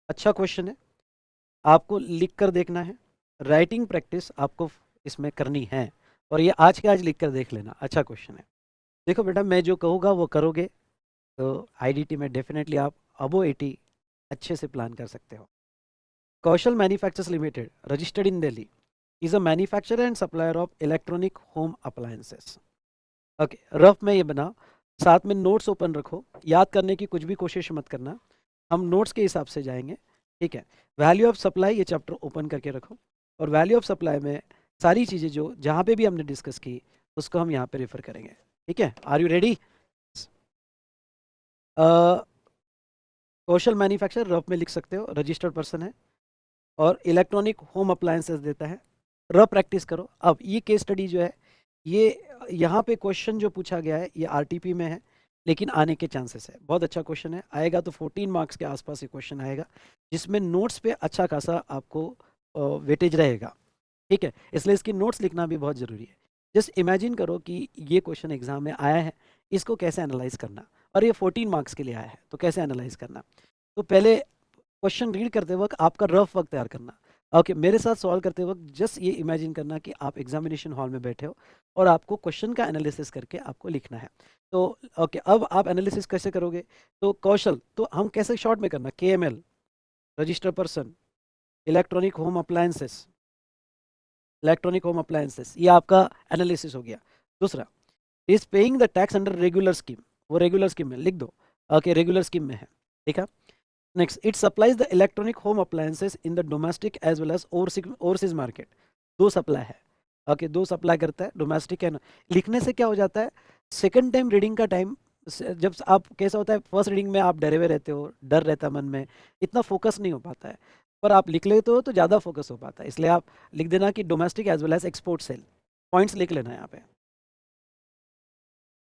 A: अच्छा क्वेश्चन है, आपको लिख कर देखना है। राइटिंग प्रैक्टिस आपको इसमें करनी है, और ये आज के आज लिख कर देख लेना। अच्छा क्वेश्चन है। देखो बेटा, मैं जो कहूँगा वो करोगे तो आईडीटी में डेफिनेटली आप अबो 80 अच्छे से प्लान कर सकते हो। Kaushal manufactures limited registered in Delhi is a manufacturer and supplier of electronic home appliances. Okay, rough में ये बना, साथ में नोट्स ओपन रखो, याद करने की कुछ भी कोशिश मत करना, हम नोट्स के हिसाब से जाएंगे। ठीक है, वैल्यू ऑफ सप्लाई ये चैप्टर ओपन करके रखो, और वैल्यू ऑफ सप्लाई में सारी चीज़ें जो जहाँ पे भी हमने डिस्कस की उसको हम यहाँ पे रेफर करेंगे। ठीक है, are you ready? Kaushal manufacture rough में लिख सकते हो, रजिस्टर्ड पर्सन है और इलेक्ट्रॉनिक होम अप्लायंसेस देता है। रफ प्रैक्टिस करो। अब ये केस स्टडी जो है, ये यहाँ पे क्वेश्चन जो पूछा गया है ये आरटीपी में है, लेकिन आने के चांसेस है। बहुत अच्छा क्वेश्चन है, आएगा तो 14 मार्क्स के आसपास ये क्वेश्चन आएगा, जिसमें नोट्स पे अच्छा खासा आपको वेटेज रहेगा। ठीक है, इसलिए इसकी नोट्स लिखना भी बहुत ज़रूरी है। जस्ट इमेजिन करो कि ये क्वेश्चन एग्जाम में आया है, इसको कैसे एनालाइज करना, और ये 14 मार्क्स के लिए आया है तो कैसे एनालाइज करना। तो पहले क्वेश्चन रीड करते वक्त आपका रफ वर्क तैयार करना। ओके, मेरे साथ सॉल्व करते वक्त जस्ट ये इमेजिन करना कि आप एग्जामिनेशन हॉल में बैठे हो और आपको क्वेश्चन का एनालिसिस करके आपको लिखना है। तो ओके, अब आप एनालिसिस कैसे करोगे? तो कौशल तो हम कैसे शॉर्ट में करना, KML registered person electronic home appliances, ये आपका एनालिसिस हो गया। दूसरा, is paying the tax under regular scheme, वो रेगुलर स्कीम में लिख दो। ओके, रेगुलर स्कीम में है। ठीक है, next, it supplies the electronic home appliances in the domestic as well as overseas market. दो सप्लाई है। ओके, दो सप्लाई करता है, डोमेस्टिक एंड। लिखने से क्या हो जाता है, सेकंड टाइम रीडिंग का टाइम, जब आप कैसा होता है, फर्स्ट रीडिंग में आप डरे हुए रहते हो, डर रहता है मन में, इतना फोकस नहीं हो पाता है, पर आप लिख लेते हो तो ज़्यादा फोकस हो पाता है। इसलिए आप लिख देना कि domestic as well as export sale, points लिख लेना यहाँ पे।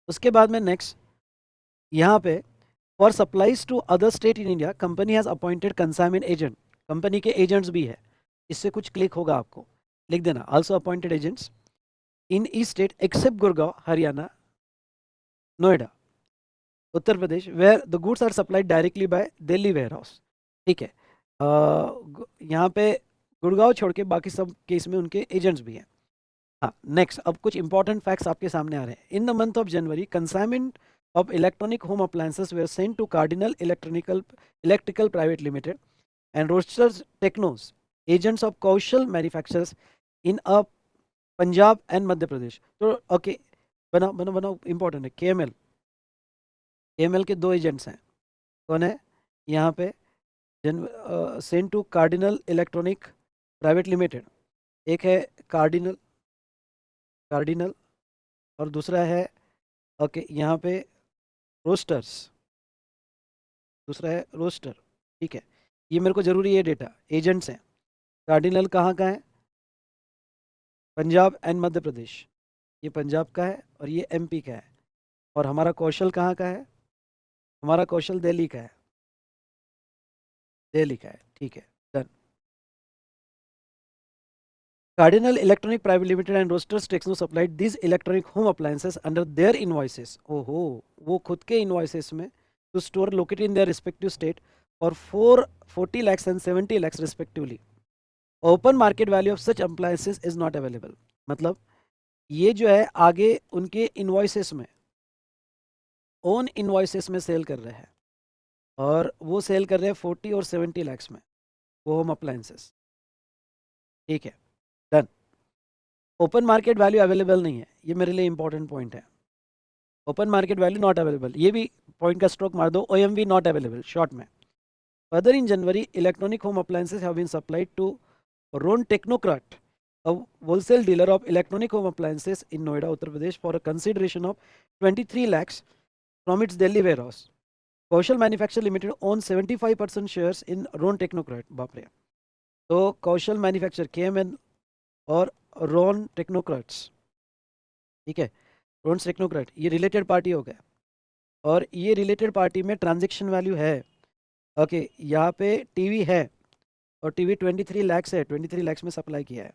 A: उसके बाद में नेक्स्ट यहाँ पे, for supplies to other state in India company has appointed consignment agent, company के एजेंट्स भी है, इससे कुछ क्लिक होगा आपको, लिख देना also appointed agents in east state except Gurgaon, Haryana, Noida, Uttar Pradesh, where the goods are supplied directly by Delhi warehouse. ठीक है, यहाँ पे गुड़गांव छोड़ के बाकी सब केस में उनके एजेंट्स भी हैं। हाँ, नेक्स्ट, अब कुछ इंपॉर्टेंट फैक्ट्स आपके सामने आ रहे हैं। In the month of January consignment of electronic home appliances were sent to Cardinal Electrical Private Limited and Rochester Technos, agents of Kaushal manufacturers in Punjab and Madhya Pradesh. तो ओके, बनाओ बनाओ बनाओ, इंपॉर्टेंट है। केएमएल के दो एजेंट्स हैं, कौन है यहाँ पे? Sent to Cardinal Electronic Private Limited, एक है कार्डिनल कार्डिनल और दूसरा है ओके यहाँ पे रोस्टर्स, दूसरा है रोस्टर। ठीक है, ये मेरे को जरूरी है डेटा, एजेंट्स हैं। कार्डिनल कहाँ का है? पंजाब एंड मध्य प्रदेश, ये पंजाब का है और ये एमपी का है। और हमारा कौशल कहाँ का है? हमारा कौशल दिल्ली का है, दिल्ली का है। ठीक है, done. Cardinal Electronic Private Limited and Roasters Texno supplied these electronic home appliances under their invoices. ओहो, वो खुद के invoices में to store located in their respective state for 440 lakhs and 70 lakhs respectively. Open market value of such appliances is not available. मतलब ये जो है आगे उनके invoices में, own invoices में सेल कर रहे हैं और वो सेल कर रहे हैं 40 और 70 lakhs में वो home appliances। ठीक है, done. Open market value available नहीं है, ये मेरे लिए इंपॉर्टेंट पॉइंट है। Open market value not available, ये भी पॉइंट का स्ट्रोक मार दो, OMV नॉट अवेलेबल शॉर्ट में। Further in January electronic home appliances have been supplied to Ron technocrat, a wholesale dealer of electronic home appliances in Noida, Uttar Pradesh for a consideration of 23 lakhs from its Delhi warehouse. Kaushal Manufacture Limited owns 75% shares in Ron Technocrat. बाप रे, तो कौशल मैन्युफैक्चर KMN और रोन टेक्नोक्रेट्स, ठीक है, रोन टेक्नोक्रेट, ये रिलेटेड पार्टी हो गया। और ये रिलेटेड पार्टी में ट्रांजैक्शन वैल्यू है ओके, यहाँ पे टीवी है और टीवी 23 लाख है, 23 लाख में सप्लाई किया है।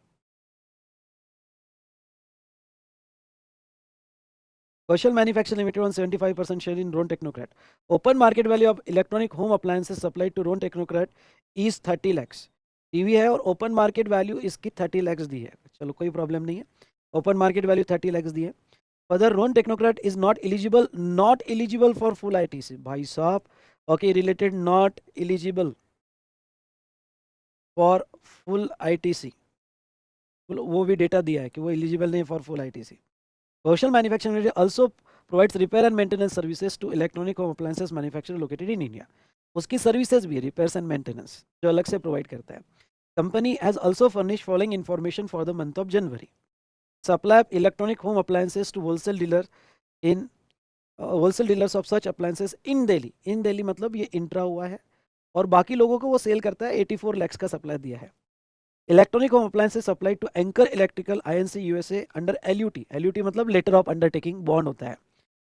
A: Kaushal manufacture limited on 75% share in Ron technocrat. Open market value of electronic home appliances supplied to Ron technocrat is 30 lakhs। TV है और ओपन मार्केट वैल्यू इसकी 30 lakhs दी है, चलो कोई प्रॉब्लम नहीं है, ओपन मार्केट वैल्यू 30 lakhs दी है। फर्दर रोन technocrat is not eligible for full ITC. भाई साहब okay, related not eligible for full ITC, वो भी डेटा दिया है कि वो एलिजिबल नहीं for full ITC. Kaushal Manufacturing Limited also provides repair and maintenance services to electronic home appliances manufacturer located in India। उसकी सर्विसेज भी है रिपेयर्स एंड मेंटेनेंस जो अलग से प्रोवाइड करता है। Company has also furnish following information for the month of January. Supply electronic home appliances to wholesale dealer in wholesale dealers of such appliances in Delhi. In Delhi मतलब ये इंट्रा हुआ है और बाकी लोगों को वो सेल करता है। 84 lakhs का सप्लाई दिया है। Electronic home appliances supply to Anchor Electrical INC USA under LUT। LUT मतलब लेटर ऑफ अंडरटेकिंग, बॉन्ड होता है।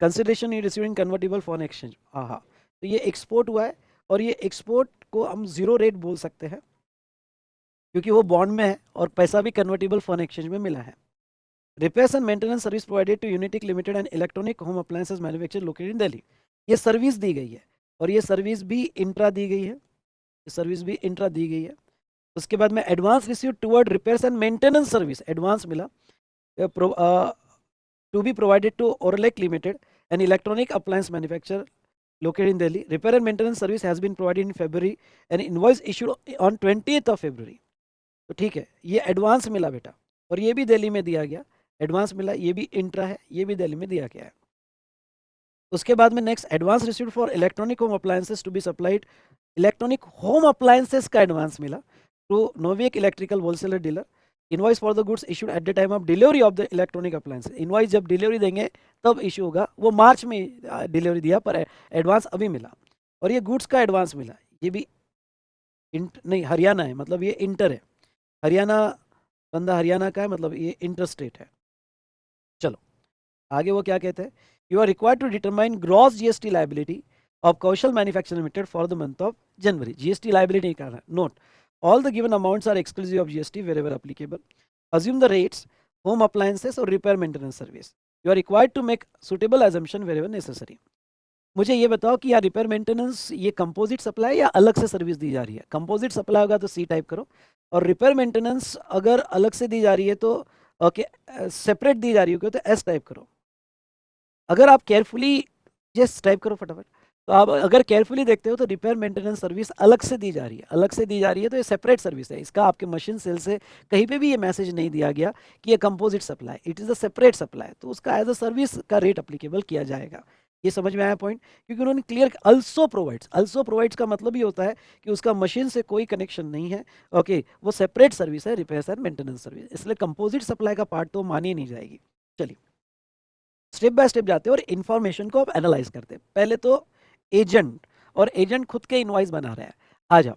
A: Consideration in receiving convertible foreign exchange. हाँ, तो ये एक्सपोर्ट हुआ है और ये एक्सपोर्ट को हम जीरो रेट बोल सकते हैं क्योंकि वो बॉन्ड में है और पैसा भी कन्वर्टिबल फॉरेन एक्सचेंज में मिला है। Repairs and maintenance service provided to Unitech limited and electronic home appliances manufacture located in Delhi. ये सर्विस दी गई है और ये सर्विस भी इंट्रा दी गई है, ये सर्विस भी इंट्रा दी गई है। उसके बाद में advance receive toward repairs and maintenance service, advance मिला to be provided to Orlek limited an electronic appliance manufacture located in Delhi. Repair and maintenance service has been provided in February and invoice issued on 20th of February। तो ठीक है, ये एडवांस मिला बेटा और ये भी दिल्ली में दिया गया, एडवांस मिला, ये भी इंट्रा है, ये भी दिल्ली में दिया गया है। उसके बाद में next advance received for electronic home appliances to be supplied. Electronic home appliances का एडवांस मिला to Novek electrical wholesaler dealer. Invoice for the goods issued at the time of delivery of the electronic appliances. Invoice जब डिलीवरी देंगे तब इशू होगा, वो मार्च में डिलीवरी दिया पर एडवांस अभी मिला। और ये गुड्स का एडवांस मिला, ये भी नहीं हरियाणा है, मतलब ये इंटर है, हरियाणा बंदा हरियाणा का है, मतलब ये इंटर स्टेट है। चलो आगे वो क्या कहते हैं, you are required to determine gross GST liability of Kaushal Manufacturing Limited for the month of January. GST liability का note, all the given amounts are exclusive of GST wherever applicable। Assume the rates, home appliances और repair maintenance service। You are required to make suitable assumption wherever necessary। मुझे ये बताओ कि यार रिपेयर मेंटेनेंस ये कंपोजिट सप्लाई या अलग से सर्विस दी जा रही है? कंपोजिट सप्लाई होगा तो C टाइप करो, और रिपेयर मेंटेनेंस अगर अलग से दी जा रही है तो ओके सेपरेट दी जा रही होगी तो S टाइप करो। अगर आप केयरफुली यस टाइप करो फटाफट, तो आप अगर केयरफुली देखते हो तो रिपेयर मेंटेनेंस सर्विस अलग से दी जा रही है, अलग से दी जा रही है, तो ये सेपरेट सर्विस है। इसका आपके मशीन सेल से कहीं पे भी ये मैसेज नहीं दिया गया कि ये composite supply, it is a separate supply, तो उसका एज अ सर्विस का रेट अप्लीकेबल किया जाएगा। ये समझ में आया पॉइंट? क्योंकि उन्होंने क्लियर अल्सो प्रोवाइड्स का मतलब ही होता है कि उसका मशीन से कोई कनेक्शन नहीं है। ओके, वो सेपरेट सर्विस है, रिपेयर एंड मेंटेनेंस सर्विस, इसलिए कंपोजिट सप्लाई का पार्ट तो मानी नहीं जाएगी। चलिए स्टेप बाय स्टेप जाते हैं और इन्फॉर्मेशन को आप एनालाइज करते हैं। पहले तो एजेंट, और एजेंट खुद के इनवॉइस बना रहा है। आ जाओ,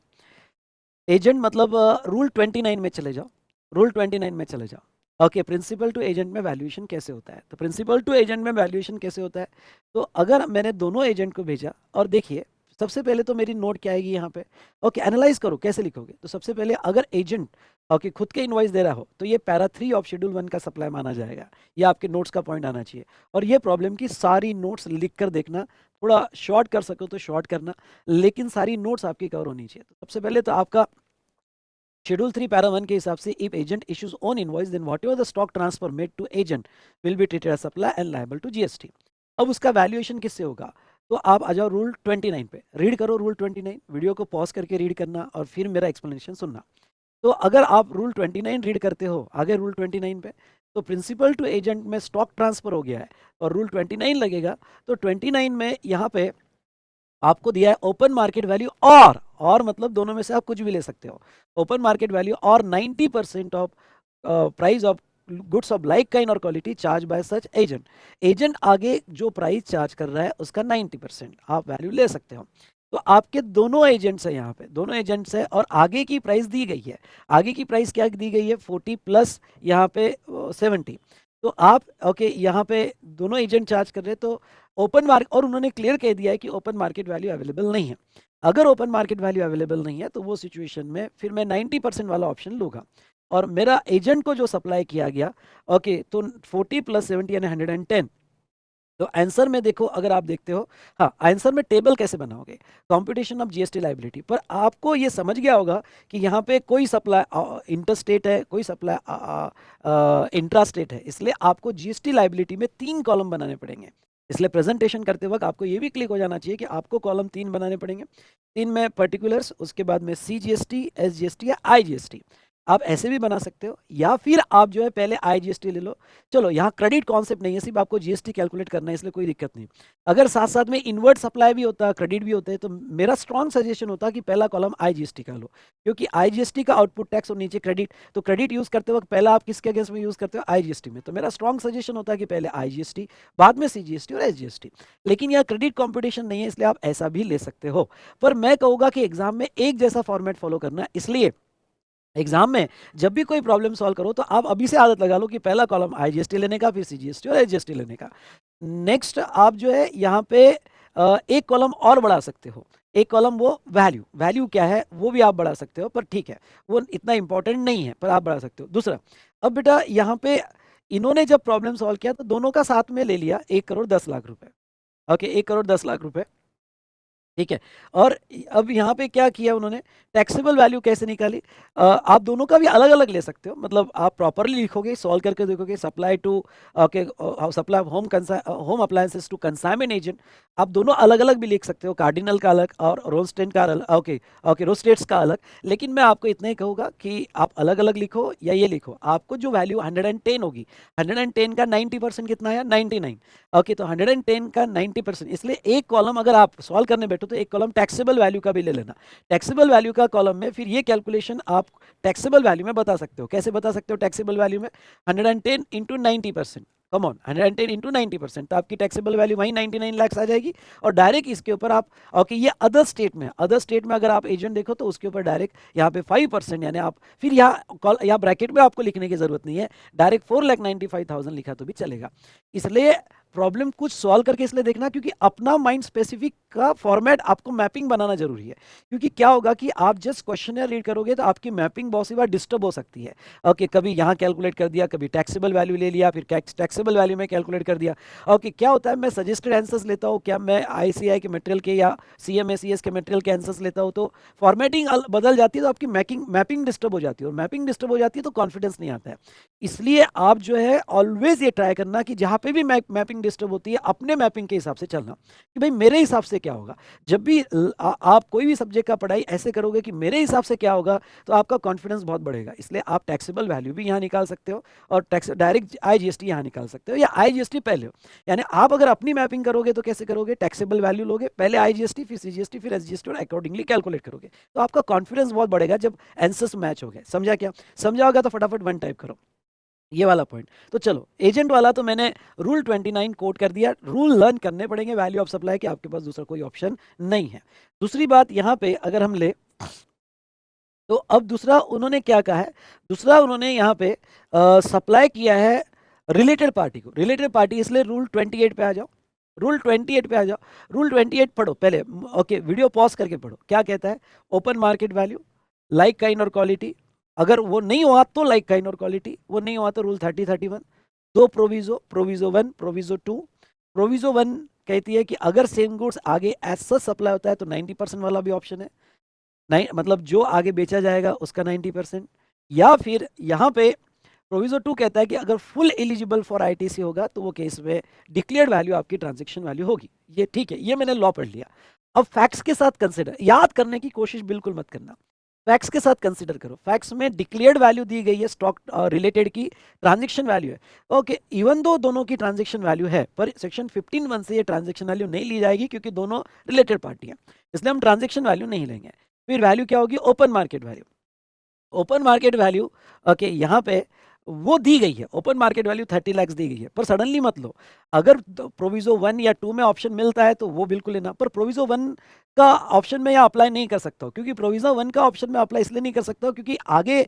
A: एजेंट मतलब रूल 29 में चले जाओ, रूल 29 में चले जाओ। ओके, प्रिंसिपल टू एजेंट में वैल्यूएशन कैसे होता है? तो प्रिंसिपल टू एजेंट में वैल्यूएशन कैसे होता है? तो अगर मैंने दोनों एजेंट को भेजा, और देखिए सबसे पहले तो मेरी नोट क्या आएगी यहाँ पे? ओके, एनालाइज करो कैसे लिखोगे। तो सबसे पहले अगर एजेंट ओके खुद के इनवॉइस दे रहा हो तो ये पैरा 3 ऑफ शेड्यूल 1 का सप्लाई माना जाएगा। ये आपके नोट्स का पॉइंट आना चाहिए। और ये प्रॉब्लम की सारी नोट्स लिख कर देखना, थोड़ा शॉर्ट कर सको तो शॉर्ट करना, लेकिन सारी नोट्स आपकी कवर होनी चाहिए। तो सबसे पहले तो आपका शेड्यूल 3 पैरा 1 के हिसाब से if agent issues on invoice then whatever the stock transfer made to agent will be treated as supply and liable to GST. अब उसका वैल्यूएशन किससे होगा? तो आप आ जाओ रूल 29 पे, रीड करो रूल 29, वीडियो को पॉज करके रीड करना और फिर मेरा एक्सप्लेनेशन सुनना। तो अगर आप रूल 29 रीड करते हो आगे रूल 29 पे, तो प्रिंसिपल टू एजेंट में स्टॉक ट्रांसफर हो गया है और रूल 29 लगेगा। तो 29 में यहाँ पे आपको दिया है ओपन मार्केट वैल्यू, और मतलब दोनों में से आप कुछ भी ले सकते हो। ओपन मार्केट वैल्यू और 90% of price of goods of like kind और quality charge by such agent. Agent आगे जो प्राइस चार्ज कर रहा है उसका 90% आप वैल्यू ले सकते हो। तो आपके दोनों एजेंट्स है, यहाँ पे दोनों एजेंट्स है और आगे की प्राइस दी गई है। आगे की प्राइस क्या दी गई है? 40 प्लस यहाँ पे 70। तो आप ओके यहाँ पे दोनों एजेंट चार्ज कर रहे हैं, तो ओपन मार्केट, और उन्होंने क्लियर कह दिया है कि ओपन मार्केट वैल्यू अवेलेबल नहीं है। अगर ओपन मार्केट वैल्यू अवेलेबल नहीं है तो वो सिचुएशन में फिर मैं 90% वाला ऑप्शन लूँगा, और मेरा एजेंट को जो सप्लाई किया गया ओके, तो 40 प्लस 70 यानी 110। तो आंसर में देखो, अगर आप देखते हो, हाँ आंसर में टेबल कैसे बनाओगे, कंप्यूटेशन ऑफ जीएसटी लाइबिलिटी पर आपको ये समझ गया होगा कि यहाँ पे कोई सप्लाई इंटरस्टेट है, कोई सप्लाई इंट्रास्टेट है, इसलिए आपको जीएसटी लाइबिलिटी में 3 कॉलम बनाने पड़ेंगे। इसलिए प्रेजेंटेशन करते वक्त आपको ये भी क्लिक हो जाना चाहिए कि आपको कॉलम 3 बनाने पड़ेंगे। 3 में पर्टिकुलर्स, उसके बाद में CGST, SGST या IGST। आप ऐसे भी बना सकते हो, या फिर आप जो है पहले IGST ले लो। चलो यहाँ क्रेडिट कॉन्सेप्ट नहीं है, सिर्फ आपको जीएसटी कैलकुलेट करना है, इसलिए कोई दिक्कत नहीं। अगर साथ साथ में इनवर्ट सप्लाई भी होता, क्रेडिट भी होते हैं, तो मेरा स्ट्रॉन्ग सजेशन होता कि पहला कॉलम IGST का लो, क्योंकि IGST का आउटपुट टैक्स और नीचे क्रेडिट, तो क्रेडिट यूज करते वक्त पहला आप किसके अगेंस्ट में यूज करते हो? IGST में। तो मेरा स्ट्रॉन्ग सजेशन होता है कि पहले IGST, बाद में CGST और SGST। लेकिन यहाँ क्रेडिट कॉम्पिटिशन नहीं है, इसलिए आप ऐसा भी ले सकते हो। पर मैं कहूँगा कि एग्जाम में एक जैसा फॉर्मेट फॉलो करना, इसलिए एग्जाम में जब भी कोई प्रॉब्लम सॉल्व करो तो आप अभी से आदत लगा लो कि पहला कॉलम IGST लेने का, फिर CGST और SGST लेने का। नेक्स्ट आप जो है यहाँ पे एक कॉलम और बढ़ा सकते हो, एक कॉलम वो वैल्यू क्या है वो भी आप बढ़ा सकते हो, पर ठीक है वो इतना इंपॉर्टेंट नहीं है, पर आप बढ़ा सकते हो। दूसरा, अब बेटा यहाँ पे इन्होंने जब प्रॉब्लम सॉल्व किया तो दोनों का साथ में ले लिया 1,10,00,000 रुपए। ओके, 1,10,00,000 रुपए, ठीक है। और अब यहाँ पे क्या किया उन्होंने, टैक्सेबल वैल्यू कैसे निकाली? आप दोनों का भी अलग अलग ले सकते हो, मतलब आप प्रॉपरली लिखोगे, सॉल्व करके देखोगे, supply to okay, supply of home appliances to consignment agent, आप दोनों अलग अलग भी लिख सकते हो, कार्डिनल का अलग और रोस्टेन का अलग, ओके ओके रोस्टेट्स का अलग। लेकिन मैं आपको इतना ही कहूँगा कि आप अलग अलग लिखो या ये लिखो, आपको जो वैल्यू 110 होगी, 110 का 90% कितना है? 99। ओके, तो 110 का 90%, इसलिए एक कॉलम अगर आप सॉल्व करने बैठो तो एक कॉलम टैक्सेबल वैल्यू का भी ले लेना। टैक्सेबल वैल्यू का कॉलम में फिर ये कैलकुलेशन आप टैक्सेबल वैल्यू में बता सकते हो। कैसे बता सकते हो टैक्सेबल वैल्यू में? 110 इंटू 90%, कम ऑन 110 इंटू 90%, तो आपकी टैक्सेबल वैल्यू वहीं 99 लाख आ जाएगी। और डायरेक्ट इसके ऊपर आप ओके, ये अदर स्टेट में अगर आप एजेंट देखो तो उसके ऊपर डायरेक्ट यहाँ पे 5%, यानी आप फिर यहाँ ब्रैकेट में आपको लिखने की जरूरत नहीं है, डायरेक्ट 4,95,000 लिखा तो भी चलेगा। इसलिए प्रॉब्लम कुछ सॉल्व करके इसलिए देखना क्योंकि अपना माइंड स्पेसिफिक का फॉर्मेट आपको मैपिंग बनाना जरूरी है। क्योंकि क्या होगा कि आप जस्ट क्वेश्चनर रीड करोगे तो आपकी मैपिंग बहुत सी बार डिस्टर्ब हो सकती है। ओके, कभी यहाँ कैलकुलेट कर दिया, कभी टैक्सेबल वैल्यू ले लिया, फिर टैक्सेबल वैल्यू में कैलकुलेट कर दिया। ओके, क्या होता है, मैं सजेस्टेड आंसर्स लेता हूँ, क्या मैं ICI के मटेरियल के या CMA CS के मटेरियल के आंसर्स लेता हूँ, तो फॉर्मेटिंग बदल जाती है, तो आपकी मैपिंग डिस्टर्ब हो जाती है, और मैपिंग डिस्टर्ब हो जाती है तो कॉन्फिडेंस नहीं आता है। इसलिए आप जो है ऑलवेज ये ट्राई करना कि जहाँ पे भी मैपिंग डिस्टर्ब होती है अपने मैपिंग के हिसाब से चलना, कि भाई मेरे हिसाब से क्या होगा। जब भी आप कोई भी सब्जेक्ट का पढ़ाई ऐसे करोगे कि मेरे हिसाब से क्या होगा, तो आपका कॉन्फिडेंस बहुत बढ़ेगा। इसलिए आप टैक्सेबल वैल्यू भी यहाँ निकाल सकते हो और टैक्स डायरेक्ट IGST यहाँ निकाल सकते हो, या IGST पहले हो। यानी आप अगर अपनी मैपिंग करोगे तो कैसे करोगे, टैक्सेबल वैल्यू लोगे, पहले IGST फिर CGST फिर SGST और अकॉर्डिंगली कैलकुलेट करोगे, तो आपका कॉन्फिडेंस बहुत बढ़ेगा जब आंसर्स मैच हो गए। समझा क्या? समझा होगा तो फटाफट 1 टाइप करो, ये वाला पॉइंट। तो चलो, एजेंट वाला तो मैंने रूल 29 कोट कर दिया। रूल लर्न करने पड़ेंगे वैल्यू ऑफ सप्लाई के, आपके पास दूसरा कोई ऑप्शन नहीं है। दूसरी बात यहाँ पे अगर हम ले, तो अब दूसरा उन्होंने क्या कहा है, दूसरा उन्होंने यहाँ पे सप्लाई किया है रिलेटेड पार्टी को। रिलेटेड पार्टी, इसलिए रूल 28 पे आ जाओ। रूल 28 पे आ जाओ। रूल 28 पढ़ो पहले, ओके, वीडियो पॉज करके पढ़ो। क्या कहता है? Open market value, like kind और क्वालिटी, अगर वो नहीं हुआ तो लाइक काइंड और क्वालिटी, वो नहीं हुआ तो रूल 30-31। दो प्रोविजो, प्रोविजो 1, प्रोविजो 2। प्रोविजो 1 कहती है कि अगर सेम गुड्स आगे एज सच सप्लाई होता है तो 90% वाला भी ऑप्शन है, नहीं मतलब जो आगे बेचा जाएगा उसका 90%। या फिर यहाँ पे प्रोविजो 2 कहता है कि अगर फुल एलिजिबल फॉर ITC होगा तो वो केस में डिक्लेयर्ड वैल्यू आपकी ट्रांजैक्शन वैल्यू होगी। ये ठीक है, ये मैंने लॉ पढ़ लिया। अब फैक्ट्स के साथ कंसिडर, याद करने की कोशिश बिल्कुल मत करना, फैक्ट्स के साथ कंसिडर करो। फैक्ट्स में डिक्लेयर्ड वैल्यू दी गई है, स्टॉक रिलेटेड की ट्रांजैक्शन वैल्यू है। ओके, इवन दो दोनों की ट्रांजैक्शन वैल्यू है, पर सेक्शन 15(1) से ये ट्रांजैक्शन वैल्यू नहीं ली जाएगी क्योंकि दोनों रिलेटेड पार्टी हैं, इसलिए हम ट्रांजैक्शन वैल्यू नहीं लेंगे। फिर वैल्यू क्या होगी? Open market value. Open market value, okay, यहाँ पे वो दी गई है, ओपन मार्केट वैल्यू 30 लाख दी गई है, पर सडनली मत लो। अगर प्रोविजो 1 या 2 में ऑप्शन मिलता है तो वो बिल्कुल लेना, पर प्रोविजो 1 का ऑप्शन में यहाँ अप्लाई नहीं कर सकता हूँ, क्योंकि प्रोविजो 1 का ऑप्शन में अप्लाई इसलिए नहीं कर सकता हूँ क्योंकि आगे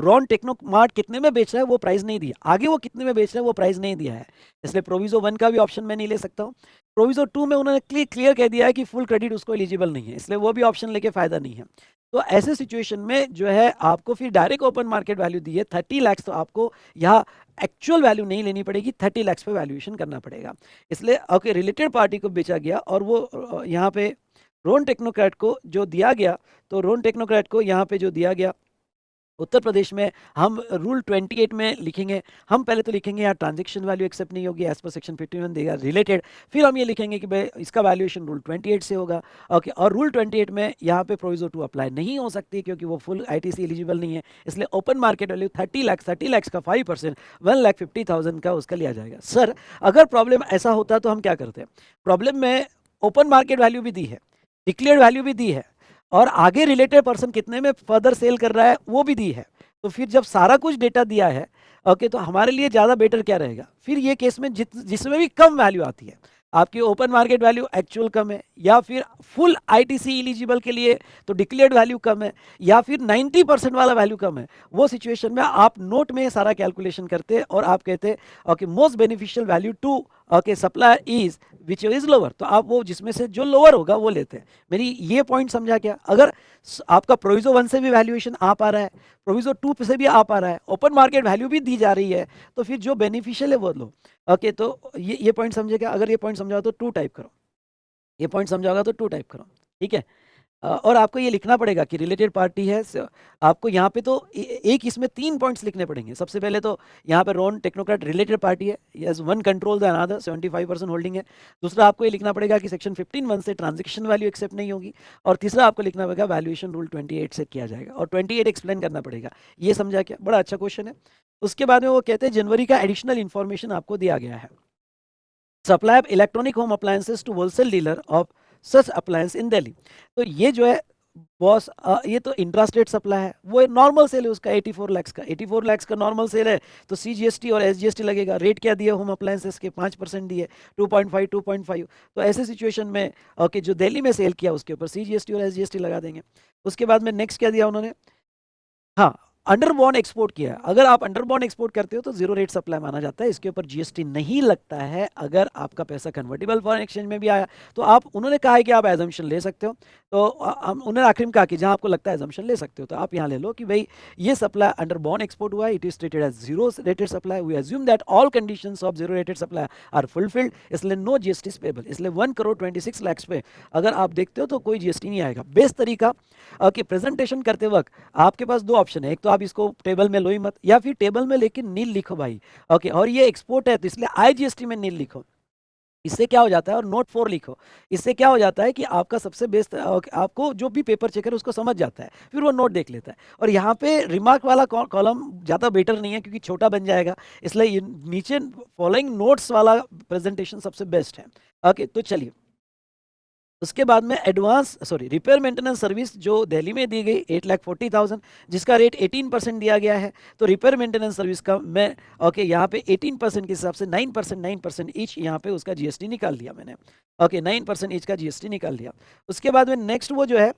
A: रॉन टेक्नो मार्ट कितने में बेच रहा है वो प्राइस नहीं दिया, आगे वो कितने में बेच रहा है वो प्राइस नहीं दिया है, इसलिए प्रोविजो 1 का भी ऑप्शन मैं नहीं ले सकता हूँ। प्रोविजो 2 में उन्होंने क्लियर कह दिया है कि फुल क्रेडिट उसको एलिजिबल नहीं है, इसलिए वो भी ऑप्शन लेके फायदा नहीं है। तो ऐसे सिचुएशन में जो है आपको फिर डायरेक्ट ओपन मार्केट वैल्यू दी है 30 लाख, तो आपको यहाँ एक्चुअल वैल्यू नहीं लेनी पड़ेगी, 30 लाख पे वैल्यूएशन करना पड़ेगा। इसलिए ओके, रिलेटेड पार्टी को बेचा गया और वो यहाँ पे रोन टेक्नोक्रेट को जो दिया गया, तो रोन टेक्नोक्रेट को यहाँ पे जो दिया गया उत्तर प्रदेश में, हम रूल 28 में लिखेंगे। हम पहले तो लिखेंगे यहाँ ट्रांजैक्शन वैल्यू एक्सेप्ट नहीं होगी, एज पर सेक्शन 51 देगा रिलेटेड। फिर हम ये लिखेंगे कि भाई इसका वैल्यूएशन रूल 28 से होगा, ओके। और रूल 28 में यहाँ पे प्रोविजो 2 अप्लाई नहीं हो सकती क्योंकि वो फुल ITC एलिजिबल नहीं है, इसलिए ओपन मार्केट वैल्यू 30 लाख का 5%, 1,50,000 का उसका लिया जाएगा। सर, अगर प्रॉब्लम ऐसा होता तो हम क्या करते हैं? प्रॉब्लम में ओपन मार्केट वैल्यू भी दी है, डिक्लेयर्ड वैल्यू भी दी है, और आगे रिलेटेड पर्सन कितने में फर्दर सेल कर रहा है वो भी दी है। तो फिर जब सारा कुछ डेटा दिया है, ओके, तो हमारे लिए ज़्यादा बेटर क्या रहेगा? फिर ये केस में जिसमें भी कम वैल्यू आती है, आपकी ओपन मार्केट वैल्यू एक्चुअल कम है, या फिर फुल ITC एलिजिबल के लिए तो डिक्लेयर्ड वैल्यू कम है, या फिर 90% वाला वैल्यू कम है, वो सिचुएशन में आप नोट में सारा कैलकुलेशन करते और आप कहते okay, most beneficial value to okay supplier is which is lower, तो आप वो जिसमें से जो लोअर होगा वो लेते हैं। मेरी ये पॉइंट समझा क्या? अगर आपका प्रोविजो 1 से भी वैल्यूएशन आ पा रहा है, प्रोविजो 2 से भी आ पा रहा है, ओपन मार्केट वैल्यू भी दी जा रही है, तो फिर जो बेनिफिशियल है वो लो। ओके, तो ये पॉइंट समझेगा? अगर ये पॉइंट समझाओ तो 2 टाइप करो, ये पॉइंट समझाओगा तो 2 टाइप करो, ठीक है। और आपको ये लिखना पड़ेगा कि रिलेटेड पार्टी है। आपको यहाँ पे तो एक इसमें 3 पॉइंट्स लिखने पड़ेंगे। सबसे पहले तो यहाँ पे रोन टेक्नोक्रेट रिलेटेड पार्टी है, yes, one control the another, 75% holding है। दूसरा आपको ये लिखना पड़ेगा कि सेक्शन 15(1) से ट्रांजैक्शन वैल्यू एक्सेप्ट नहीं होगी। और तीसरा आपको लिखना पड़ेगा वैल्यूएशन रूल 28 से किया जाएगा, और 28 एक्सप्लेन करना पड़ेगा। ये समझा क्या? बड़ा अच्छा क्वेश्चन है। उसके बाद में वो कहते हैं जनवरी का एडिशनल इन्फॉर्मेशन आपको दिया गया है। Supply of electronic home appliances to wholesale dealer of such appliance in Delhi. तो ये जो है बॉस, ये तो इंट्रास्टेट सप्लाई है, वो नॉर्मल सेल है उसका 84 लाख का, 84 लाख का नॉर्मल सेल है, तो CGST और SGST लगेगा। रेट क्या दिया होम अप्लायंसेस के? 5% दिए, 2.5 2.5। तो ऐसे सिचुएशन में ओके, जो दिल्ली में सेल किया उसके ऊपर CGST और SGST लगा देंगे। उसके बाद में नेक्स्ट क्या दिया उन्होंने? हाँ, अंडरबॉर्न एक्सपोर्ट किया है। अगर आप अंडरबॉर्न एक्सपोर्ट करते हो तो जीरो रेट सप्लाई माना जाता है, इसके ऊपर GST नहीं लगता है। अगर आपका पैसा कन्वर्टेबल फॉरेन एक्सचेंज में भी आया तो आप, उन्होंने कहा है कि आप एजम्पशन ले सकते हो, तो उन्होंने आखिर में कहा कि जहां आपको लगता है एजम्पशन ले सकते हो, तो आप यहाँ ले लो कि भाई ये सप्लाई अंडरबॉर्न एक्सपोर्ट हुआ है, it is treated as zero rated supply, we assume that all conditions of zero rated supply are fulfilled, इसलिए नो GST पेबल। इसलिए 1,26 लाख पे अगर आप देखते हो तो कोई GST नहीं आएगा। बेस्ट तरीका कि प्रेजेंटेशन करते वक्त आपके पास 2 ऑप्शन है, एक तो आप इसको टेबल में लो ही मत, या फिर टेबल में लेकिन नील लिखो भाई, ओके। और ये एक्सपोर्ट है तो इसलिए IGST में नील लिखो, इससे क्या हो जाता है, और नोट 4 लिखो, इससे क्या हो जाता है कि आपका सबसे बेस्ट, आपको जो भी पेपर चेकर उसको समझ जाता है, फिर वो नोट देख लेता है। और यहाँ पे रिमार्क वाला कॉलम ज़्यादा बेटर नहीं है क्योंकि छोटा बन जाएगा, इसलिए नीचे फॉलोइंग नोट्स वाला प्रेजेंटेशन सबसे बेस्ट है। ओके, तो चलिए उसके बाद में एडवांस रिपेयर मेंटेनेंस सर्विस जो दिल्ली में दी गई 8,40,000, जिसका रेट 18% दिया गया है। तो रिपेयर मेंटेनेंस सर्विस का मैं यहाँ पे 18% के हिसाब से 9% ईच यहाँ पे उसका जीएसटी निकाल दिया मैंने। 9% ईच का जीएसटी निकाल दिया। उसके बाद में नेक्स्ट वो जो है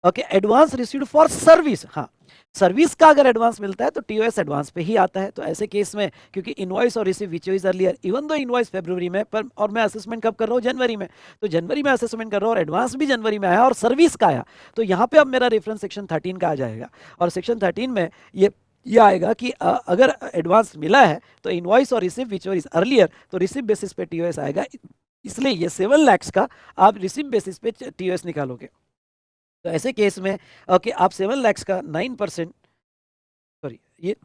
A: एडवांस रिसीव्ड फॉर सर्विस। हाँ, सर्विस का अगर एडवांस मिलता है तो टीओएस एडवांस पे ही आता है। तो ऐसे केस में क्योंकि इनवॉइस और receive which is earlier, even though invoice फरवरी में पर, और मैं असेसमेंट कब कर रहा हूँ, जनवरी में, तो जनवरी में असेसमेंट कर रहा हूँ और एडवांस भी जनवरी में आया और सर्विस का आया, तो यहाँ पे अब मेरा रेफरेंस सेक्शन 13 का आ जाएगा। और सेक्शन 13 में ये आएगा कि अगर एडवांस मिला है तो इनवॉइस और रिसीव विच इज अर्लियर, तो रिसीव बेसिस पे टीओएस आएगा, इसलिए ये 7 लाख का आप रिसीव बेसिस पे टीओएस निकालोगे। तो ऐसे केस में आप 7 लाख का 9%, ये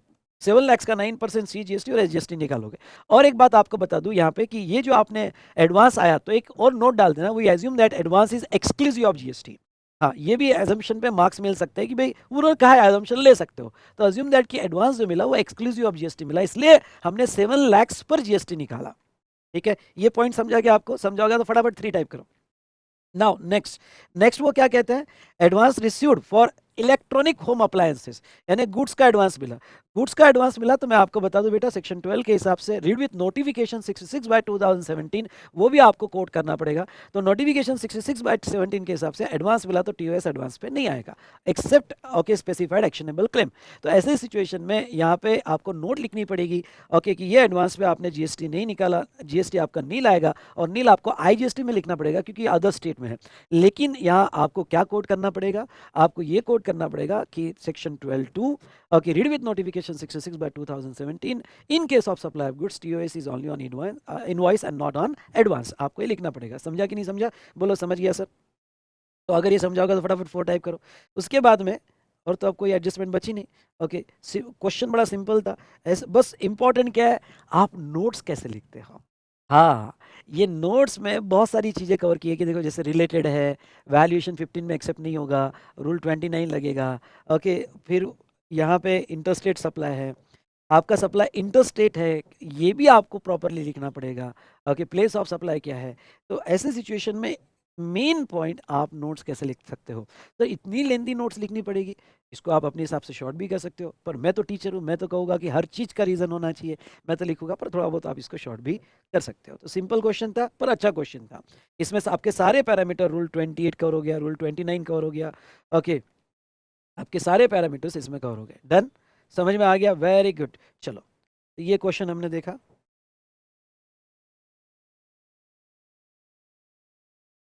A: 7 लाख का 9% सीजीएसटी और एसजीएसटी निकालोगे। और एक बात आपको बता दूं यहाँ पे कि ये जो आपने एडवांस आया, तो एक और नोट डाल देना, we assume that advance is exclusive of GST. हाँ, ये भी एजम्पशन पे मार्क्स मिल सकते हैं कि भाई उन्होंने कहा है एजम्पशन ले सकते हो, तो अज्यूम दैट कि एडवांस जो मिला वो एक्सक्लूसिव ऑफ जीएसटी मिला, इसलिए हमने 7 लाख पर जीएसटी निकाला। ठीक है, ये पॉइंट समझा गया आपको? समझाओगे तो फटाफट 3 टाइप करो। नाउ नेक्स्ट वो क्या कहते हैं, advance received for electronic home appliances, यानी गुड्स का एडवांस मिला। गुड्स का एडवांस मिला तो मैं आपको बता दूं बेटा, सेक्शन 12 के हिसाब से रीड विथ नोटिफिकेशन 66/2017 वो भी आपको कोट करना पड़ेगा। तो नोटिफिकेशन 66/17 के हिसाब से एडवांस मिला तो टीओएस एडवांस पे नहीं आएगा, एक्सेप्ट स्पेसिफाइड एक्शनेबल क्लेम। तो ऐसे सिचुएशन में यहाँ पे आपको नोट लिखनी पड़ेगी कि ये एडवांस पे आपने जीएसटी नहीं निकाला, जीएसटी आपका नील आएगा, और नील आपको आईजीएसटी में लिखना पड़ेगा क्योंकि अदर स्टेट में है। लेकिन यहाँ आपको क्या कोड करना पड़ेगा, आपको ये कोड करना पड़ेगा कि section 12(2) read with notification 66/2017 in case of supply of goods TOS is only on invoice and not on advance. आपको ये लिखना पड़ेगा। समझा कि नहीं समझा? बोलो समझ गया सर? तो अगर ये समझाओगे तो फटाफट 4 टाइप करो। उसके बाद में और तो अब कोई एडजस्टमेंट बची नहीं। क्वेश्चन बड़ा सिंपल था, ऐसे बस इंपॉर्टेंट क्या है, आप नोट्स कैसे लिखते हो। हाँ, ये नोट्स में बहुत सारी चीज़ें कवर की है कि देखो जैसे रिलेटेड है, वैल्यूएशन 15 में एक्सेप्ट नहीं होगा, रूल 29 लगेगा। फिर यहाँ पे इंटरस्टेट सप्लाई है, आपका सप्लाई इंटरस्टेट है, ये भी आपको प्रॉपरली लिखना पड़ेगा। प्लेस ऑफ सप्लाई क्या है। तो ऐसे सिचुएशन में मेन पॉइंट आप नोट्स कैसे लिख सकते हो, तो इतनी लेंथी नोट्स लिखनी पड़ेगी। इसको आप अपने हिसाब से शॉर्ट भी कर सकते हो, पर मैं तो टीचर हूँ, मैं तो कहूँगा कि हर चीज़ का रीज़न होना चाहिए, मैं तो लिखूंगा, पर थोड़ा बहुत आप इसको शॉर्ट भी कर सकते हो। तो सिंपल क्वेश्चन था पर अच्छा क्वेश्चन था। इसमें से आपके सारे पैरामीटर, रूल 28 कवर हो गया, रूल 29 कवर हो गया। आपके सारे पैरामीटर्स इसमें कवर हो गए। डन, समझ में आ गया? Very good. चलो, तो ये क्वेश्चन हमने देखा।